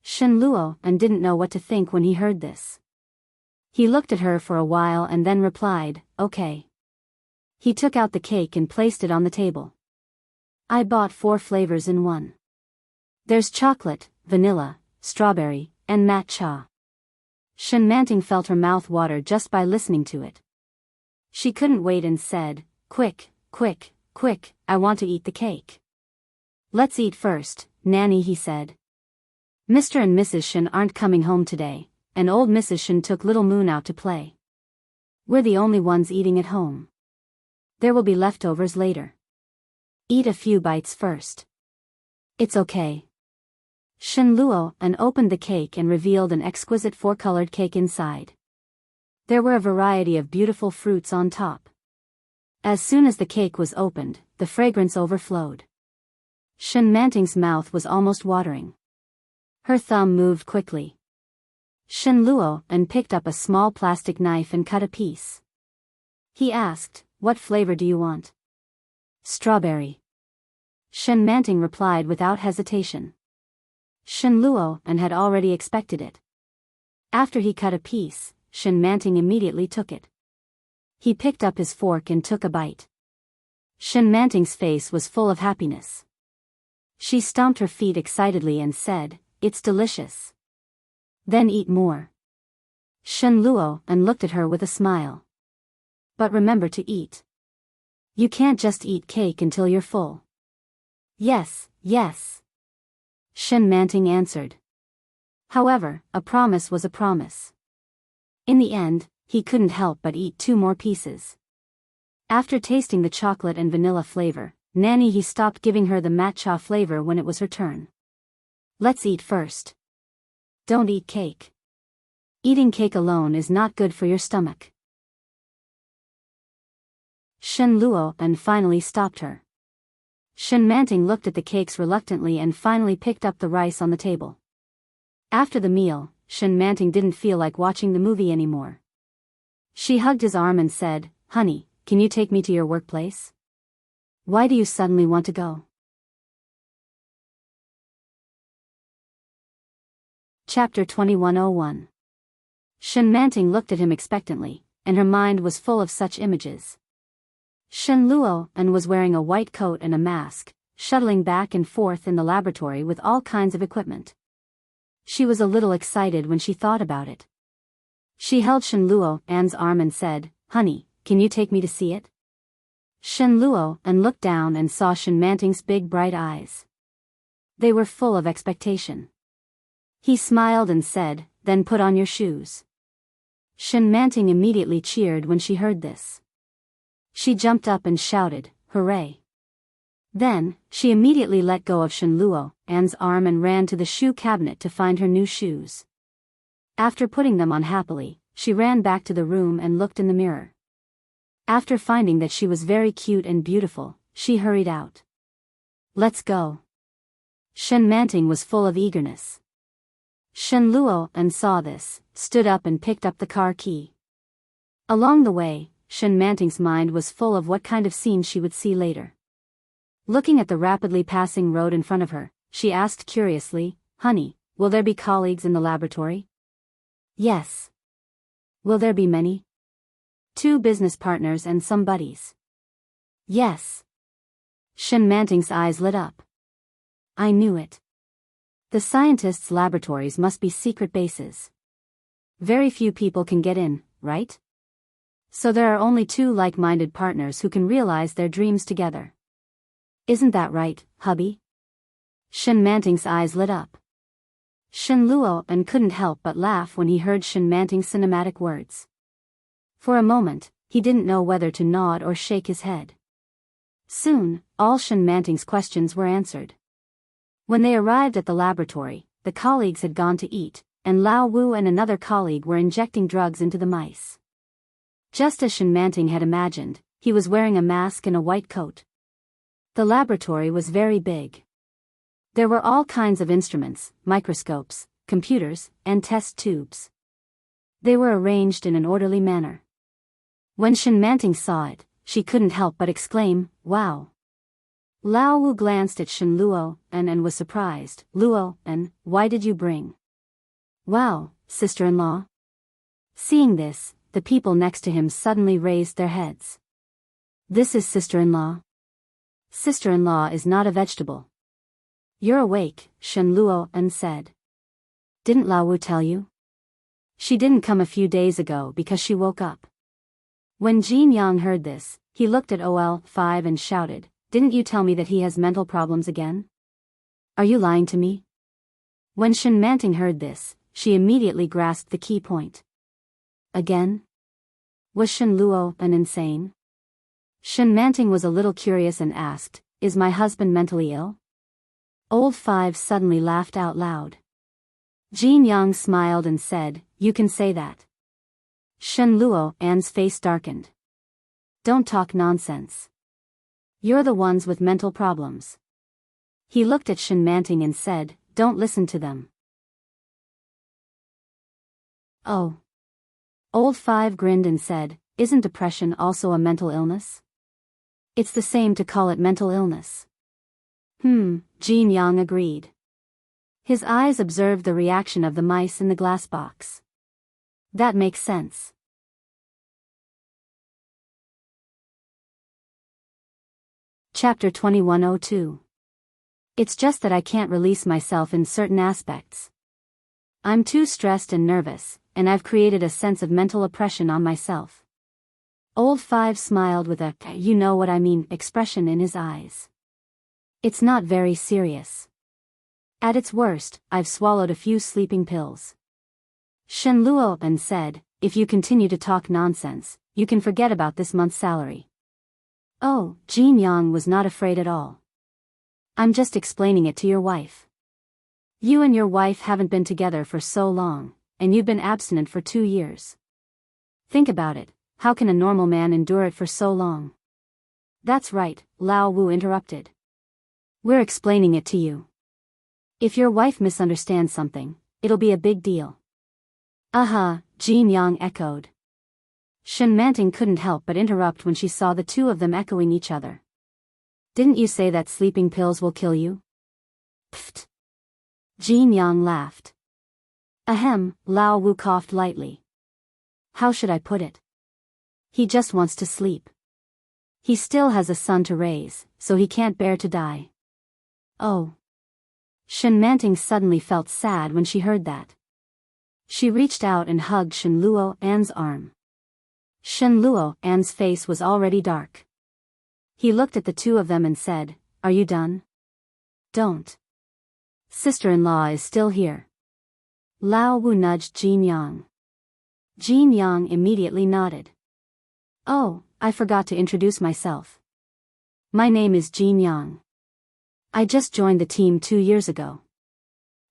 Enchanting didn't know what to think when he heard this. He looked at her for a while and then replied, okay. He took out the cake and placed it on the table. I bought 4 flavors in one. There's chocolate, vanilla, strawberry, and matcha. Enchanting felt her mouth water just by listening to it. She couldn't wait and said, Quick, quick, quick, I want to eat the cake. Let's eat first, Nanny he said. Mr. and Mrs. Shen aren't coming home today, and old Mrs. Shen took little Moon out to play. We're the only ones eating at home. There will be leftovers later. Eat a few bites first. It's okay. Enchanting opened the cake and revealed an exquisite 4-colored cake inside. There were a variety of beautiful fruits on top. As soon as the cake was opened, the fragrance overflowed. Enchanting's mouth was almost watering. Her thumb moved quickly. Enchanting picked up a small plastic knife and cut a piece. He asked, What flavor do you want? Strawberry. Enchanting replied without hesitation. Enchanting had already expected it. After he cut a piece, Enchanting immediately took it. He picked up his fork and took a bite. Enchanting's face was full of happiness. She stomped her feet excitedly and said, It's delicious. Then eat more. Enchanting looked at her with a smile. But remember to eat. You can't just eat cake until you're full. Yes, yes. Enchanting answered. However, a promise was a promise. In the end, he couldn't help but eat 2 more pieces. After tasting the chocolate and vanilla flavor, Nanny he stopped giving her the matcha flavor when it was her turn. Let's eat first. Don't eat cake. Eating cake alone is not good for your stomach. Enchanting finally stopped her. Enchanting looked at the cakes reluctantly and finally picked up the rice on the table. After the meal, Enchanting didn't feel like watching the movie anymore. She hugged his arm and said, Honey, can you take me to your workplace? Why do you suddenly want to go? Chapter 2101. Enchanting looked at him expectantly, and her mind was full of such images. Enchanting was wearing a white coat and a mask, shuttling back and forth in the laboratory with all kinds of equipment. She was a little excited when she thought about it. She held Enchanting's arm and said, "Honey, can you take me to see it?" Enchanting looked down and saw Enchanting's big bright eyes. They were full of expectation. He smiled and said, "Then put on your shoes." Enchanting immediately cheered when she heard this. She jumped up and shouted, "Hooray!" Then, she immediately let go of Enchanting's arm and ran to the shoe cabinet to find her new shoes. After putting them on happily, she ran back to the room and looked in the mirror. After finding that she was very cute and beautiful, she hurried out. "Let's go." Enchanting was full of eagerness. Enchanting saw this, stood up and picked up the car key. Along the way, Enchanting's mind was full of what kind of scene she would see later. Looking at the rapidly passing road in front of her, she asked curiously, "Honey, will there be colleagues in the laboratory?" "Yes." "Will there be many?" "2 business partners and some buddies." "Yes." Enchanting's eyes lit up. "I knew it. The scientists' laboratories must be secret bases. Very few people can get in, right? So there are only 2 like-minded partners who can realize their dreams together. Isn't that right, hubby?" Enchanting's eyes lit up. Enchanting couldn't help but laugh when he heard Enchanting's cinematic words. For a moment, he didn't know whether to nod or shake his head. Soon, all Enchanting's questions were answered. When they arrived at the laboratory, the colleagues had gone to eat, and Lao Wu and another colleague were injecting drugs into the mice. Just as Enchanting had imagined, he was wearing a mask and a white coat. The laboratory was very big. There were all kinds of instruments, microscopes, computers, and test tubes. They were arranged in an orderly manner. When Enchanting saw it, she couldn't help but exclaim, "Wow!" Lao Wu glanced at Enchanting and was surprised. "Luo, and why did you bring?" "Wow, sister-in-law." Seeing this, the people next to him suddenly raised their heads. "This is sister-in-law." "Sister-in-law is not a vegetable." "You're awake," Enchanting said. "Didn't Lao Wu tell you?" "She didn't come a few days ago because she woke up." When Jin Yang heard this, he looked at OL5 and shouted, "Didn't you tell me that he has mental problems again? Are you lying to me?" When Enchanting heard this, she immediately grasped the key point. Again? Was Enchanting insane? Enchanting was a little curious and asked, "Is my husband mentally ill?" Old Five suddenly laughed out loud. Jin Yang smiled and said, "You can say that." Enchanting's face darkened. "Don't talk nonsense. You're the ones with mental problems." He looked at Enchanting and said, "Don't listen to them." "Oh." Old Five grinned and said, "Isn't depression also a mental illness?" "It's the same to call it mental illness." Jin Yang agreed. His eyes observed the reaction of the mice in the glass box. "That makes sense." Chapter 2102. It's just that I can't release myself in certain aspects. I'm too stressed and nervous, and I've created a sense of mental oppression on myself. Old Five smiled with a, "You know what I mean," expression in his eyes. "It's not very serious. At its worst, I've swallowed a few sleeping pills." Enchanting said, "If you continue to talk nonsense, you can forget about this month's salary." Oh, Jin Yang was not afraid at all. "I'm just explaining it to your wife. You and your wife haven't been together for so long, and you've been abstinent for 2 years. Think about it, how can a normal man endure it for so long?" "That's right," Lao Wu interrupted. "We're explaining it to you. If your wife misunderstands something, it'll be a big deal." Jin Yang echoed. Enchanting couldn't help but interrupt when she saw the 2 of them echoing each other. "Didn't you say that sleeping pills will kill you?" Pfft. Jin Yang laughed. Ahem, Lao Wu coughed lightly. How should I put it? He just wants to sleep. He still has a son to raise, so he can't bear to die. Oh. Shenmanting suddenly felt sad when she heard that. She reached out and hugged Shen Luo An's arm. Shen Luo An's face was already dark. He looked at the two of them and said, "Are you done?" "Don't. Sister-in-law is still here." Lao Wu nudged Jin Yang. Jin Yang immediately nodded. "Oh, I forgot to introduce myself. My name is Jin Yang. I just joined the team 2 years ago.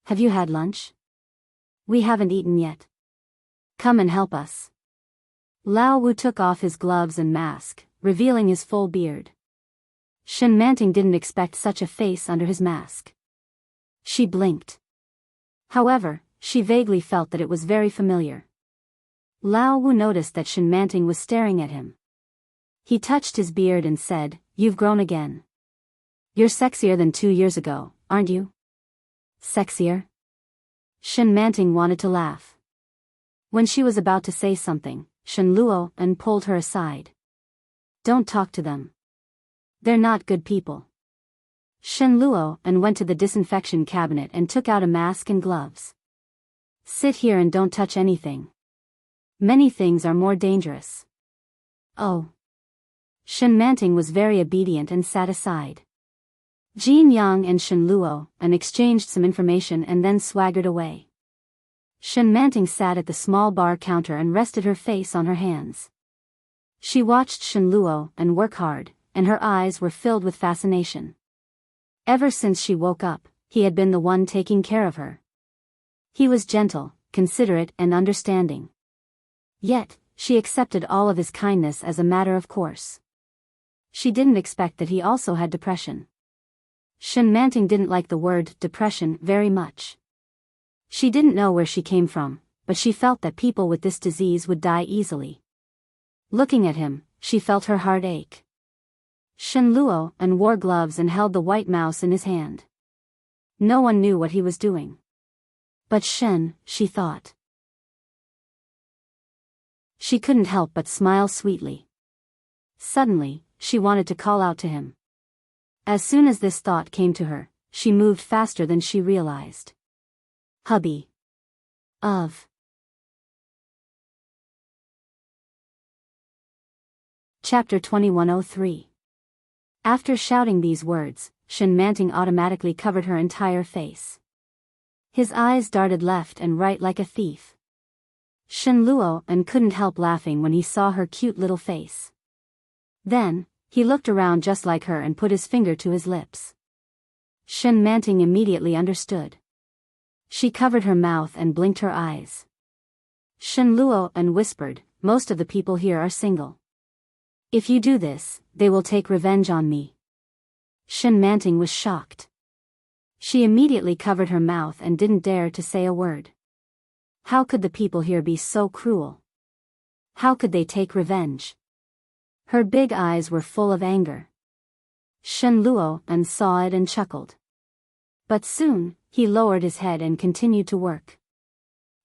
Have you had lunch? We haven't eaten yet. Come and help us." Lao Wu took off his gloves and mask, revealing his full beard. Shenmanting didn't expect such a face under his mask. She blinked. However, she vaguely felt that it was very familiar. Lao Wu noticed that Shenmanting was staring at him. He touched his beard and said, "You've grown again. You're sexier than 2 years ago, aren't you?" "Sexier?" Shenmanting wanted to laugh. When she was about to say something, Shen Luo An pulled her aside. "Don't talk to them. They're not good people." Shen Luo An went to the disinfection cabinet and took out a mask and gloves. "Sit here and don't touch anything. Many things are more dangerous." "Oh." Shenmanting was very obedient and sat aside. Jin Yang and Shen Luo An exchanged some information and then swaggered away. Shenmanting sat at the small bar counter and rested her face on her hands. She watched Shen Luo An work hard, and her eyes were filled with fascination. Ever since she woke up, he had been the one taking care of her. He was gentle, considerate and understanding. Yet, she accepted all of his kindness as a matter of course. She didn't expect that he also had depression. Shenmanting didn't like the word depression very much. She didn't know where she came from, but she felt that people with this disease would die easily. Looking at him, she felt her heart ache. Shen Luo An wore gloves and held the white mouse in his hand. No one knew what he was doing. But Shen, she thought. She couldn't help but smile sweetly. Suddenly, she wanted to call out to him. As soon as this thought came to her, she moved faster than she realized. "Hubby. Of." Chapter 2103. After shouting these words, Shenmanting automatically covered her entire face. His eyes darted left and right like a thief. Shen Luo An couldn't help laughing when he saw her cute little face. Then, he looked around just like her and put his finger to his lips. Shenmanting immediately understood. She covered her mouth and blinked her eyes. Shen Luo An whispered, "Most of the people here are single. If you do this, they will take revenge on me." Shenmanting was shocked. She immediately covered her mouth and didn't dare to say a word. How could the people here be so cruel? How could they take revenge? Her big eyes were full of anger. Shen Luo An saw it and chuckled. But soon, he lowered his head and continued to work.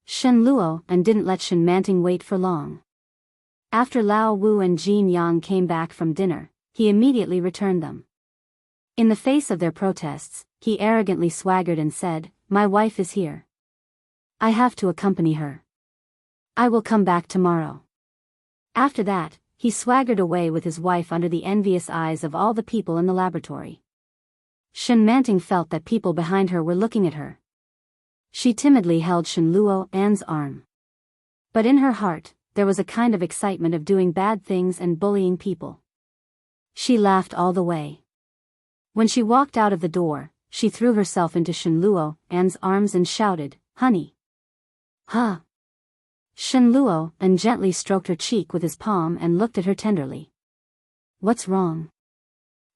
Shen Luo An didn't let Shenmanting wait for long. After Lao Wu and Jin Yang came back from dinner, he immediately returned them. In the face of their protests, he arrogantly swaggered and said, "My wife is here. I have to accompany her. I will come back tomorrow." After that, he swaggered away with his wife under the envious eyes of all the people in the laboratory. Shenmanting felt that people behind her were looking at her. She timidly held Shen Luo An's arm. But in her heart, there was a kind of excitement of doing bad things and bullying people. She laughed all the way. When she walked out of the door, she threw herself into Shen Luo An's arms and shouted, "Honey." "Huh." Shen Luo An gently stroked her cheek with his palm and looked at her tenderly. "What's wrong?"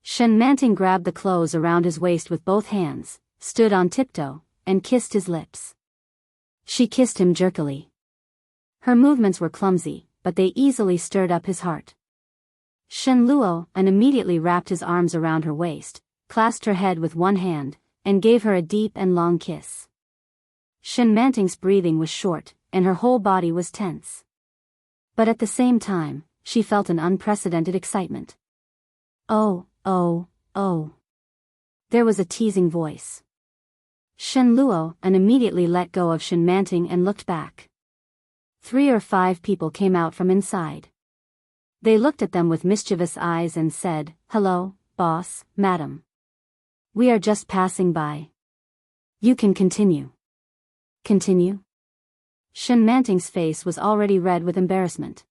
Shenmanting grabbed the clothes around his waist with both hands, stood on tiptoe, and kissed his lips. She kissed him jerkily. Her movements were clumsy, but they easily stirred up his heart. Shen Luo An immediately wrapped his arms around her waist, clasped her head with one hand, and gave her a deep and long kiss. Shin Manting's breathing was short, and her whole body was tense. But at the same time, she felt an unprecedented excitement. Oh, oh, oh. There was a teasing voice. Shen Luo and immediately let go of Shin Manting and looked back. 3 or 5 people came out from inside. They looked at them with mischievous eyes and said, "Hello, boss, madam. We are just passing by. You can continue." Continue? Shin Manting's face was already red with embarrassment.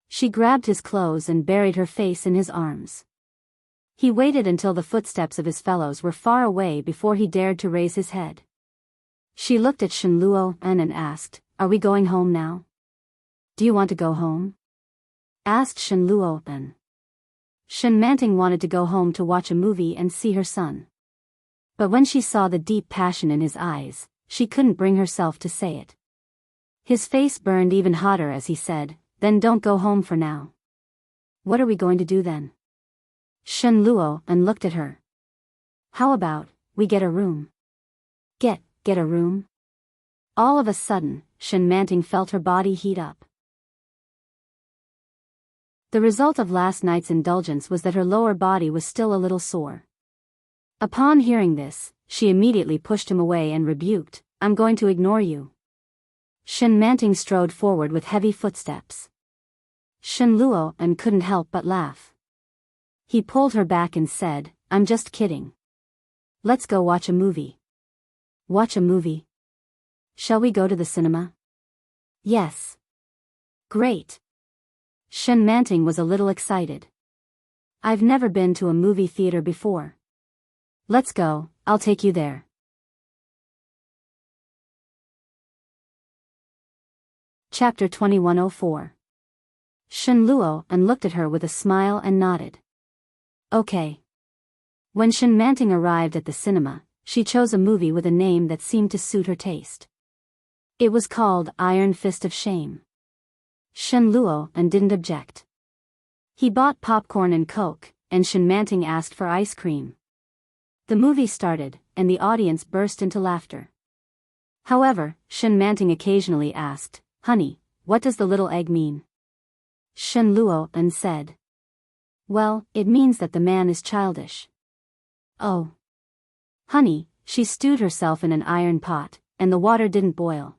She grabbed his clothes and buried her face in his arms. He waited until the footsteps of his fellows were far away before he dared to raise his head. She looked at Shen Luo and asked, "Are we going home now?" "Do you want to go home?" asked Shen Luo and. Shin Manting wanted to go home to watch a movie and see her son. But when she saw the deep passion in his eyes, she couldn't bring herself to say it. His face burned even hotter as he said, "Then don't go home for now." "What are we going to do then?" Shen Luo and looked at her. "How about, we get a room?" Get a room?" All of a sudden, Shin Manting felt her body heat up. The result of last night's indulgence was that her lower body was still a little sore. Upon hearing this, she immediately pushed him away and rebuked, "I'm going to ignore you." Shin Manting strode forward with heavy footsteps. Shen Luo and couldn't help but laugh. He pulled her back and said, "I'm just kidding. Let's go watch a movie." "Watch a movie? Shall we go to the cinema?" "Yes." "Great." Shin Manting was a little excited. "I've never been to a movie theater before." "Let's go, I'll take you there." Chapter 2104. Shen Luo and looked at her with a smile and nodded. Okay. When Shin Manting arrived at the cinema, she chose a movie with a name that seemed to suit her taste. It was called Iron Fist of Shame. Shen Luo and didn't object. He bought popcorn and Coke, and Shin Manting asked for ice cream. The movie started, and the audience burst into laughter. However, Shin Manting occasionally asked, "Honey, what does the little egg mean?" Shen Luo and said, "Well, it means that the man is childish." "Oh. Honey, she stewed herself in an iron pot, and the water didn't boil.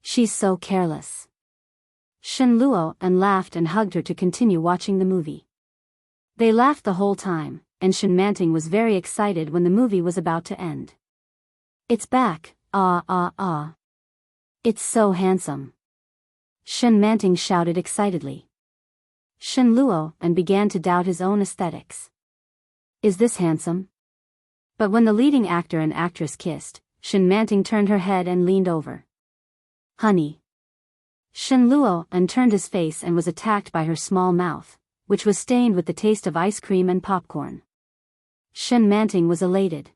She's so careless." Shen Luo and laughed and hugged her to continue watching the movie. They laughed the whole time, and Shin Manting was very excited when the movie was about to end. "It's back, ah ah ah. It's so handsome." Shin Manting shouted excitedly. Shen Luo and began to doubt his own aesthetics. Is this handsome? But when the leading actor and actress kissed, Shin Manting turned her head and leaned over. "Honey." Shen Luo and turned his face and was attacked by her small mouth, which was stained with the taste of ice cream and popcorn. Shin Manting was elated.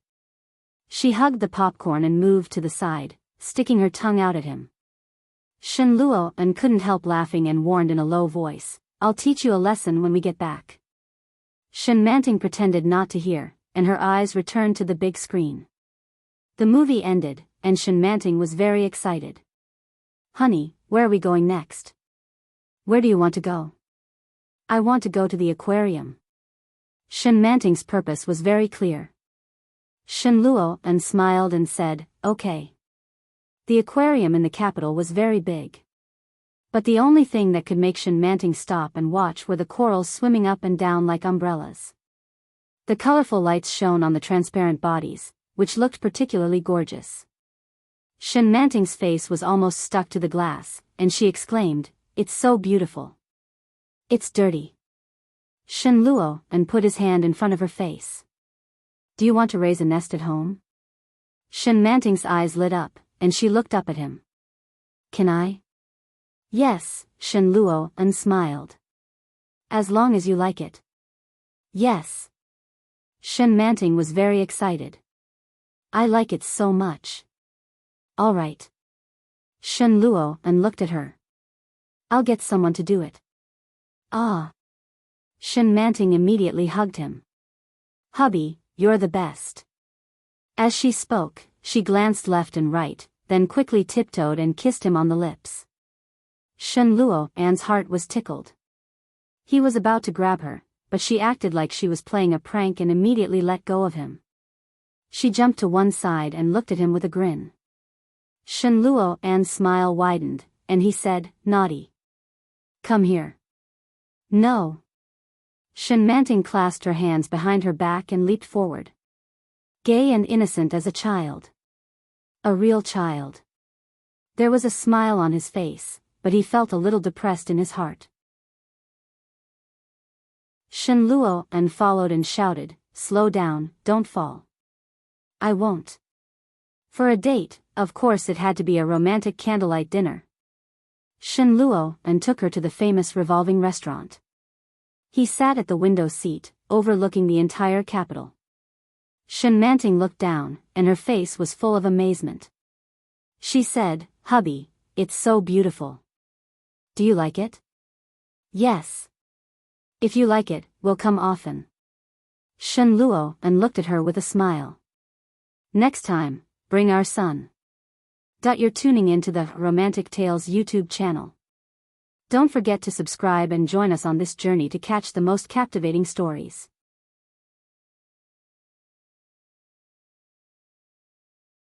She hugged the popcorn and moved to the side, sticking her tongue out at him. Shen Luo and couldn't help laughing and warned in a low voice, "I'll teach you a lesson when we get back." Shin Manting pretended not to hear, and her eyes returned to the big screen. The movie ended, and Shin Manting was very excited. "Honey, where are we going next?" "Where do you want to go?" "I want to go to the aquarium." Shin Manting's purpose was very clear. Shen Luo and smiled and said, "Okay." The aquarium in the capital was very big. But the only thing that could make Shin Manting stop and watch were the corals swimming up and down like umbrellas. The colorful lights shone on the transparent bodies, which looked particularly gorgeous. Shin Manting's face was almost stuck to the glass, and she exclaimed, "It's so beautiful." "It's dirty." Shen Luo and put his hand in front of her face. "Do you want to raise a nest at home?" Shin Manting's eyes lit up, and she looked up at him. "Can I?" "Yes," Shen Luo and smiled. "As long as you like it." "Yes." Shin Manting was very excited. "I like it so much." "All right." Shen Luo and looked at her. "I'll get someone to do it." "Ah." Shin Manting immediately hugged him. "Hubby, you're the best." As she spoke, she glanced left and right, then quickly tiptoed and kissed him on the lips. Shen Luo An's heart was tickled. He was about to grab her, but she acted like she was playing a prank and immediately let go of him. She jumped to one side and looked at him with a grin. Shen Luo An's smile widened, and he said, "Naughty. Come here." "No." Enchanting clasped her hands behind her back and leaped forward. Gay and innocent as a child. A real child. There was a smile on his face, but he felt a little depressed in his heart. Shen Luo An followed and shouted, "Slow down, don't fall." "I won't." For a date, of course it had to be a romantic candlelight dinner. Shen Luo An took her to the famous revolving restaurant. He sat at the window seat, overlooking the entire capital. Enchanting looked down, and her face was full of amazement. She said, "Hubby, it's so beautiful. Do you like it?" "Yes. If you like it, we'll come often." Shen Luo An looked at her with a smile. "Next time, bring our son." You're tuning into the Romantic Tales YouTube channel. Don't forget to subscribe and join us on this journey to catch the most captivating stories.